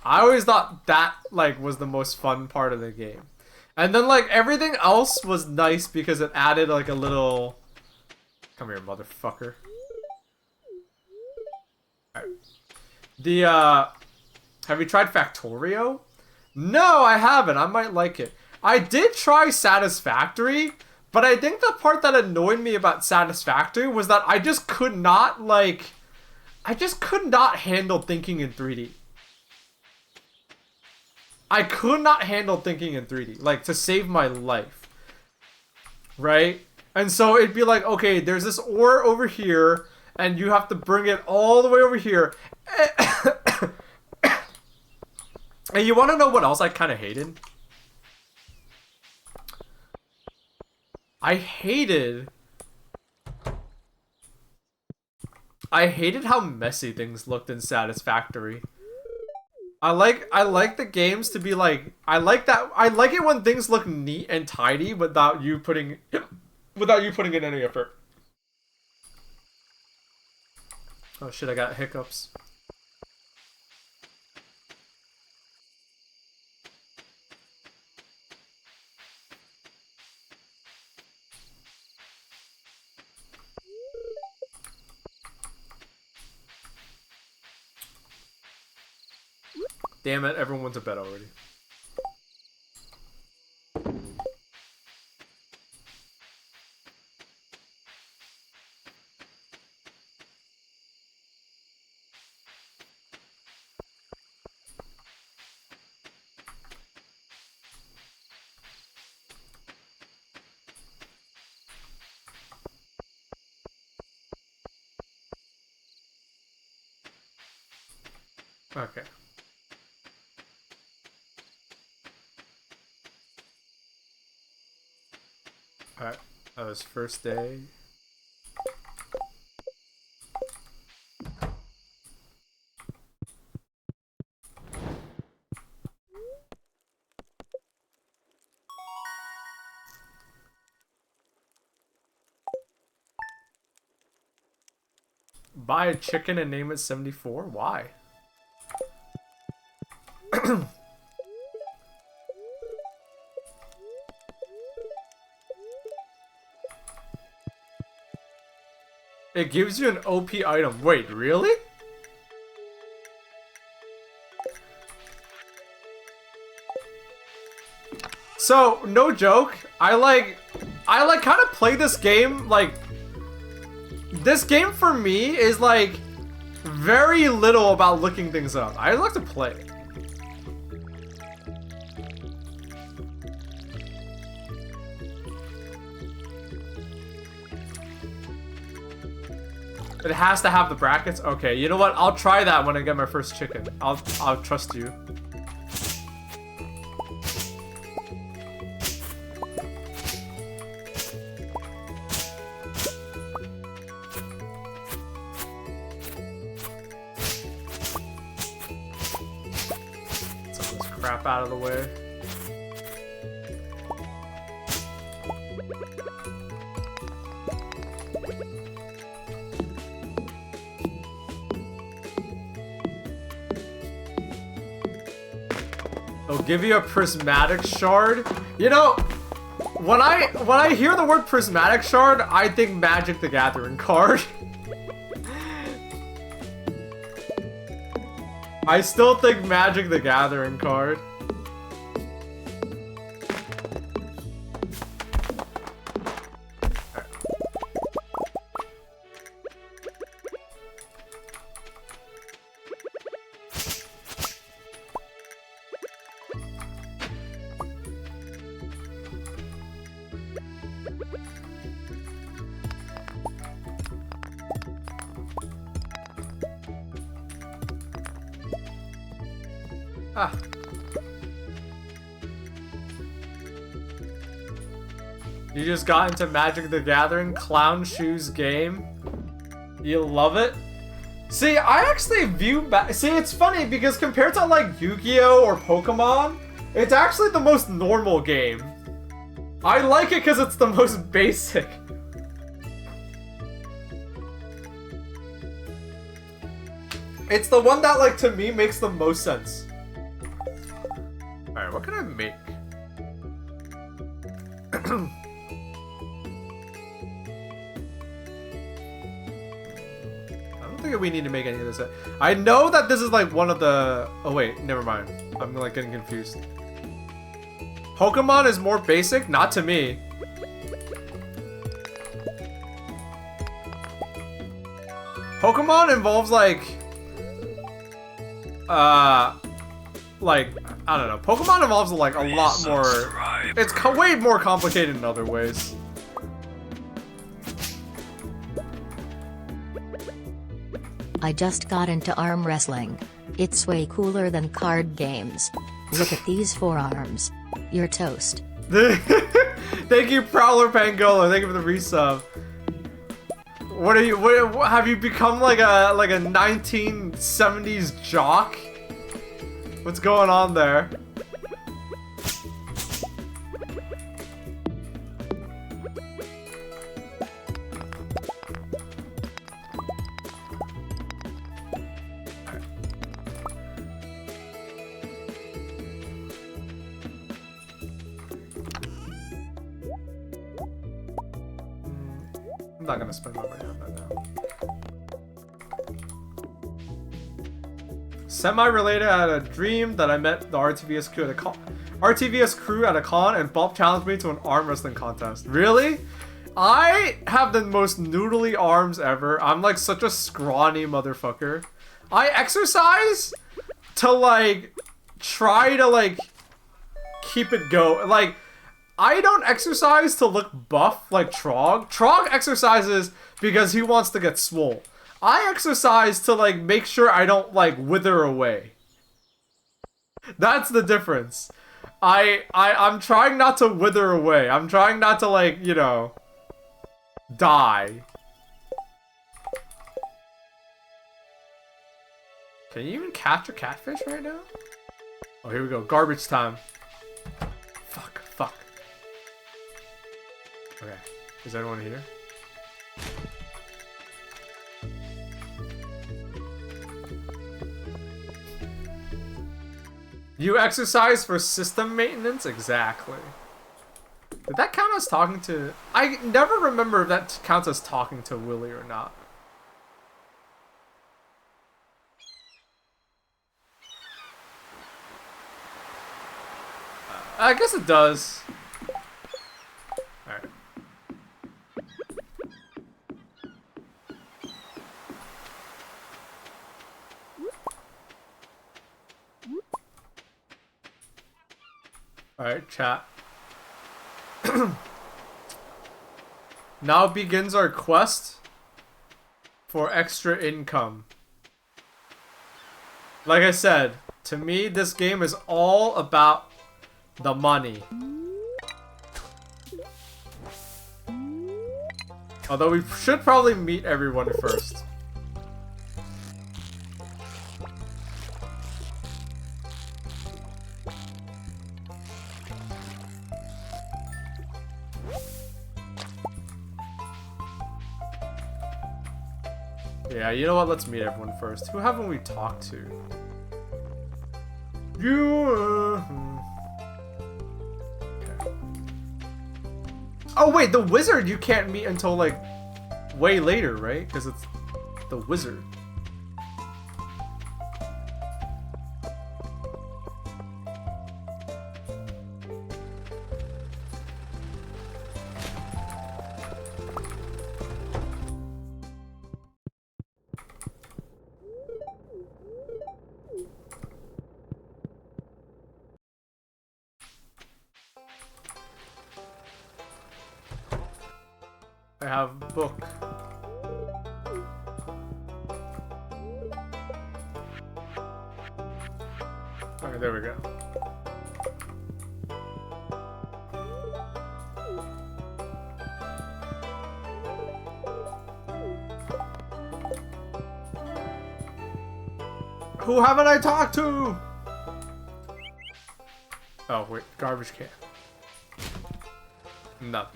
I always thought that like was the most fun part of the game. And then like everything else was nice because it added like a little come here, motherfucker. Alright. The have you tried Factorio? No, I haven't. I might like it. I did try Satisfactory, but I think the part that annoyed me about Satisfactory was that I just could not handle thinking in 3D. I could not handle thinking in 3D, like to save my life. Right? And so it'd be like, okay, there's this ore over here, and you have to bring it all the way over here. And you want to know what else I kind of hated? I hated how messy things looked in Satisfactory. I like the games to be like I like it when things look neat and tidy without you putting in any effort. Oh shit, I got hiccups. Damn it, everyone went to bed already. Okay. Alright, that was first day. Buy a chicken and name it 74? Why? It gives you an OP item. Wait, really? So, no joke, I kind of play this game, like, this game for me is, like, very little about looking things up. I like to play. It has to have the brackets? Okay, you know what? I'll try that when I get my first chicken. I'll trust you. Crap out of the way. They'll give you a prismatic shard. You know, when I hear the word prismatic shard, I think Magic the Gathering card. I still think Magic the Gathering card. Ah. You just got into Magic the Gathering Clown Shoes game. You love it? See, I actually view see, it's funny because compared to like Yu-Gi-Oh or Pokemon, it's actually the most normal game. I like it because it's the most basic. It's the one that, like, to me makes the most sense. Alright, what can I make? I don't think we need to make any of this. I know that this is like one of the... Oh wait, never mind. I'm like getting confused. Pokemon is more basic? Not to me. Pokemon involves like... I don't know. Pokemon involves like a lot more... It's way more complicated in other ways. I just got into arm wrestling. It's way cooler than card games. Look at these forearms. You're toast. Thank you, Prowler Pangolo. Thank you for the resub. What are you? What, have you become like a 1970s jock? What's going on there? not gonna spend my money on that now. Semi-related, I had a dream that I met the RTVS crew at a con. RTVS crew at a con, and Baaulp challenged me to an arm wrestling contest. Really? I have the most noodly arms ever. I'm like such a scrawny motherfucker. I exercise to like try to like keep it go. Like I don't exercise to look buff like Trog. Trog exercises because he wants to get swole. I exercise to like make sure I don't like wither away. That's the difference. I'm trying not to wither away. I'm trying not to like, you know, die. Can you even catch a catfish right now? Oh, here we go. Garbage time. Fuck. Okay. Is anyone here? You exercise for system maintenance? Exactly. Did that count as talking to... I never remember if that counts as talking to Willy or not. I guess it does. Alright. Alright, chat. Now begins our quest for extra income. Like I said, to me, this game is all about the money. Although we should probably meet everyone first. Yeah, you know what? Let's meet everyone first. Who haven't we talked to? You. Okay. Oh wait, the wizard you can't meet until like way later, right? Because it's the wizard. I have a book. Alright, there we go. Who haven't I talked to? Oh, wait, garbage can. Nothing.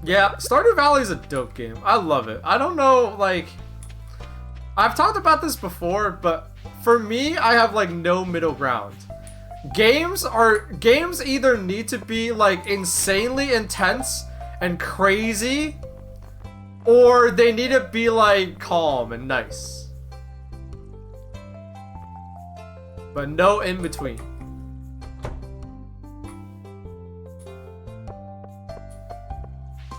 Yeah, Stardew Valley is a dope game. I love it. I don't know, like... I've talked about this before, but for me, I have, like, no middle ground. Games either need to be, like, insanely intense and crazy, or they need to be, like, calm and nice. But no in between.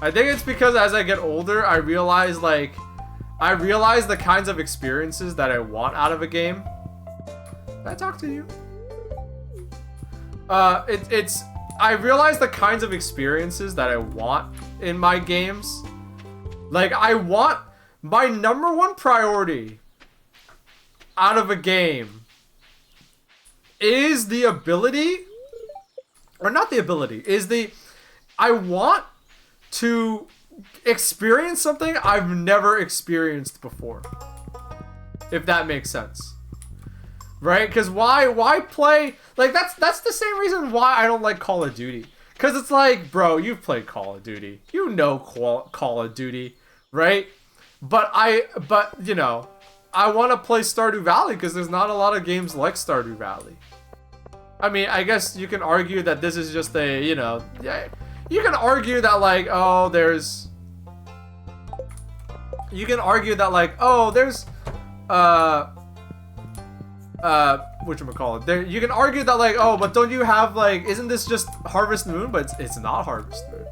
I think it's because as I get older, I realize the kinds of experiences that I want out of a game. Can I talk to you? I realize the kinds of experiences that I want in my games. Like, I want my #1 priority out of a game is the ability, or not the ability, is the, I want to experience something I've never experienced before. If that makes sense. Right? Because why play, like, that's the same reason why I don't like Call of Duty. Because it's like, bro, you've played Call of Duty. You know Call of Duty, right? But you know, I want to play Stardew Valley because there's not a lot of games like Stardew Valley. I mean, I guess you can argue that this is just a, you know, yeah, you can argue that like, oh, there's, you can argue that like, oh, there's, whatchamacallit, there, you can argue that like, oh, but don't you have like, isn't this just Harvest Moon? But it's not Harvest Moon.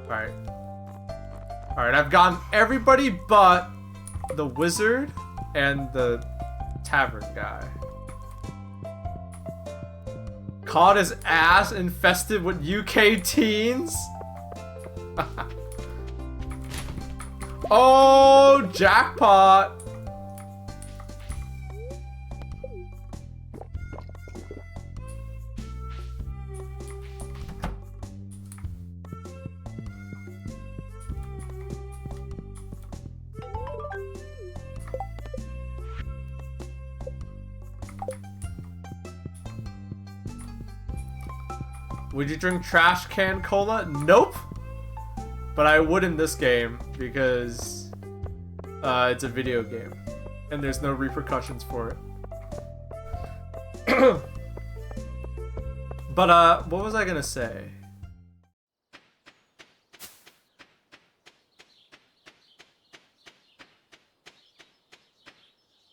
Alright. Alright, I've gotten everybody but the wizard and the tavern guy. Caught his ass infested with UK teens? Oh, jackpot! Would you drink trash can cola? Nope. But I would in this game because it's a video game and there's no repercussions for it. But what was I gonna say?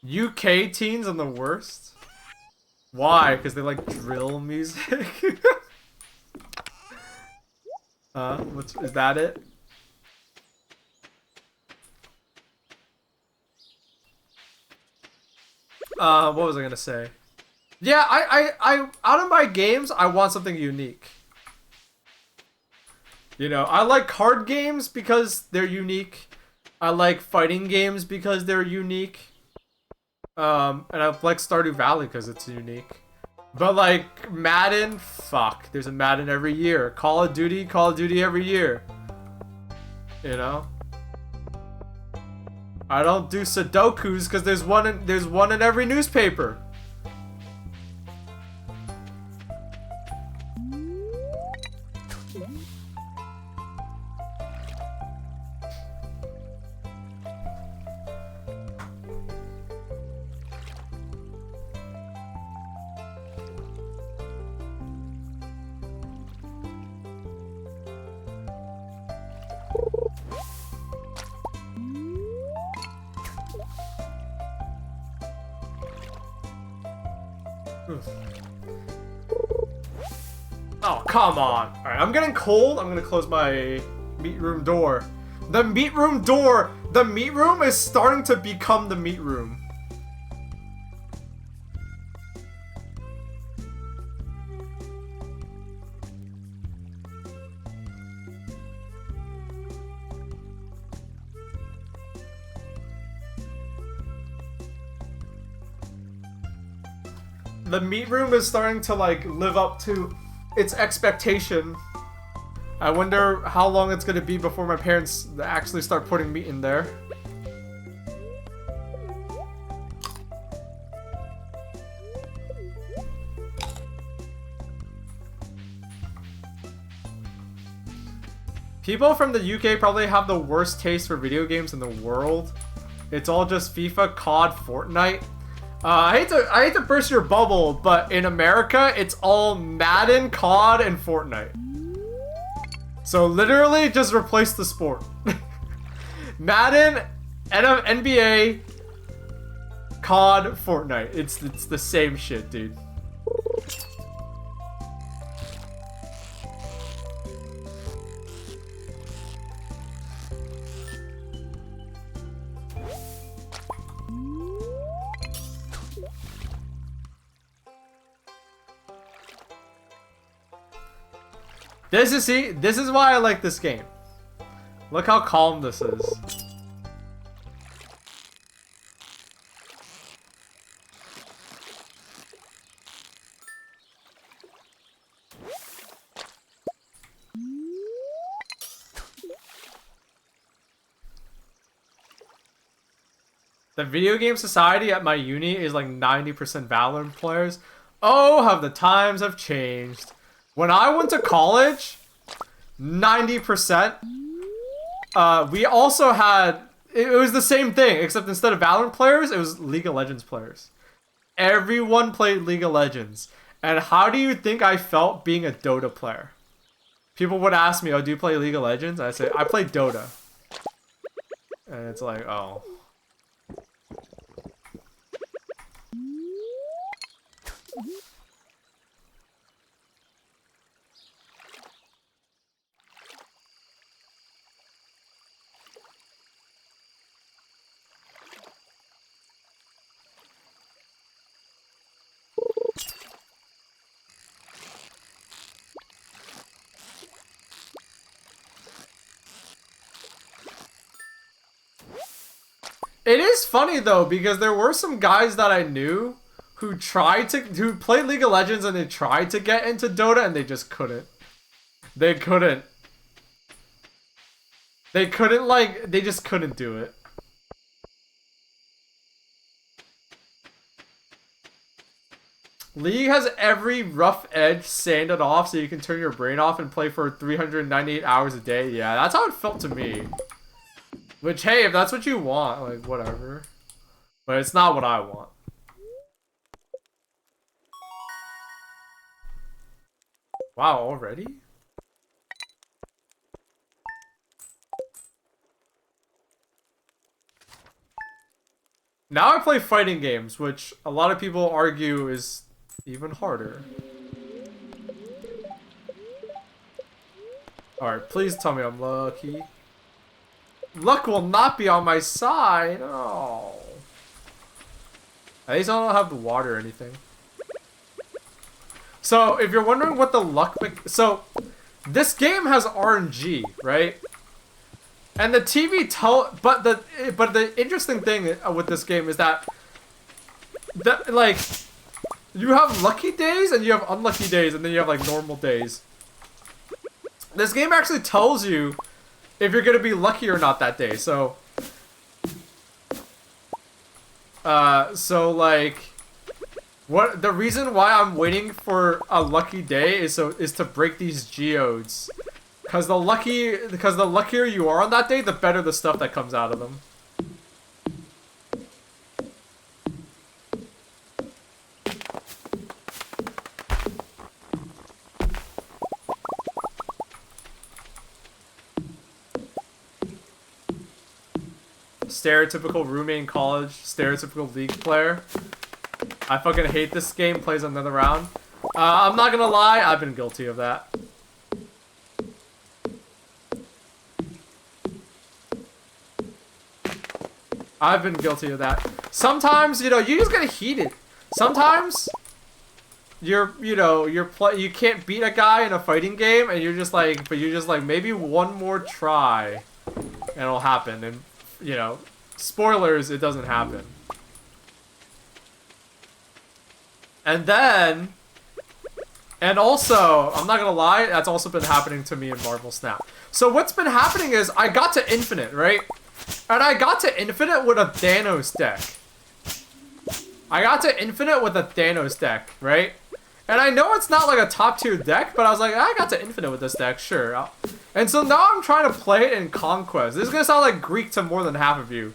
UK teens are the worst? Why? Because they like drill music? Is that it? What was I gonna say? Yeah, I out of my games, I want something unique. You know, I like card games because they're unique. I like fighting games because they're unique. And I like Stardew Valley because it's unique. But like Madden, fuck. There's a Madden every year. Call of Duty every year. You know? I don't do Sudokus because there's one in every newspaper. Oh, come on. Alright, I'm getting cold. I'm gonna close my meat room door. The meat room door! The meat room is starting to become the meat room. The meat room is starting to like live up to its expectation. I wonder how long it's gonna be before my parents actually start putting meat in there. People from the UK probably have the worst taste for video games in the world. It's all just FIFA, COD, Fortnite. I hate to burst your bubble, but in America, it's all Madden, COD, and Fortnite. So literally, just replace the sport. Madden, NBA, COD, Fortnite. It's the same shit, dude. This is why I like this game. Look how calm this is. The video game society at my uni is like 90% Valorant players. Oh, how the times have changed. When I went to college, 90%. We also had... It was the same thing, except instead of Valorant players, it was League of Legends players. Everyone played League of Legends. And how do you think I felt being a Dota player? People would ask me, oh, do you play League of Legends? I say, I play Dota. And it's like, oh. It is funny though, because there were some guys that I knew who played League of Legends and they tried to get into Dota and they just couldn't. They couldn't. They couldn't, like, they just couldn't do it. League has every rough edge sanded off so you can turn your brain off and play for 398 hours a day. Yeah, that's how it felt to me. Which, hey, if that's what you want, like, whatever. But it's not what I want. Wow, already? Now I play fighting games, which a lot of people argue is even harder. Alright, please tell me I'm lucky. Luck will not be on my side. Oh. At least I don't have the water or anything. So, if you're wondering what the luck... So, this game has RNG, right? And the TV but the interesting thing with this game is that like, you have lucky days and you have unlucky days and then you have like normal days. This game actually tells you if you're gonna be lucky or not that day. So like, what the reason why I'm waiting for a lucky day is to break these geodes. Because the luckier you are on that day, the better the stuff that comes out of them. Stereotypical roommate in college, stereotypical League player. I fucking hate this game, plays another round. I'm not gonna lie, I've been guilty of that. I've been guilty of that. Sometimes, you know, you just get heated. Sometimes you can't beat a guy in a fighting game and you're just like, maybe one more try and it'll happen. And, you know, spoilers, it doesn't happen. And then, and also, I'm not gonna lie, that's also been happening to me in Marvel Snap. So what's been happening is I got to Infinite, right? And I got to Infinite with a Thanos deck. Right? And I know it's not like a top tier deck, but I was like, I got to Infinite with this deck, sure. And so now I'm trying to play it in Conquest. This is gonna sound like Greek to more than half of you.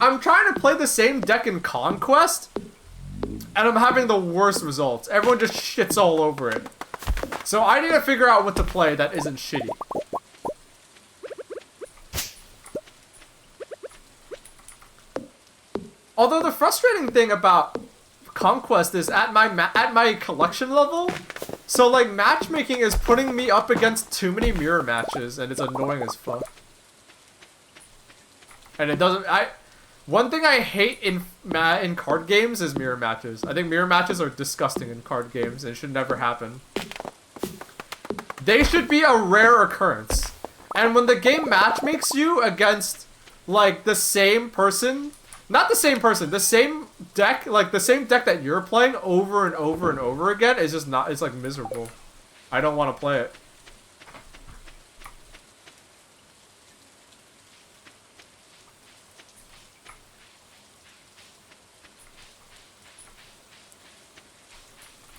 I'm trying to play the same deck in Conquest, and I'm having the worst results. Everyone just shits all over it. So I need to figure out what to play that isn't shitty. Although the frustrating thing about Conquest is at my collection level, so like matchmaking is putting me up against too many mirror matches, and it's annoying as fuck. And it doesn't. One thing I hate in card games is mirror matches. I think mirror matches are disgusting in card games and should never happen. They should be a rare occurrence. And when the game matchmakes you against like the same person. Not the same person, the same deck, like the same deck that you're playing over and over and over again is just not, it's like miserable. I don't want to play it.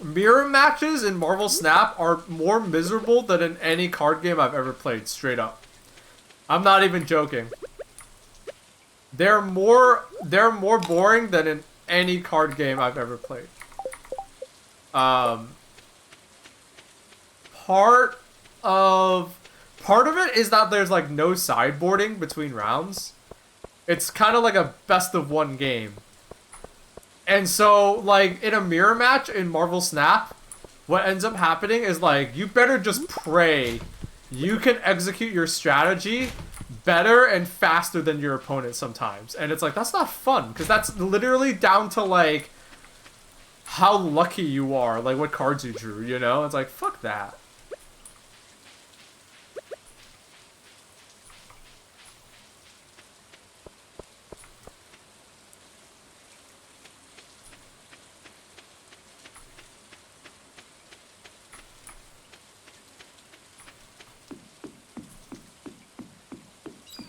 Mirror matches in Marvel Snap are more miserable than in any card game I've ever played, straight up. I'm not even joking. They're more boring than in any card game I've ever played. Um, part of it is that there's like no sideboarding between rounds. It's kind of like a best of one game. And so, like, in a mirror match in Marvel Snap, what ends up happening is, like, you better just pray you can execute your strategy better and faster than your opponent sometimes. And it's like, that's not fun, because that's literally down to, like, how lucky you are, like, what cards you drew, you know? It's like, fuck that.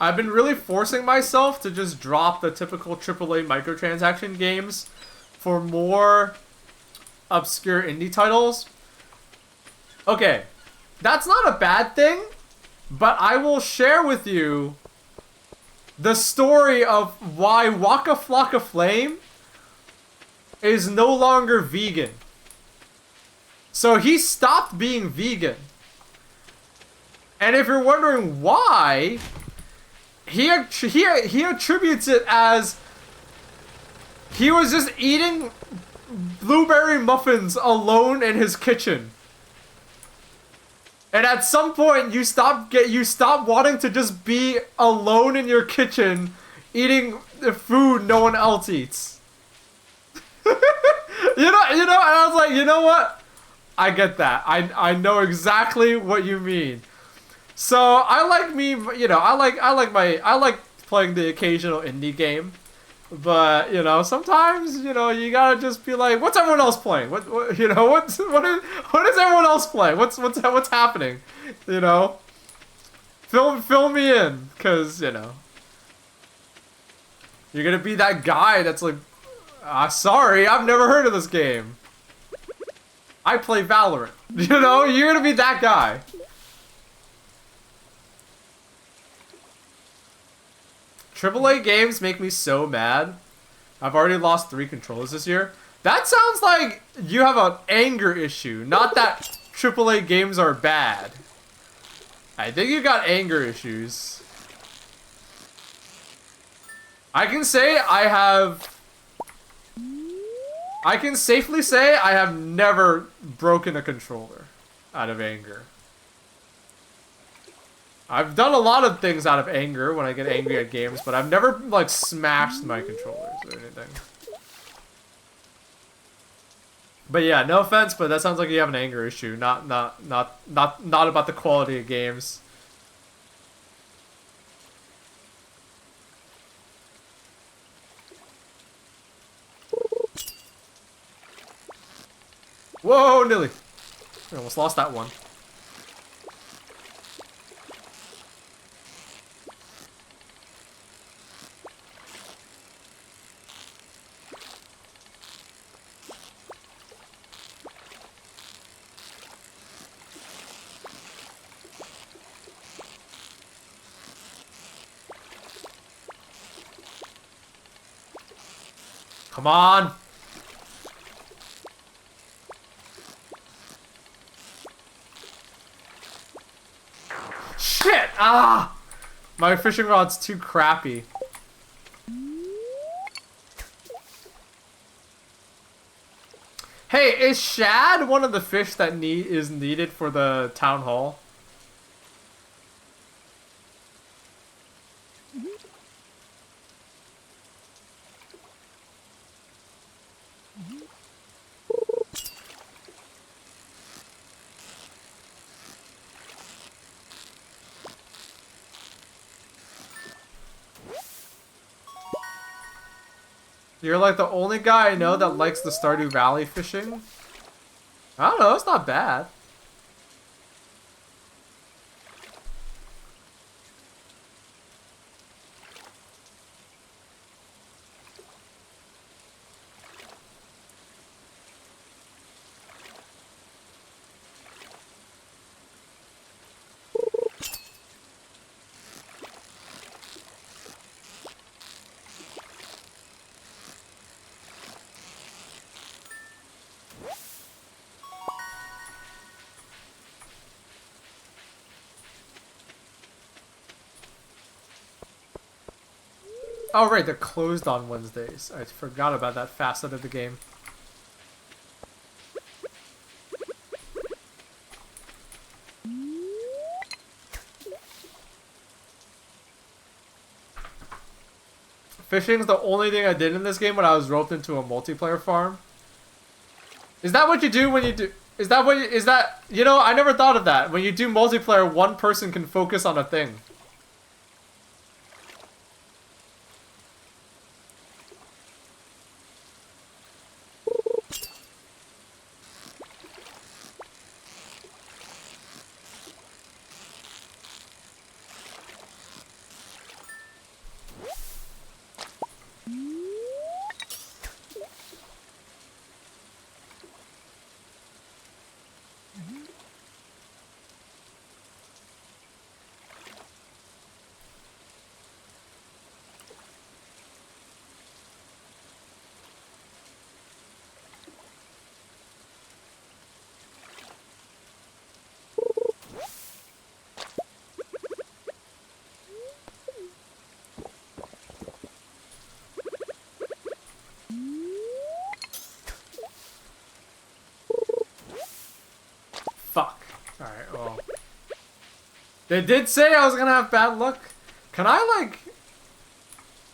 I've been really forcing myself to just drop the typical AAA microtransaction games for more obscure indie titles. Okay, that's not a bad thing, but I will share with you the story of why Waka Flocka Flame is no longer vegan. So he stopped being vegan. And if you're wondering why, he attributes it as he was just eating blueberry muffins alone in his kitchen. And at some point you stop wanting to just be alone in your kitchen eating the food no one else eats. you know, and I was like, you know what? I get that. I know exactly what you mean. So I like playing the occasional indie game, but sometimes you gotta just be like, what's everyone else playing? What what is everyone else playing? What's happening? Fill me in, cause you're gonna be that guy that's like, sorry, I've never heard of this game. I play Valorant. You're gonna be that guy. AAA games make me so mad. I've already lost 3 controllers this year. That sounds like you have an anger issue, not that AAA games are bad. I think you got anger issues. I can safely say I have never broken a controller out of anger. I've done a lot of things out of anger when I get angry at games, but I've never, like, smashed my controllers or anything. But yeah, no offense, but that sounds like you have an anger issue, not about the quality of games. Whoa, Nilly! I almost lost that one. Come on! Shit! Ah! My fishing rod's too crappy. Hey, is shad one of the fish that is needed for the town hall? You're like the only guy I know that likes the Stardew Valley fishing. I don't know, it's not bad. Oh, right, they're closed on Wednesdays. I forgot about that facet of the game. Fishing's the only thing I did in this game when I was roped into a multiplayer farm. Is that what you do when you do... Is that what you... Is that... You know, I never thought of that. When you do multiplayer, one person can focus on a thing. Fuck. Alright, well. They did say I was gonna have bad luck. Can I, like...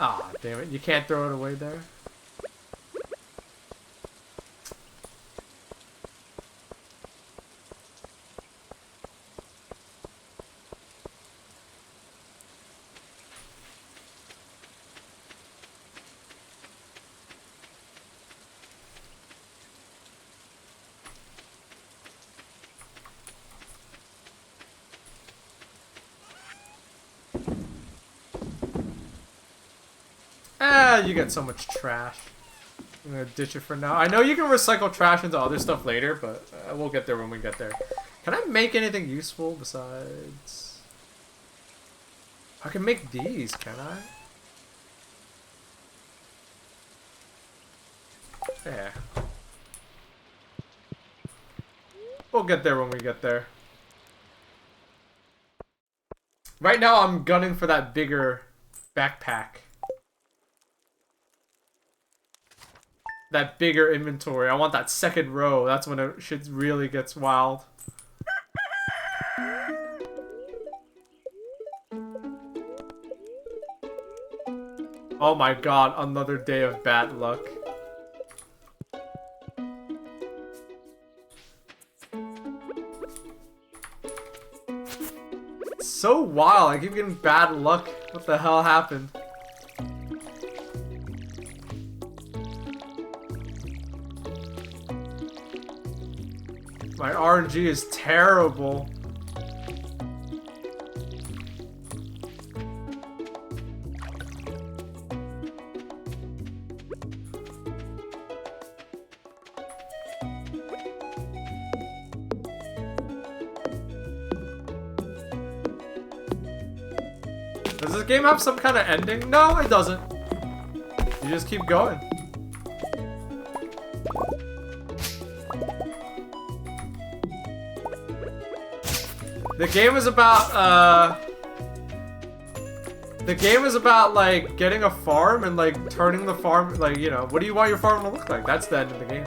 Ah, damn it. You can't throw it away there. Ah, you get so much trash. I'm gonna ditch it for now. I know you can recycle trash into other stuff later, but we'll get there when we get there. Can I make anything useful besides... I can make these, can I? Yeah. We'll get there when we get there. Right now I'm gunning for that bigger backpack. That bigger inventory. I want that second row. That's when it shit really gets wild. Oh my god, another day of bad luck. It's so wild. I keep getting bad luck. What the hell happened? My RNG is terrible. Does this game have some kind of ending? No, it doesn't. You just keep going. The game is about, the game is about, like, getting a farm and, like, turning the farm, like, you know, what do you want your farm to look like? That's the end of the game.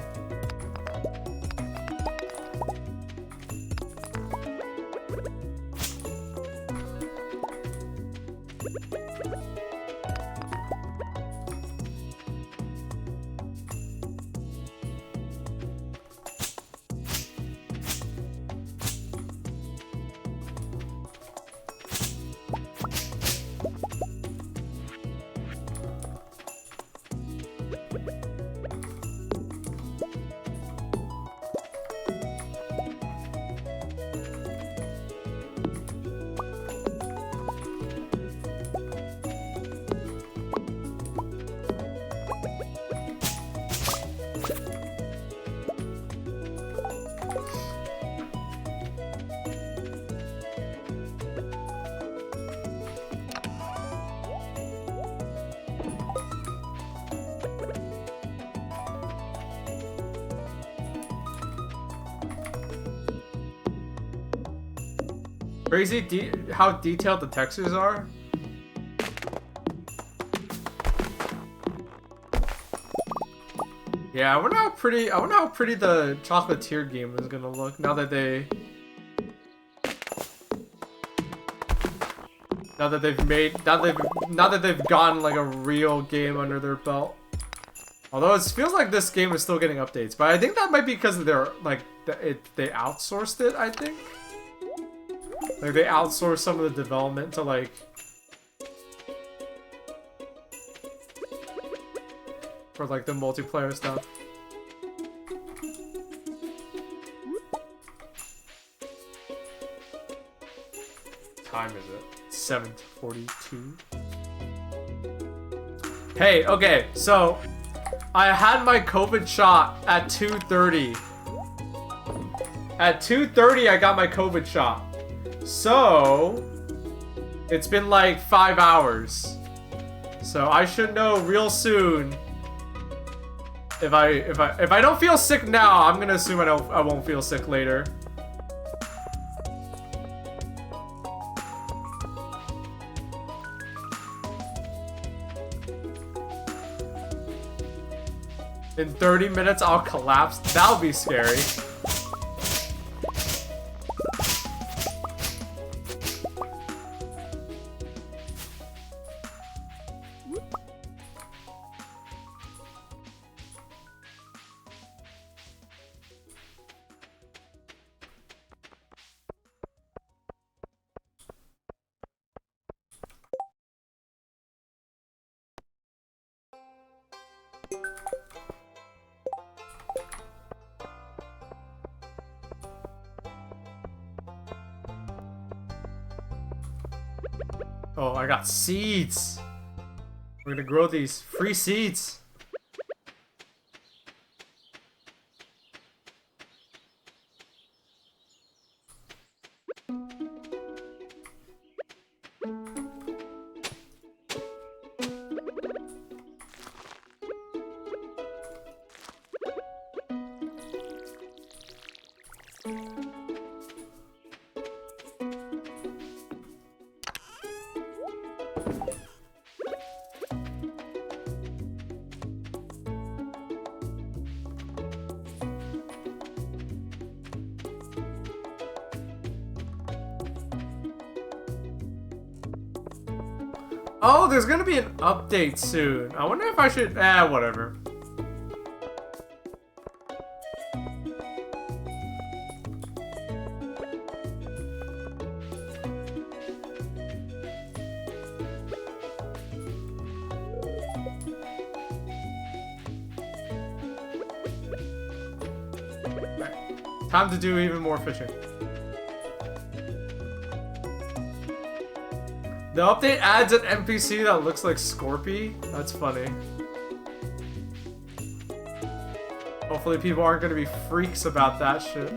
Crazy how detailed the textures are. Yeah, I wonder how pretty the chocolatier game is gonna look now that they've gotten like a real game under their belt. Although it feels like this game is still getting updates, but I think that might be because they're like they outsourced it. I think like they outsourced some of the development to like for like the multiplayer stuff. Time is it? 7:42. Hey, okay, so I had my COVID shot at 2:30. At 2:30, I got my COVID shot. So it's been like 5 hours. So I should know real soon. If I don't feel sick now, I'm gonna assume I won't feel sick later. In 30 minutes, I'll collapse. That'll be scary. Oh, I got seeds. We're gonna grow these free seeds. Oh, there's gonna be an update soon. I wonder if I should... whatever. Right. Time to do even more fishing. The update adds an NPC that looks like Scorpy. That's funny. Hopefully people aren't gonna be freaks about that shit.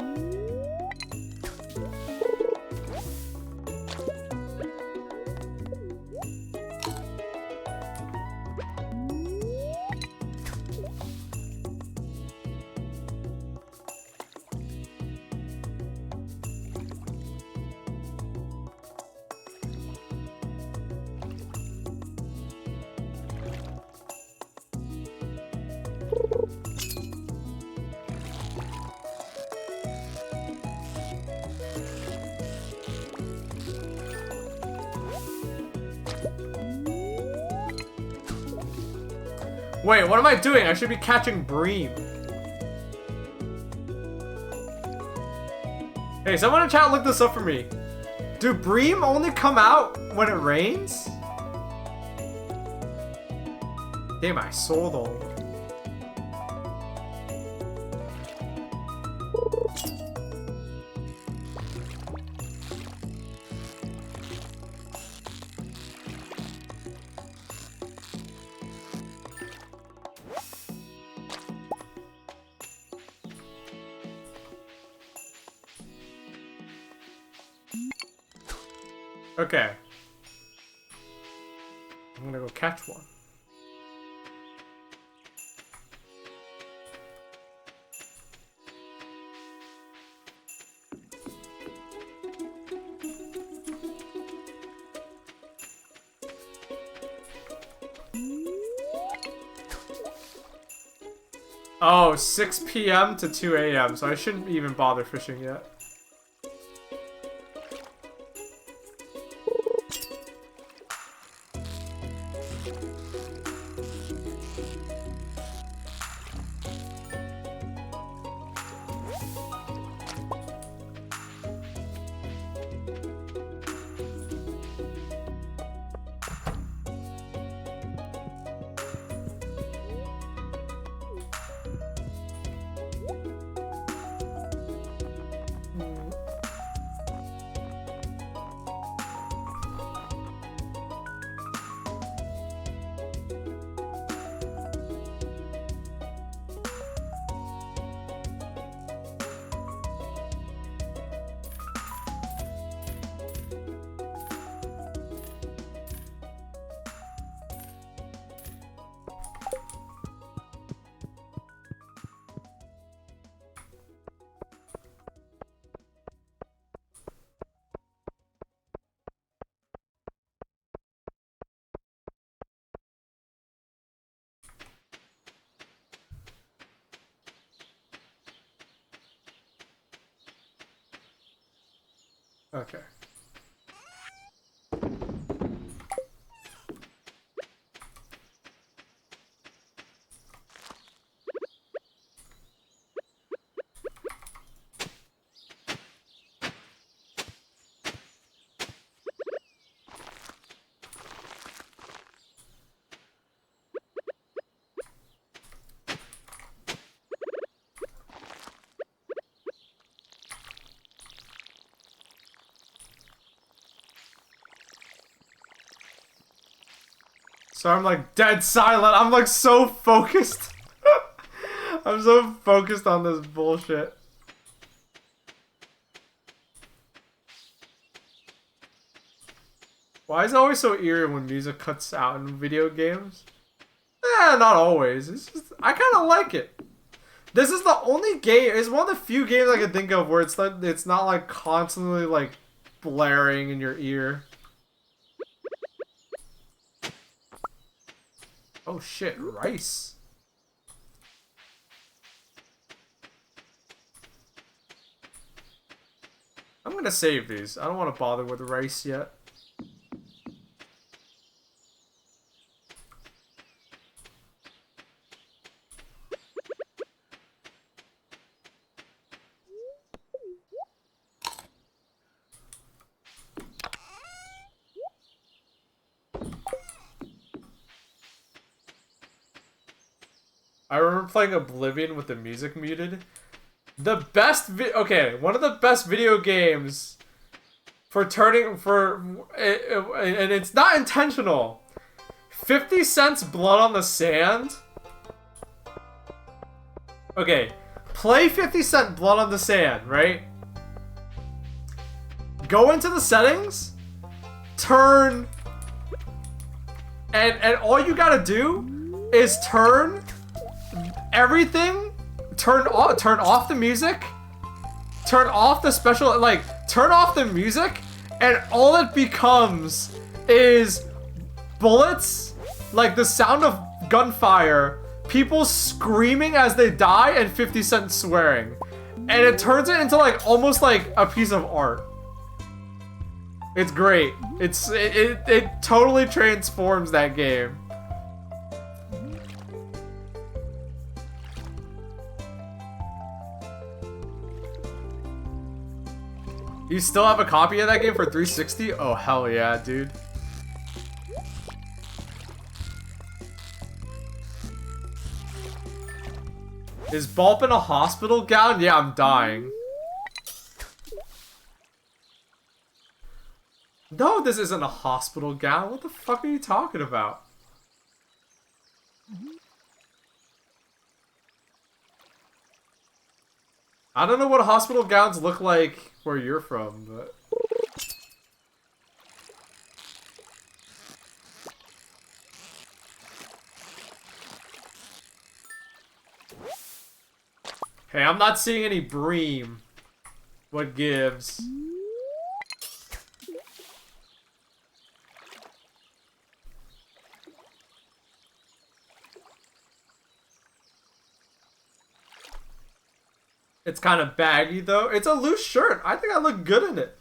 Wait, what am I doing? I should be catching bream. Hey, someone in chat look this up for me. Do bream only come out when it rains? Damn, I sold all. Okay. I'm gonna go catch one. Oh, 6 p.m. to 2 a.m. So I shouldn't even bother fishing yet. Okay. So I'm like dead silent. I'm like so focused. I'm so focused on this bullshit. Why is it always so eerie when music cuts out in video games? Not always. It's just, I kind of like it. This is the only game. It's one of the few games I can think of where it's not like constantly like blaring in your ear. Oh shit, rice. I'm gonna save these. I don't want to bother with rice yet. I remember playing Oblivion with the music muted. The best okay, one of the best video games for turning for and it's not intentional. 50 Cent's Blood on the Sand. Okay, play 50 Cent Blood on the Sand, right? Go into the settings, turn and all you gotta do is turn everything, turn off the music, turn off the special, like, turn off the music, and all it becomes is bullets, like the sound of gunfire, people screaming as they die, and 50 Cent swearing. And it turns it into, like, almost like a piece of art. It's great. It totally transforms that game. You still have a copy of that game for 360? Oh, hell yeah, dude. Is Baaulp in a hospital gown? Yeah, I'm dying. No, this isn't a hospital gown. What the fuck are you talking about? I don't know what hospital gowns look like where you're from, but... Hey, I'm not seeing any bream. What gives? It's kind of baggy though. It's a loose shirt. I think I look good in it.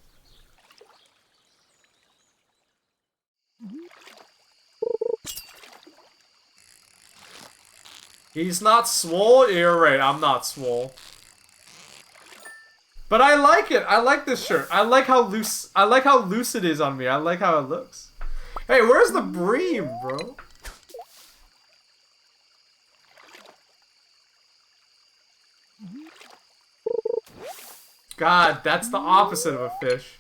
He's not swole? You're right, I'm not swole. But I like it. I like this shirt. I like how loose it is on me. I like how it looks. Hey, where's the bream, bro? God, that's the opposite of a fish.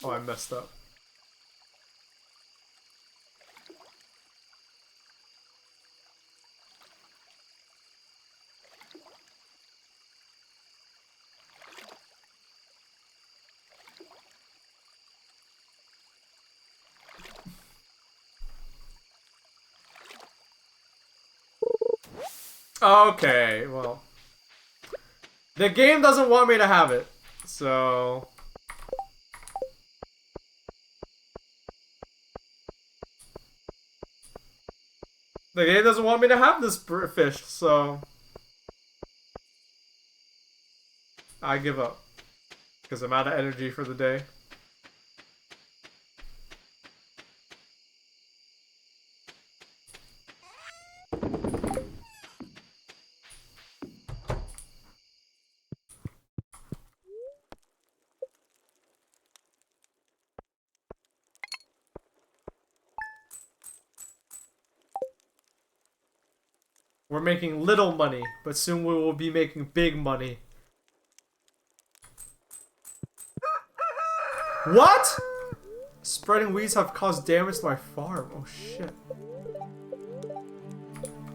Oh, I messed up. Okay, well. The game doesn't want me to have it, so... The game doesn't want me to have this fish, so... I give up. Because I'm out of energy for the day. We're making little money, but soon we will be making big money. What?! Spreading weeds have caused damage to my farm. Oh shit.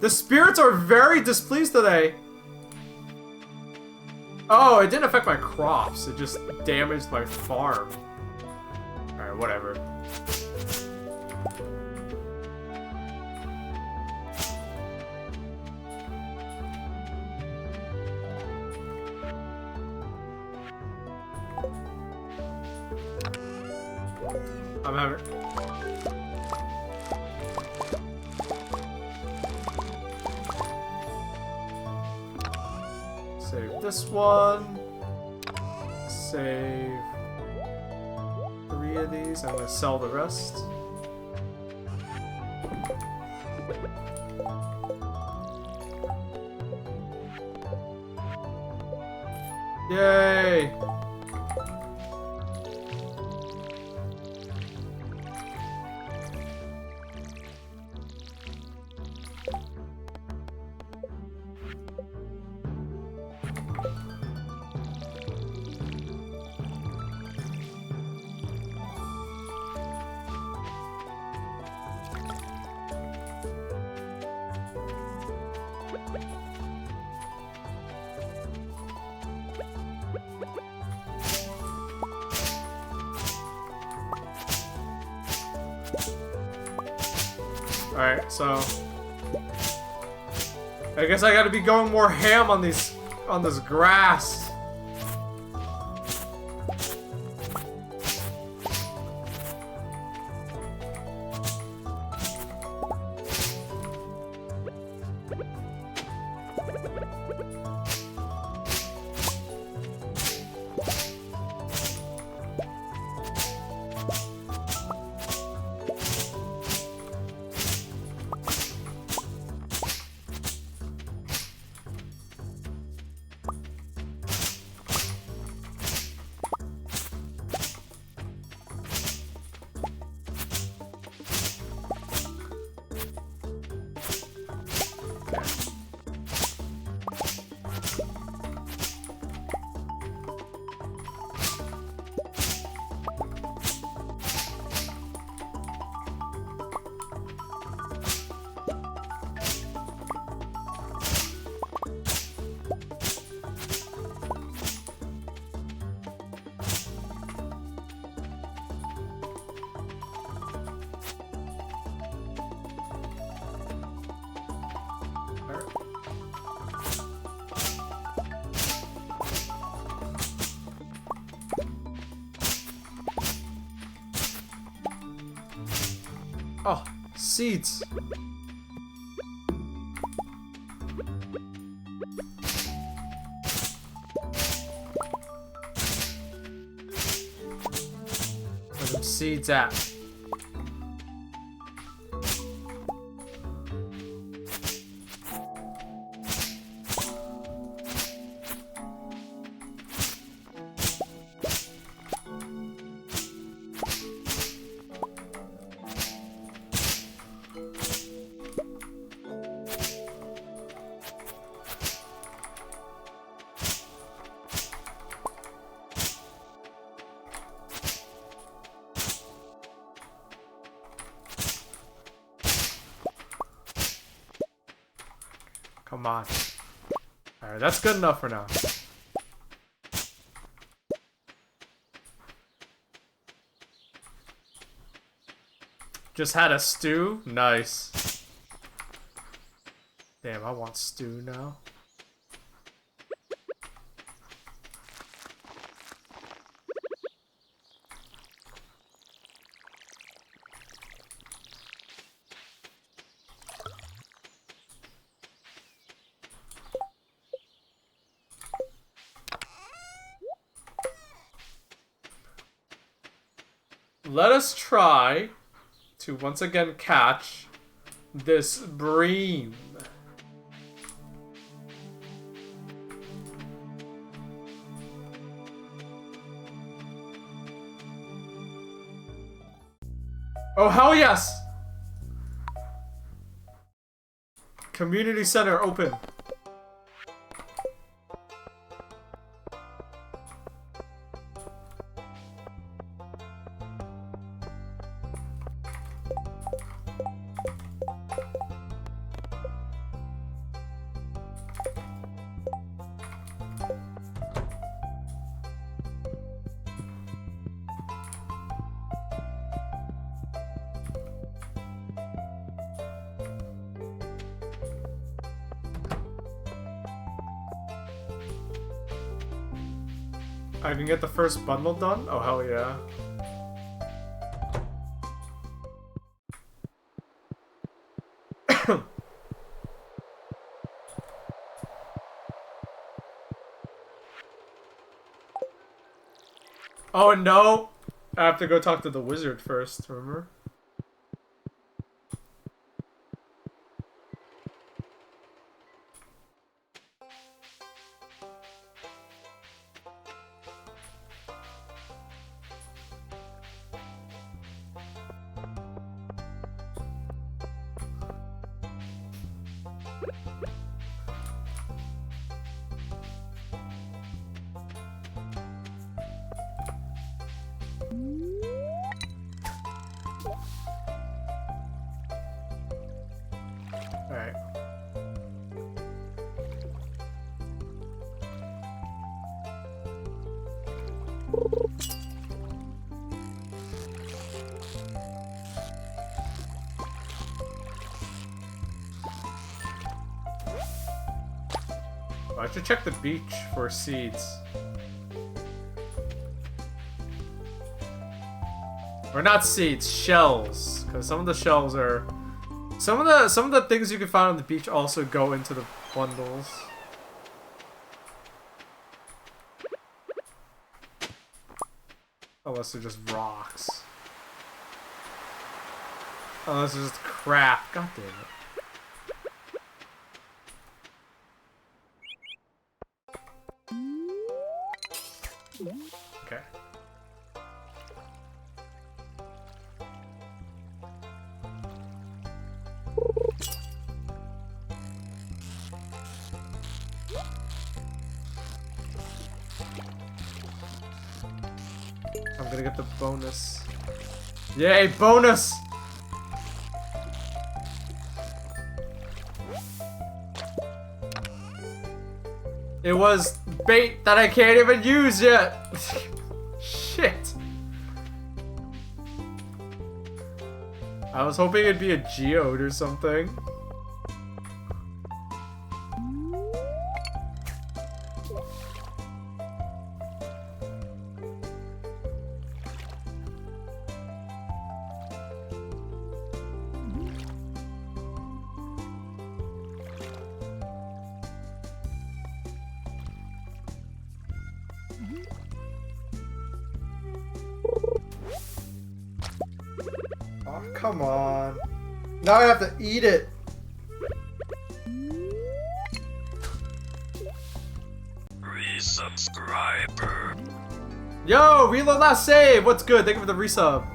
The spirits are very displeased today. Oh, it didn't affect my crops. It just damaged my farm. Alright, whatever. I'm having... Save this one. Save 3 of these. I'm gonna sell the rest. Yay! Alright, so I guess I gotta be going more ham on this grass. Oh, seeds. Where them seeds at? Come on. Alright, that's good enough for now. Just had a stew? Nice. Damn, I want stew now. Let us try to once again catch this bream. Oh, hell yes! Community center open. I can get the first bundle done? Oh, hell yeah. Oh, no! I have to go talk to the wizard first, remember? Alright. I should check the beach for seeds. Or not seeds, shells. Because some of the shells are... Some of the things you can find on the beach also go into the bundles. Unless they're just rocks. Unless they're just crap. God damn it. Okay. I'm gonna get the bonus. Yay, bonus! It was bait that I can't even use yet! Shit! I was hoping it'd be a geode or something. come on. Now I have to eat it. Resubscriber. Yo, reload last save. What's good? Thank you for the resub.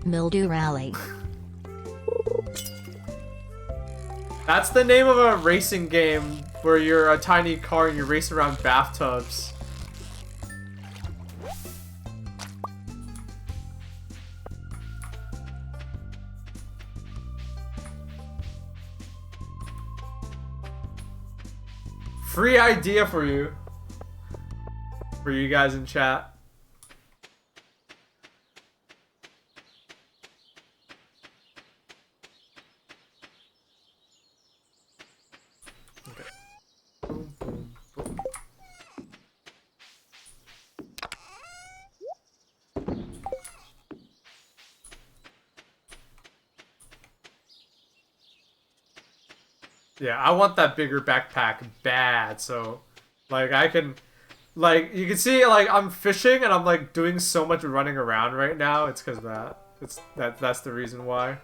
Mildew Rally. That's the name of a racing game where you're a tiny car and you race around bathtubs. Free idea for you. For you guys in chat. Yeah, I want that bigger backpack bad, so like I can like you can see like I'm fishing and I'm like doing so much running around right now. It's cause of that. That's the reason why.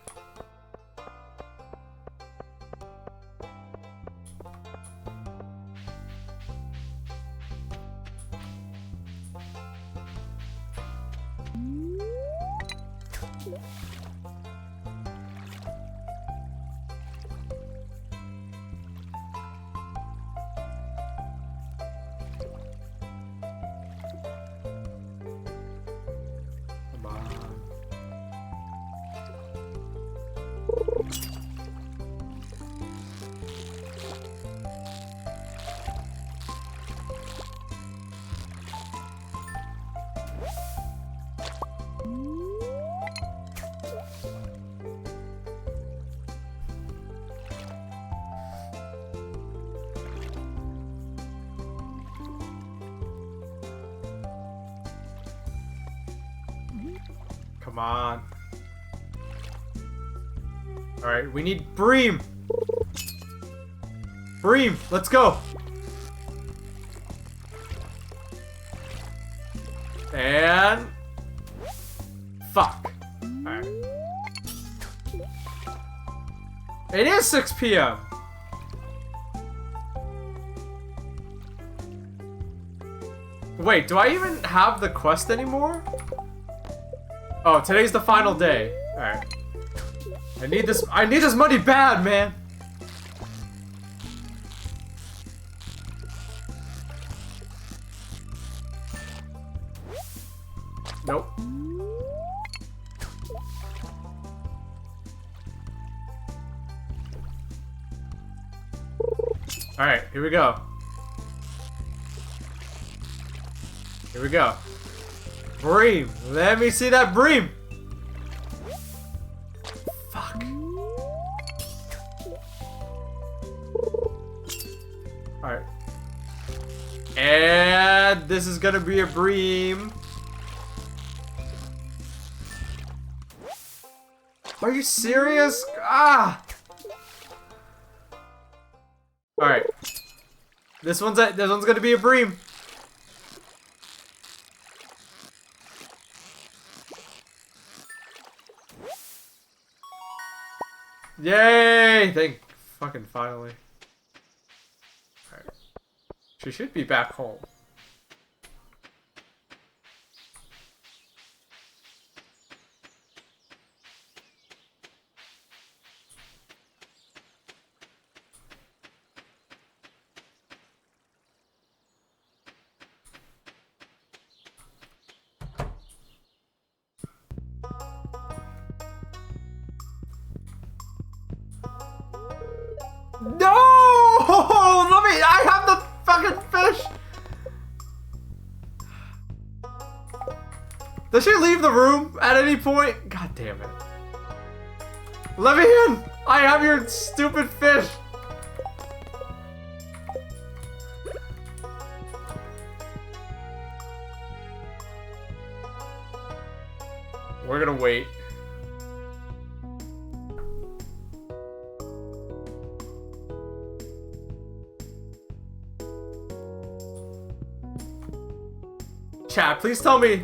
Come on. Come on. Alright, we need Bream! Bream, let's go! And... fuck. Alright. It is 6 p.m. Wait, do I even have the quest anymore? Oh, today's the final day. Alright. I need this money bad, man! Nope. Alright, here we go. Here we go. Bream! Let me see that bream! Fuck. Alright. And this is gonna be a bream. Are you serious? Ah! Alright. This one's gonna be a bream. Yay! Thank fucking finally. Alright. She should be back home. No! Let me. I have the fucking fish. Does she leave the room at any point? God damn it! Let me in. I have your stupid fish. We're gonna wait. Chat, please tell me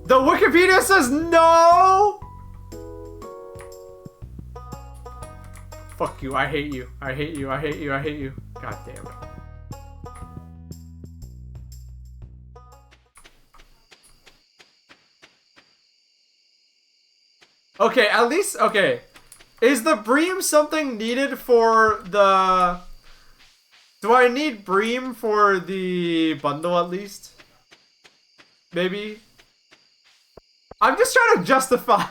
The Wikipedia says no! Fuck you, I hate you. I hate you, I hate you, I hate you. God damn it. Okay, at least, okay. Is the bream something needed for the... Do I need bream for the bundle at least? Maybe? I'm just trying to justify.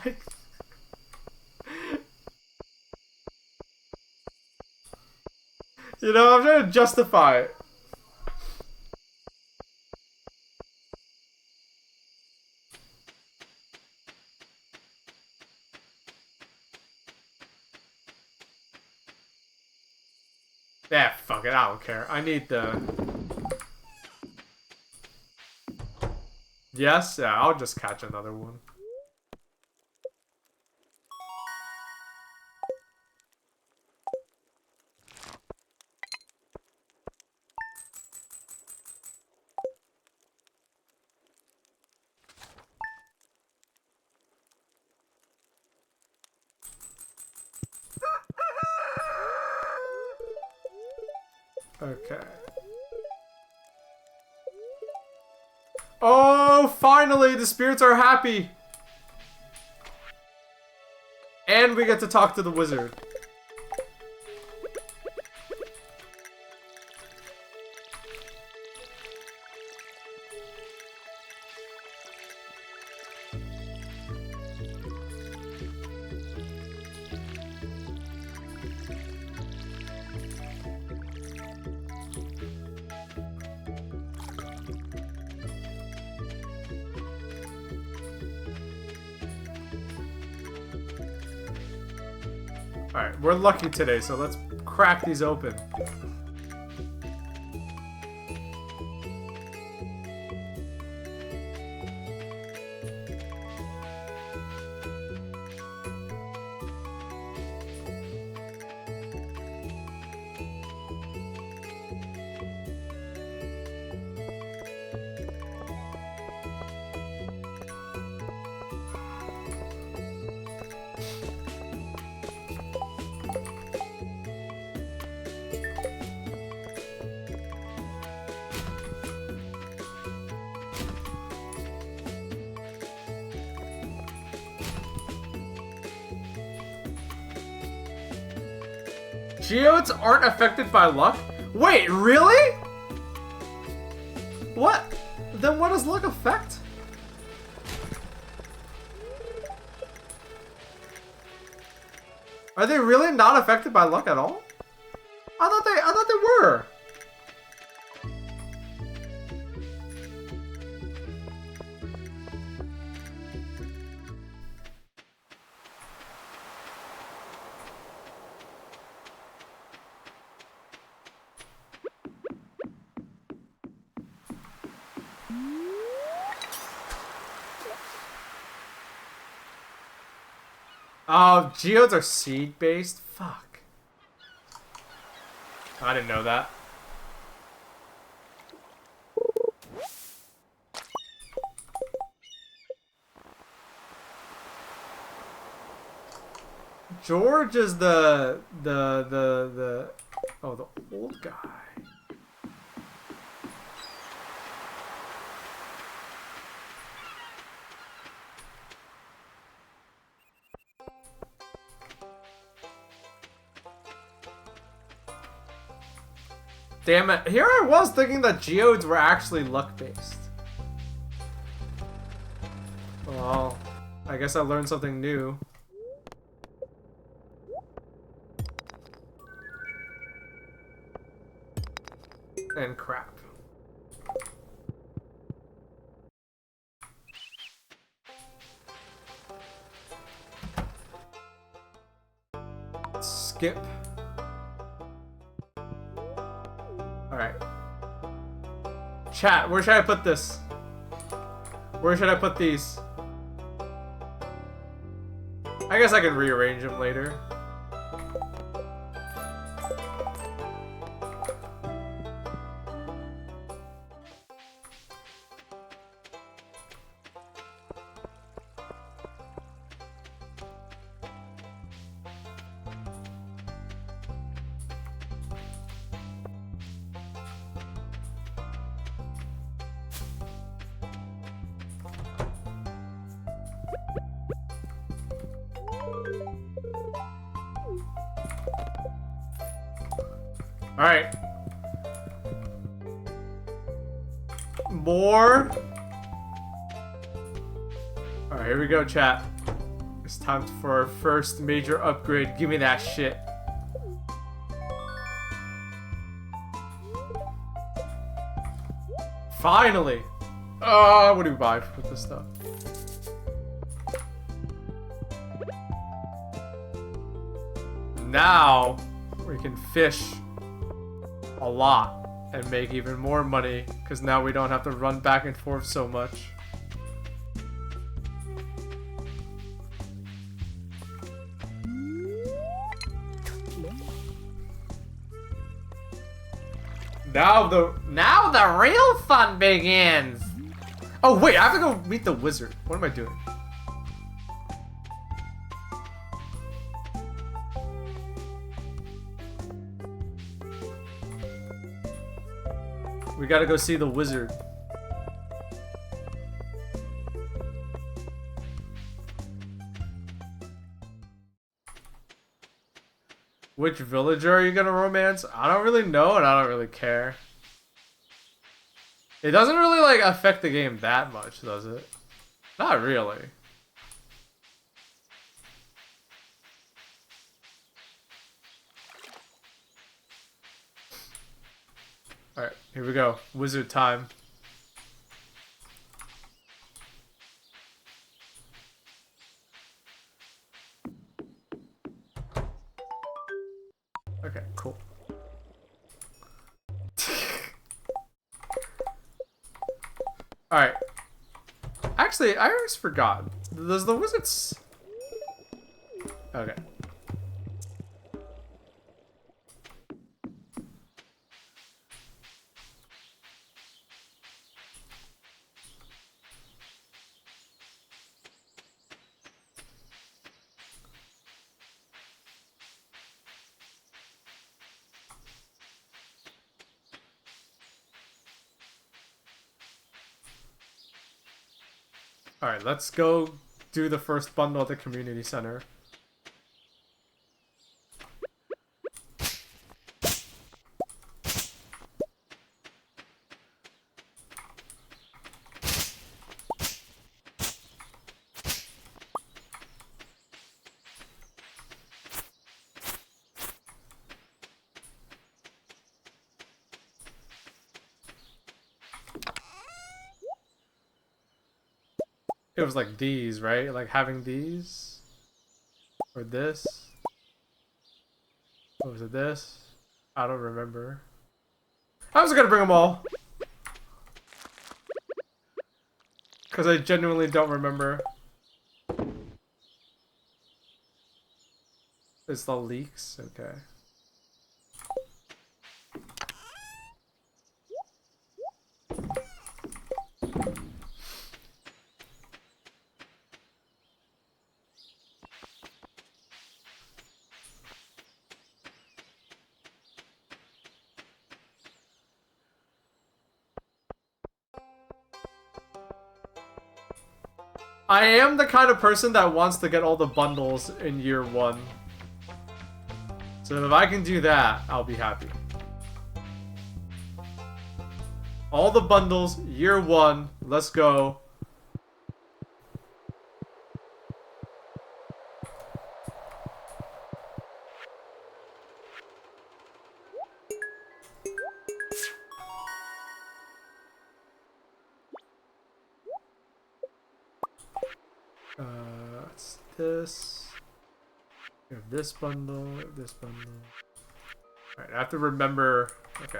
You know, I'm trying to justify it. Yeah, fuck it, I don't care. I need the... Yes? Yeah, I'll just catch another one. Okay. Oh, finally, the spirits are happy. And we get to talk to the wizard. Alright, we're lucky today, so let's crack these open. Geodes aren't affected by luck? Wait, really? What? Then what does luck affect? Are they really not affected by luck at all? I thought they were. Oh, geodes are seed-based? Fuck. I didn't know that. George is the oh, the old guy. Damn it. Here I was thinking that geodes were actually luck-based. Well, I guess I learned something new. And crap. Skip. Alright. Chat, where should I put this? Where should I put these? I guess I can rearrange them later. Alright. More. Alright, here we go, chat. It's time for our first major upgrade. Give me that shit. Finally! What do we buy with this stuff? Now, we can fish a lot and make even more money, because now we don't have to run back and forth so much. Now the real fun begins! Oh wait, I have to go meet the wizard. What am I doing? We gotta go see the wizard. Which villager are you gonna romance? I don't really know and I don't really care. It doesn't really like affect the game that much, does it? Not really. Alright, here we go. Wizard time. Okay, cool. Alright. Actually, I always forgot. Does the wizards... Okay. Alright, let's go do the first bundle at the community center. It was like these, right? Like having these? Or this? What was it, this? I don't remember. I was gonna bring them all. Because I genuinely don't remember. It's the leaks? Okay. I am the kind of person that wants to get all the bundles in year one. So if I can do that, I'll be happy. All the bundles, year one, let's go. It's this. We have this bundle, this bundle. Alright, I have to remember. Okay.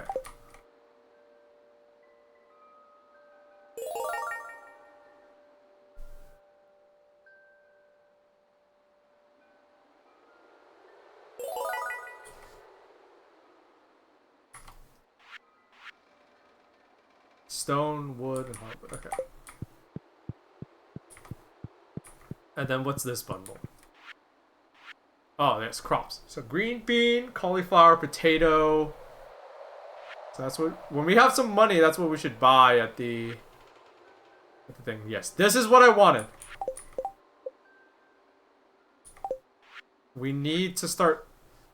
Stone, wood, and hardwood. Okay. And then what's this bundle? Oh, there's crops. So green bean, cauliflower, potato. So that's what, when we have some money, that's what we should buy at the thing. Yes, this is what I wanted. We need to start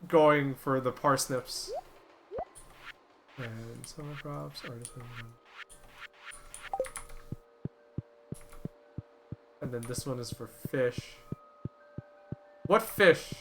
going for the parsnips. And summer crops, artisan. And then this one is for fish. What fish?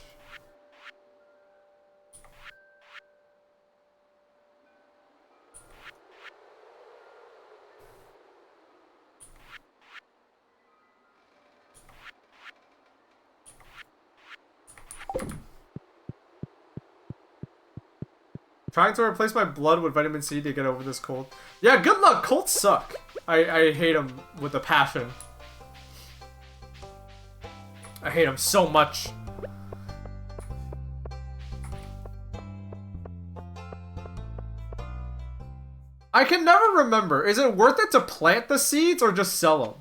Trying to replace my blood with vitamin C to get over this cold. Yeah, good luck. Colds suck. I hate them with a passion. I hate them so much. I can never remember. Is it worth it to plant the seeds or just sell them?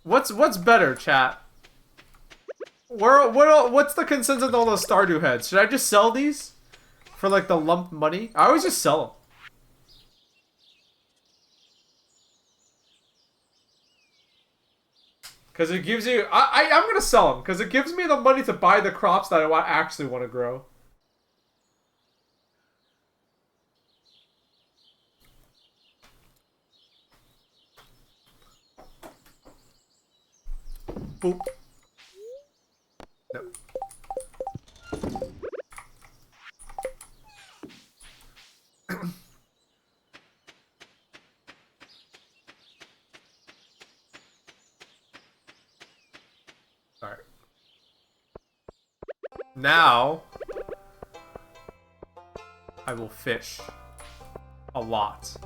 What's better, chat? What's the consensus on all those stardew heads? Should I just sell these for like the lump money? I always just sell them. Because it gives you... I'm going to sell them. Because it gives me the money to buy the crops that I actually want to grow. Boop. Nope. Alright. Now, I will fish. A lot.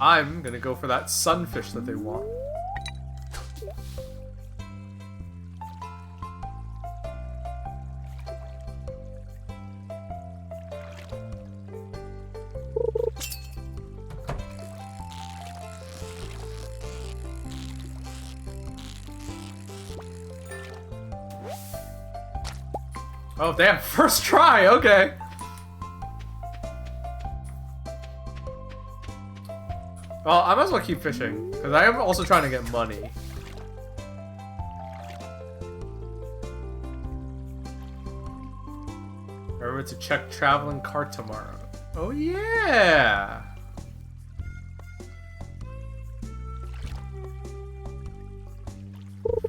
I'm gonna go for that sunfish that they want. Oh damn, first try, okay. Well, I might as well keep fishing, because I am also trying to get money. Remember to check traveling cart tomorrow. Oh yeah!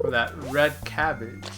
For that red cabbage.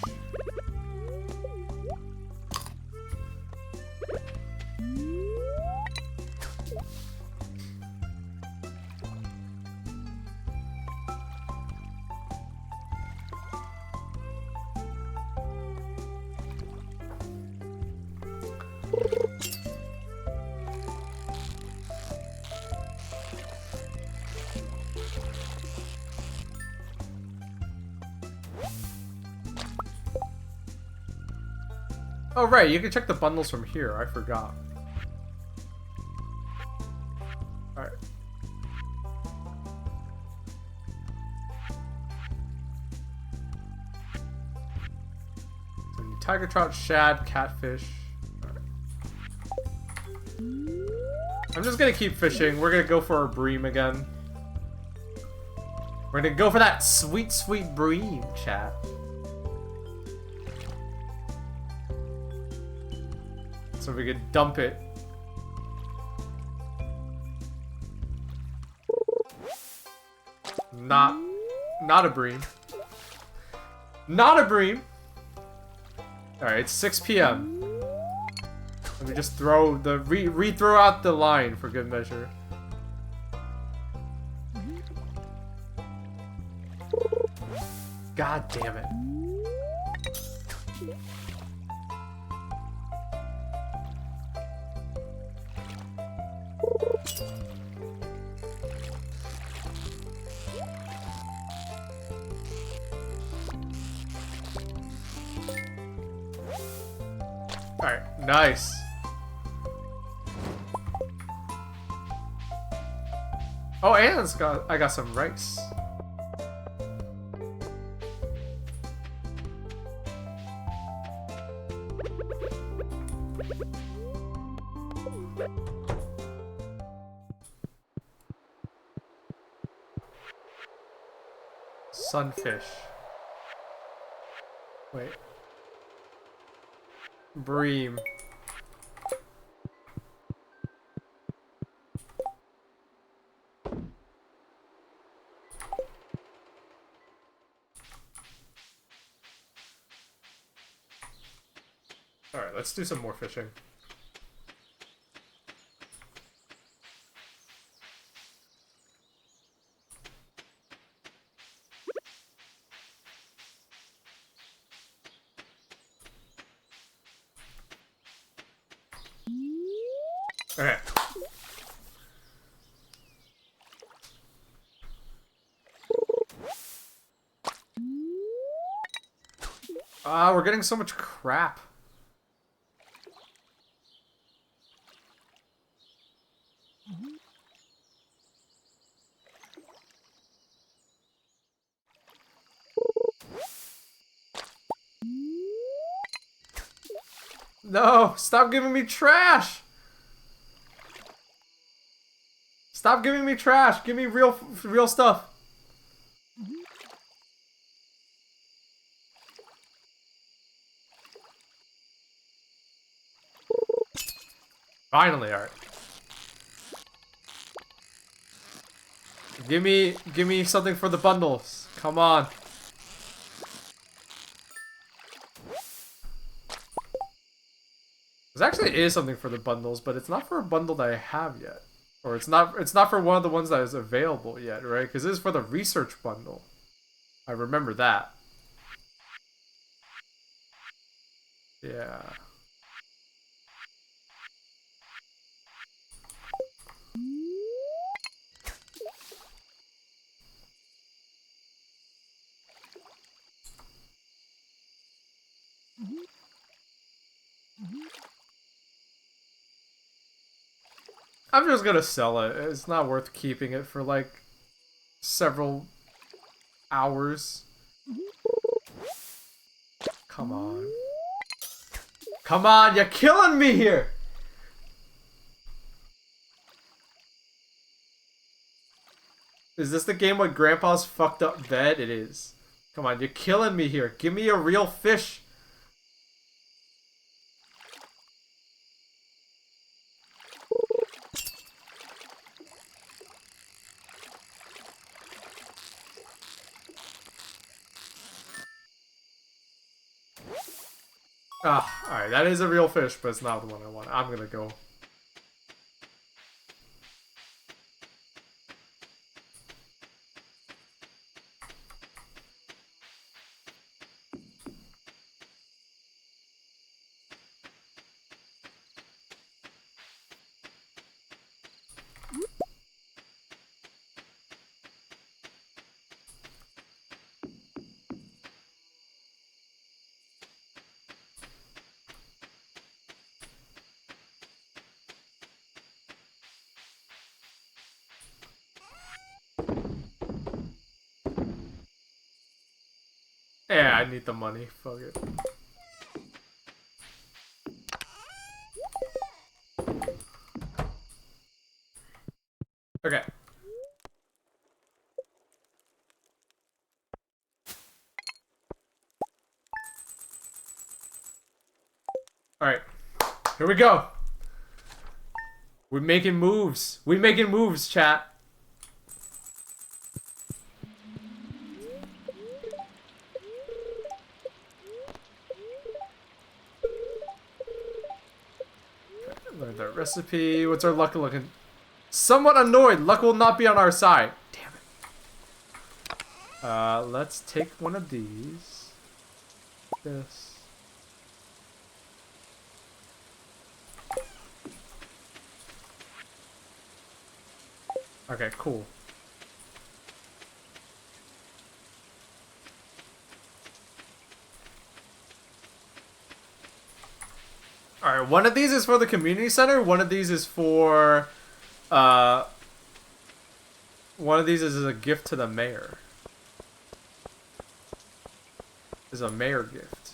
Oh right, you can check the bundles from here, I forgot. Alright. So tiger trout, shad, catfish. Alright. I'm just gonna keep fishing. We're gonna go for our bream again. We're gonna go for that sweet, sweet bream, chat. So we could dump it. Not a bream. Not a bream. Alright, it's 6 p.m. Let me just throw the re-throw out the line for good measure. God damn it. Alright, nice. Oh, and I got some rice. Sunfish. Wait. Bream. Alright, let's do some more fishing. Okay. Ah, we're getting so much crap. No, stop giving me trash. Stop giving me trash. Give me real stuff. Finally, alright. Give me something for the bundles. Come on. There actually is something for the bundles, but it's not for a bundle that I have yet. Or it's not for one of the ones that is available yet, right? Because this is for the research bundle. I remember that. Yeah. I'm just gonna sell it. It's not worth keeping it for like several hours. Come on. Come on, you're killing me here! Is this the game with Grandpa's fucked up bed? It is. Come on, you're killing me here. Give me a real fish. Ah, alright, that is a real fish, but it's not the one I want. I'm gonna go. Yeah, I need the money. Fuck it. Okay. Alright. Here we go. We're making moves. We're making moves, chat. Learn the recipe. What's our luck looking? Somewhat annoyed. Luck will not be on our side. Damn it. Let's take one of these. This. Okay, cool. Alright, one of these is for the community center, one of these is for, one of these is a gift to the mayor. Is a mayor gift.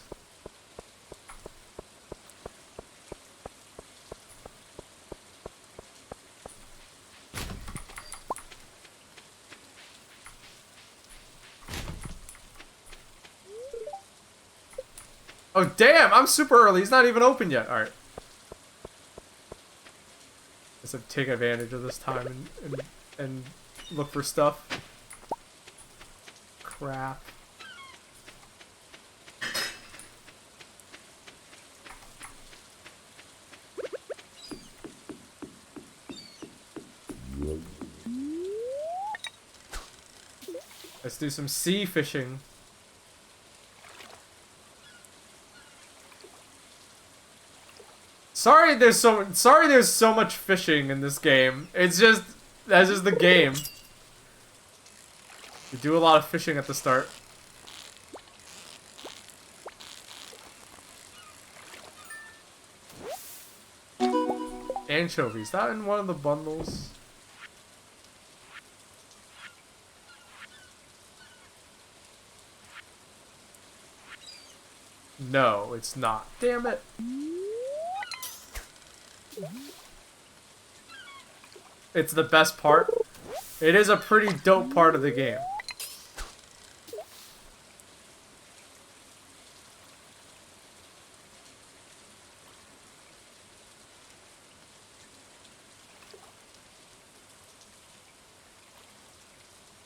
Oh, damn, I'm super early. He's not even open yet. Alright. Let's take advantage of this time and look for stuff. Crap. Let's do some sea fishing. Sorry there's so much fishing in this game. It's just that's just the game. You do a lot of fishing at the start. Anchovies, that in one of the bundles? No, it's not. Damn it. It's the best part. It is a pretty dope part of the game.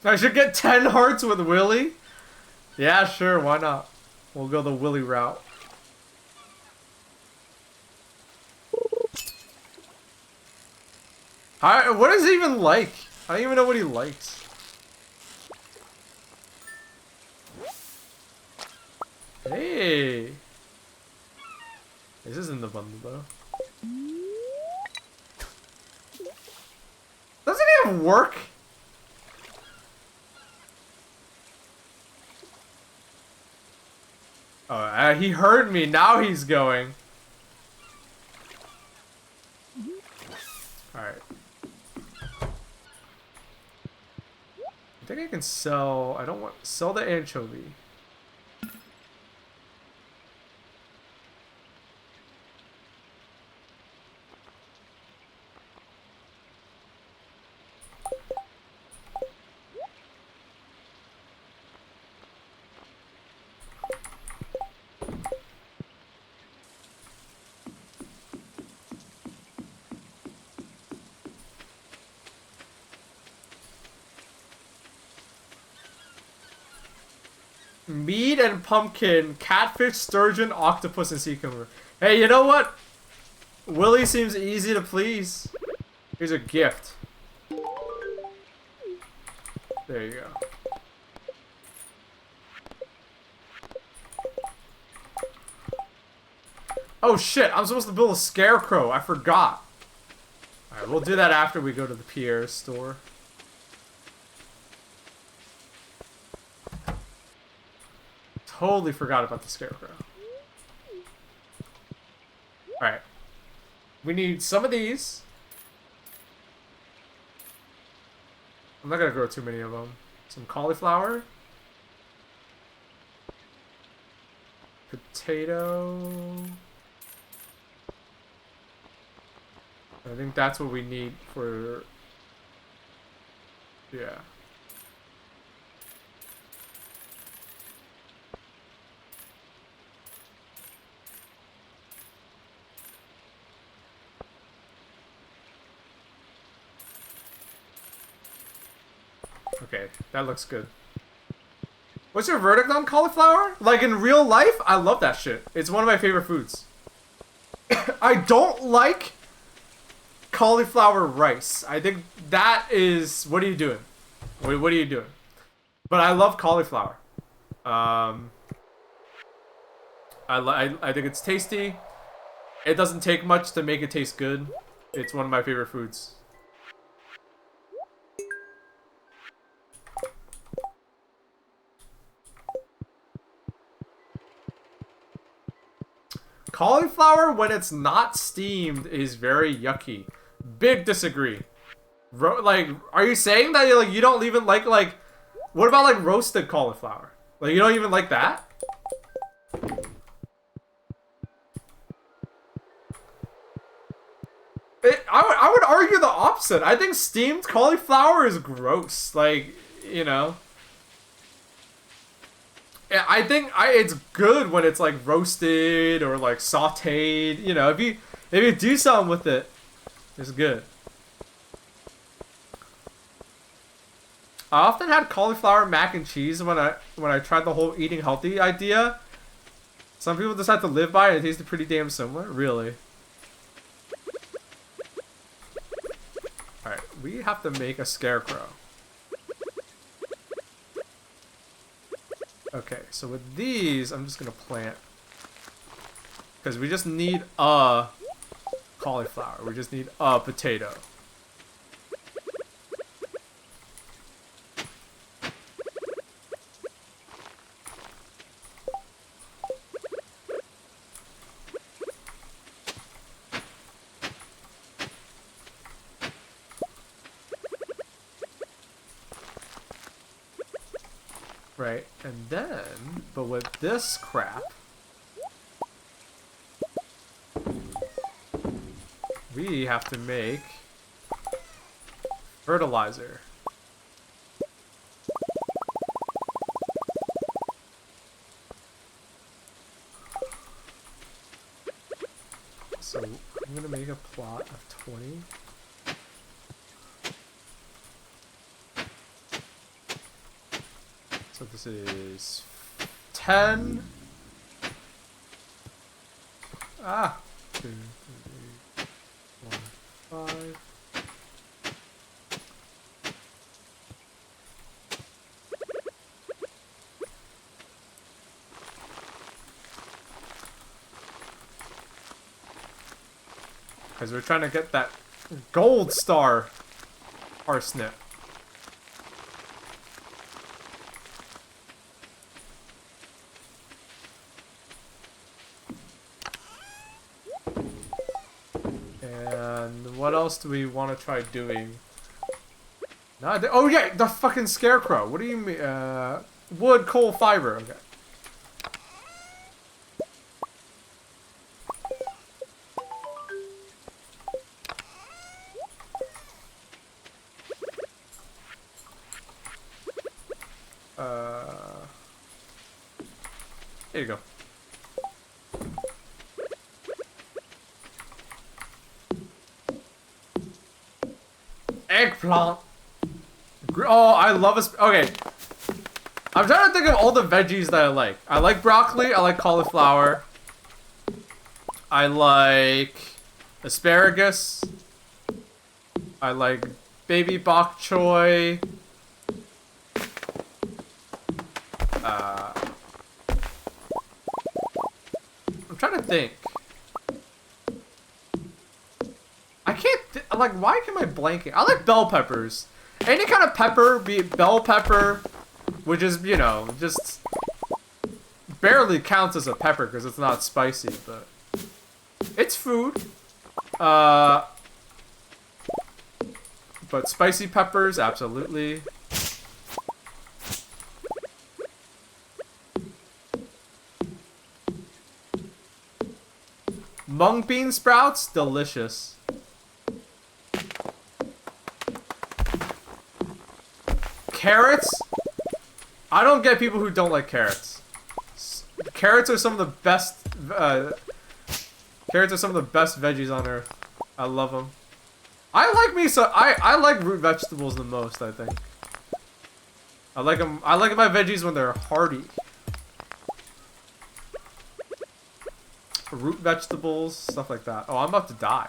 I should get 10 hearts with Willy? Yeah, sure, why not? We'll go the Willy route. What is he even like? I don't even know what he likes. Hey! This isn't the bundle though. Doesn't he have work? Oh, he heard me. Now he's going. Alright. I think I can sell... I don't want... Sell the anchovy. Meat and pumpkin, catfish, sturgeon, octopus, and sea cucumber. Hey, you know what? Willy seems easy to please. Here's a gift. There you go. Oh shit, I'm supposed to build a scarecrow. I forgot. Alright, we'll do that after we go to the Pierre's store. Totally forgot about the scarecrow. Alright. We need some of these. I'm not gonna grow too many of them. Some cauliflower. Potato. I think that's what we need for... Yeah. Okay, that looks good. What's your verdict on cauliflower? Like in real life, I love that shit. It's one of my favorite foods. I don't like cauliflower rice. I think that is... What are you doing? What are you doing? But I love cauliflower. I think it's tasty. It doesn't take much to make it taste good. It's one of my favorite foods. Cauliflower, when it's not steamed, is very yucky. Big disagree. Like, are you saying that like you don't even like what about like roasted cauliflower? Like you don't even like that? I would argue the opposite. I think steamed cauliflower is gross. Like, you know. I think it's good when it's like roasted or like sautéed. You know, if you do something with it, it's good. I often had cauliflower mac and cheese when I tried the whole eating healthy idea. Some people decide to live by it and it tasted pretty damn similar. Really. Alright, we have to make a scarecrow. Okay, so with these, I'm just gonna plant. Because we just need a cauliflower. We just need a potato. Right, and then, but with this crap, we have to make fertilizer. So I'm gonna make a plot of 20. So this is 10. Ah. 2, 3, 4, 5. Because we're trying to get that gold star parsnip. And what else do we want to try doing? Oh yeah, the fucking scarecrow. What do you mean? Wood, coal, fiber. Okay. Here you go. Eggplant. Oh, I love a. Okay. I'm trying to think of all the veggies that I like. I like broccoli. I like cauliflower. I like asparagus. I like baby bok choy. I'm trying to think. I can't. Like, why am I blanking? I like bell peppers. Any kind of pepper, be it bell pepper, which is, you know, just barely counts as a pepper because it's not spicy, but it's food. But spicy peppers, absolutely. Mung bean sprouts, delicious. Carrots? I don't get people who don't like carrots. Carrots are some of the best. Carrots are some of the best veggies on earth. I love them. I like me so I like root vegetables the most. I think. I like them. I like my veggies when they're hearty. Root vegetables, stuff like that. Oh, I'm about to die.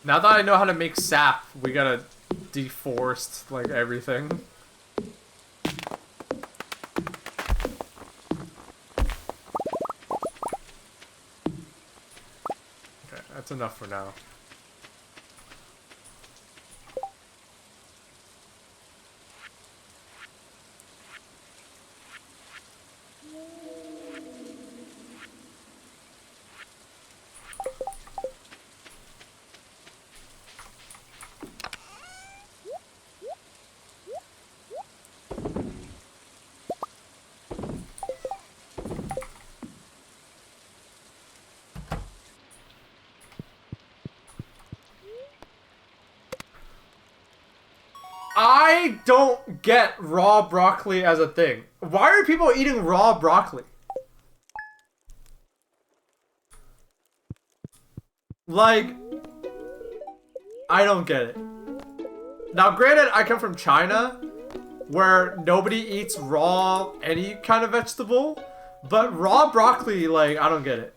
Now that I know how to make sap, we gotta deforest, like, everything. Okay, that's enough for now. I don't get raw broccoli as a thing. Why are people eating raw broccoli? Like, I don't get it. Now, granted, I come from China, where nobody eats raw any kind of vegetable, but raw broccoli, like, I don't get it.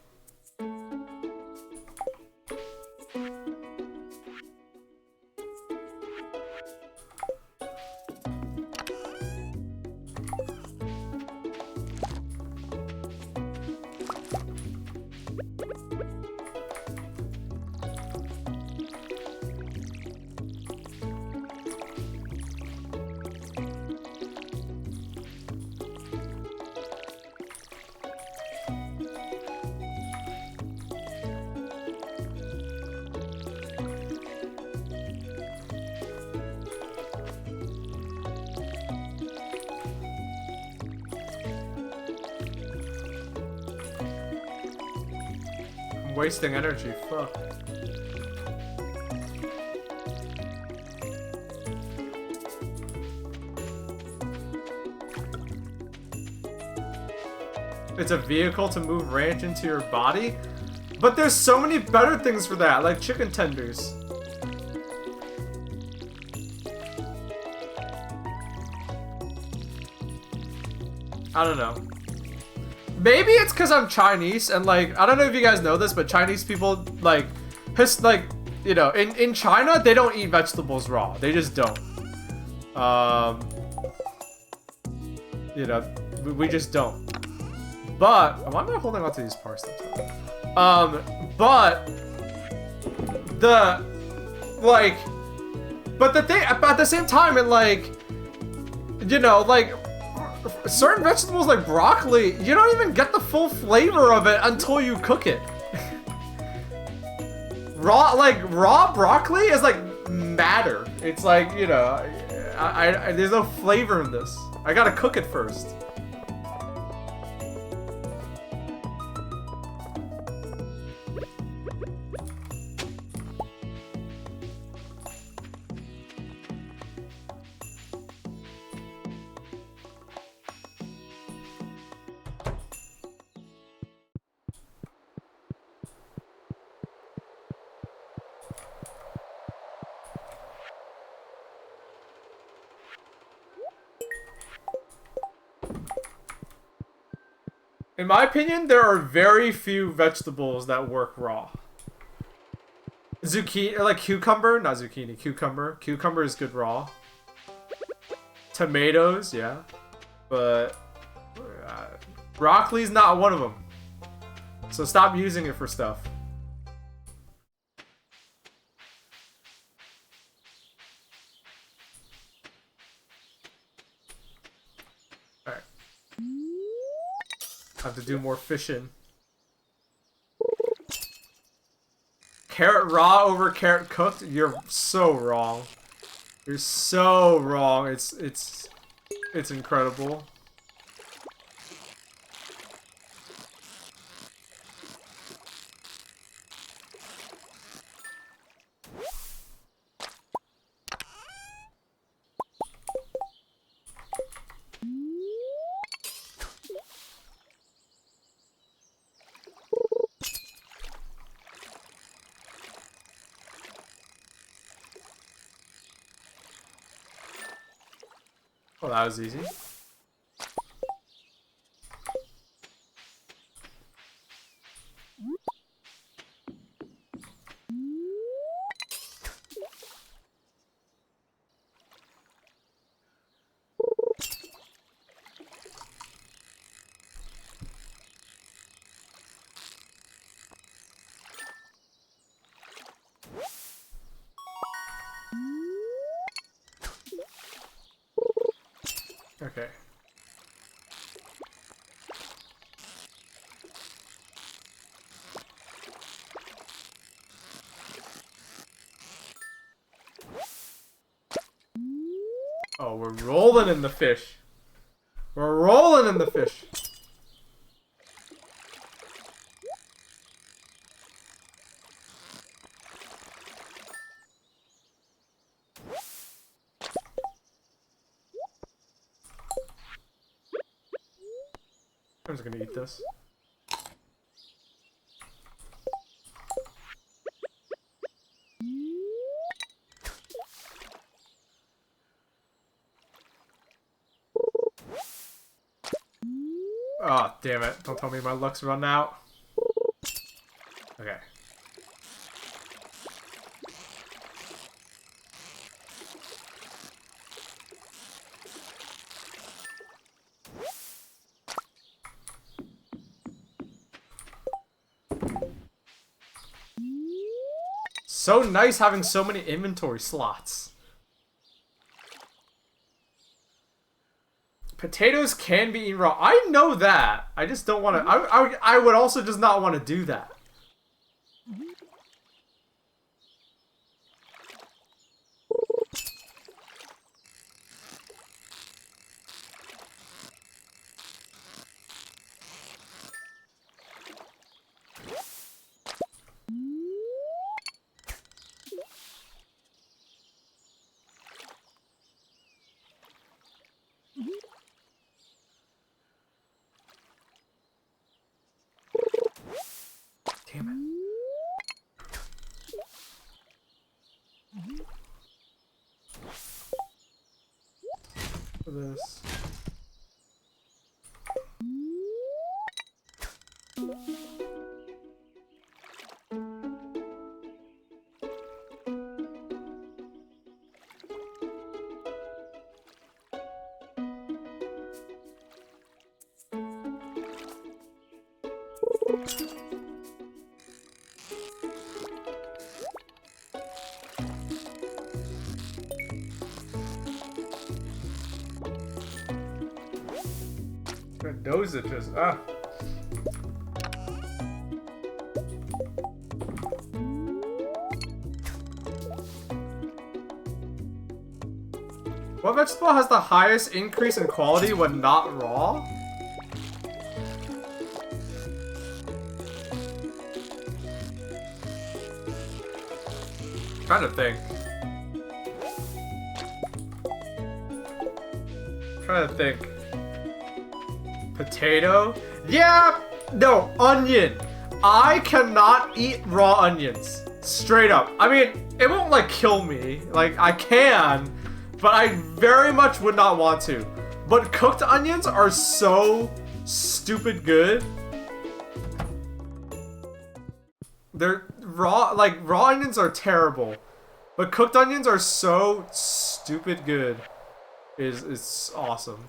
I'm wasting energy, fuck. It's a vehicle to move ranch into your body? But there's so many better things for that, like chicken tenders. I don't know. Maybe it's because I'm Chinese and like, I don't know if you guys know this, but Chinese people like, you know, in China, they don't eat vegetables raw. They just don't. You know, we just don't. But why am I holding on to these parsnips? But the like, but the thing at the same time, and like, you know, like certain vegetables like broccoli, you don't even get the full flavor of it until you cook it. raw broccoli is like matter. It's like, you know, I there's no flavor in this. I gotta cook it first. In my opinion, there are very few vegetables that work raw. Zucchini, like cucumber, not zucchini, cucumber. Cucumber is good raw. Tomatoes, yeah. But broccoli's not one of them. So stop using it for stuff. Alright. Have to do more fishing. Carrot raw over carrot cooked? You're so wrong. You're so wrong. It's incredible. Oh, that was easy. Okay. Oh, we're rolling in the fish. We're rolling in the fish. I'm just gonna eat this. Oh, damn it. Don't tell me my luck's run out. Okay. So nice having so many inventory slots. Potatoes can be eaten raw. I know that. I just don't want to. I would also just not want to do that. Damn it. For this. Dosages. Ah. What vegetable has the highest increase in quality when not raw? Trying to think. Trying to think. Potato? Yeah! No, onion. I cannot eat raw onions. Straight up. I mean, it won't like kill me. Like, I can, but I very much would not want to. But cooked onions are so stupid good. They're raw, like, raw onions are terrible. But cooked onions are so stupid good. It's awesome.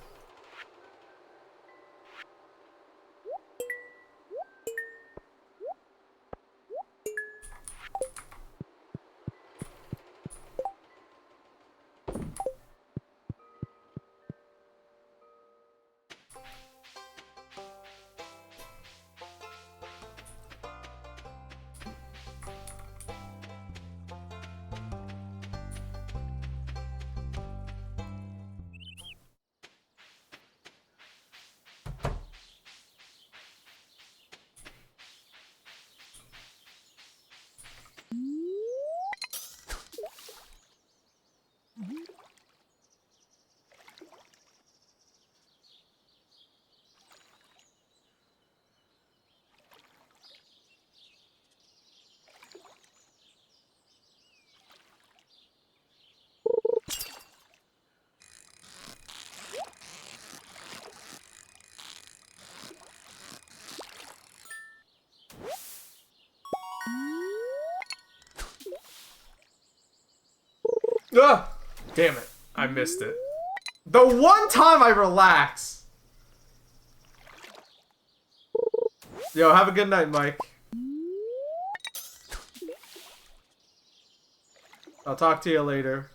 Ugh! Damn it. I missed it. The one time I relax! Yo, have a good night, Mike. I'll talk to you later.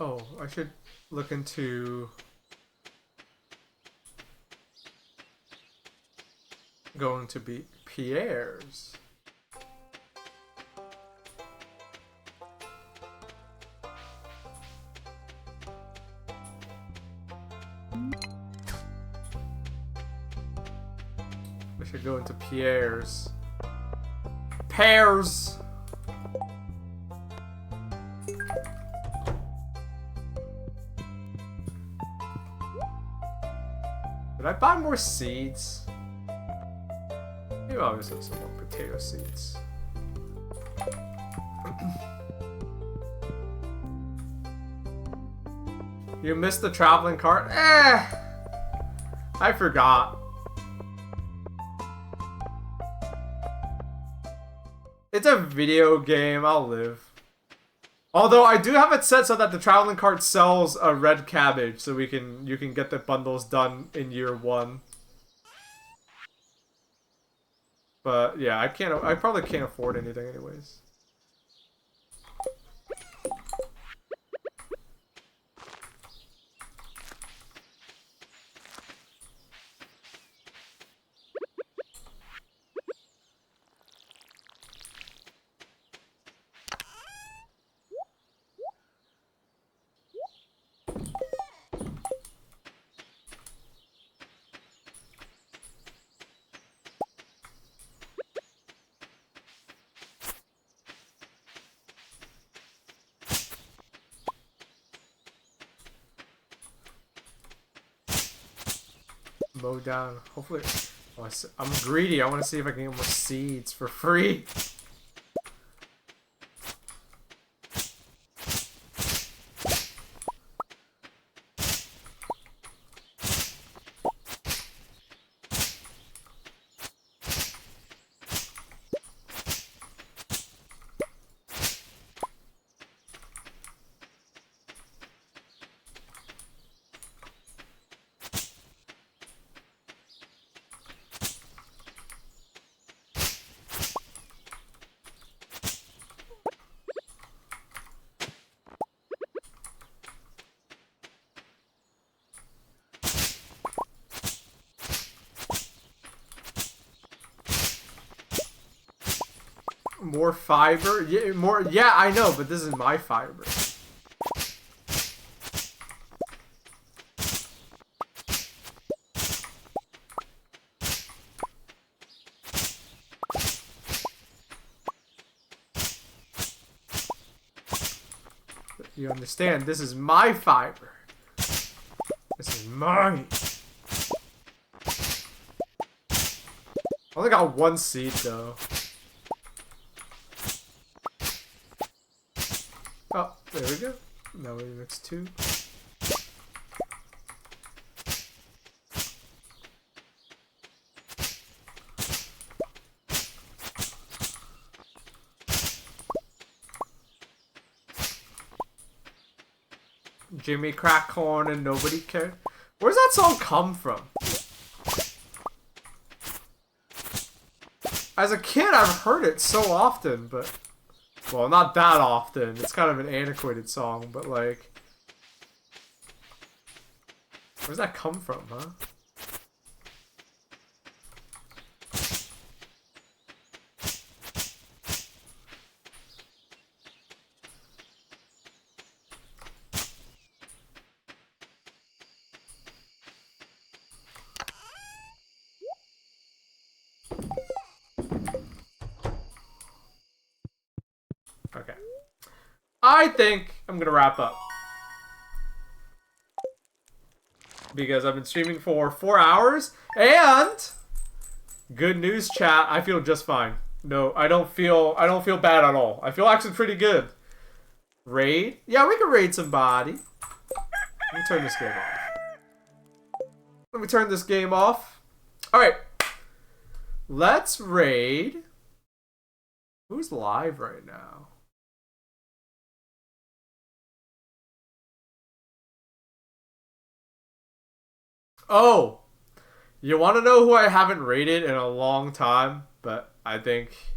Oh, I should look into going to be Pierre's. We should go into Pierre's. Pears! Did I buy more seeds? Maybe I'll just have some more potato seeds. You missed the traveling cart? I forgot. It's a video game, I'll live. Although I do have it set so that the traveling cart sells a red cabbage, so you can get the bundles done in year 1. But yeah, I probably can't afford anything anyways. Mow down. Hopefully, oh, I'm greedy. I want to see if I can get more seeds for free. More fiber? Yeah, more. Yeah, I know, but this is my fiber. You understand? This is my fiber. This is mine. I only got 1 seed though. Oh, there we go. Now we mix 2. Jimmy cracked corn and nobody cared. Where's that song come from? As a kid, I've heard it so often, but... Well, not that often. It's kind of an antiquated song, but like... Where's that come from, huh? Okay. I think I'm gonna wrap up. Because I've been streaming for 4 hours, and good news, chat, I feel just fine. No, I don't feel bad at all. I feel actually pretty good. Raid? Yeah, we can raid somebody. Let me turn this game off. Let me turn this game off. Alright. Let's raid. Who's live right now? Oh, you want to know who I haven't raided in a long time, but I think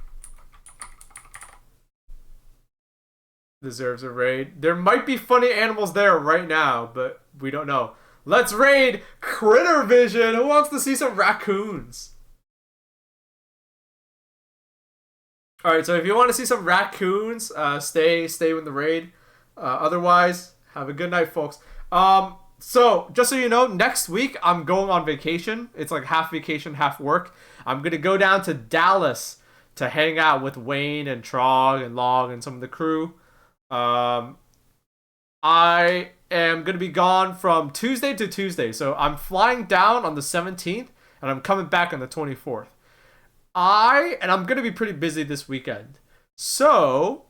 deserves a raid. There might be funny animals there right now, but we don't know. Let's raid Critter Vision. Who wants to see some raccoons? Alright, so if you want to see some raccoons, stay with the raid. Otherwise, have a good night, folks. So, just so you know, next week I'm going on vacation. It's like half vacation, half work. I'm going to go down to Dallas to hang out with Wayne and Trog and Log and some of the crew. Um, I am going to be gone from Tuesday to Tuesday. So, I'm flying down on the 17th and I'm coming back on the 24th. I'm going to be pretty busy this weekend. So,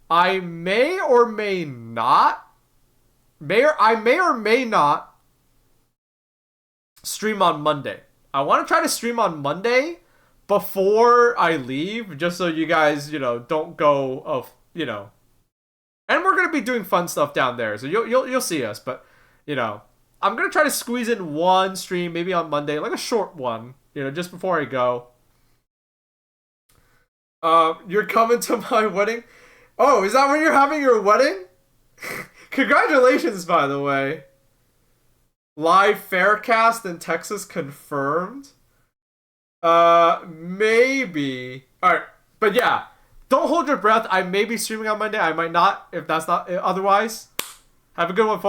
I may or may not I may or may not stream on Monday. I want to try to stream on Monday before I leave, just so you guys, don't go of, And we're gonna be doing fun stuff down there, so you'll see us. But, I'm gonna try to squeeze in one stream, maybe on Monday, like a short one, just before I go. You're coming to my wedding? Oh, is that when you're having your wedding? Congratulations, by the way. Live Faircast in Texas confirmed. Maybe. Alright, but yeah. Don't hold your breath. I may be streaming on Monday. I might not, if that's not otherwise. Have a good one, folks.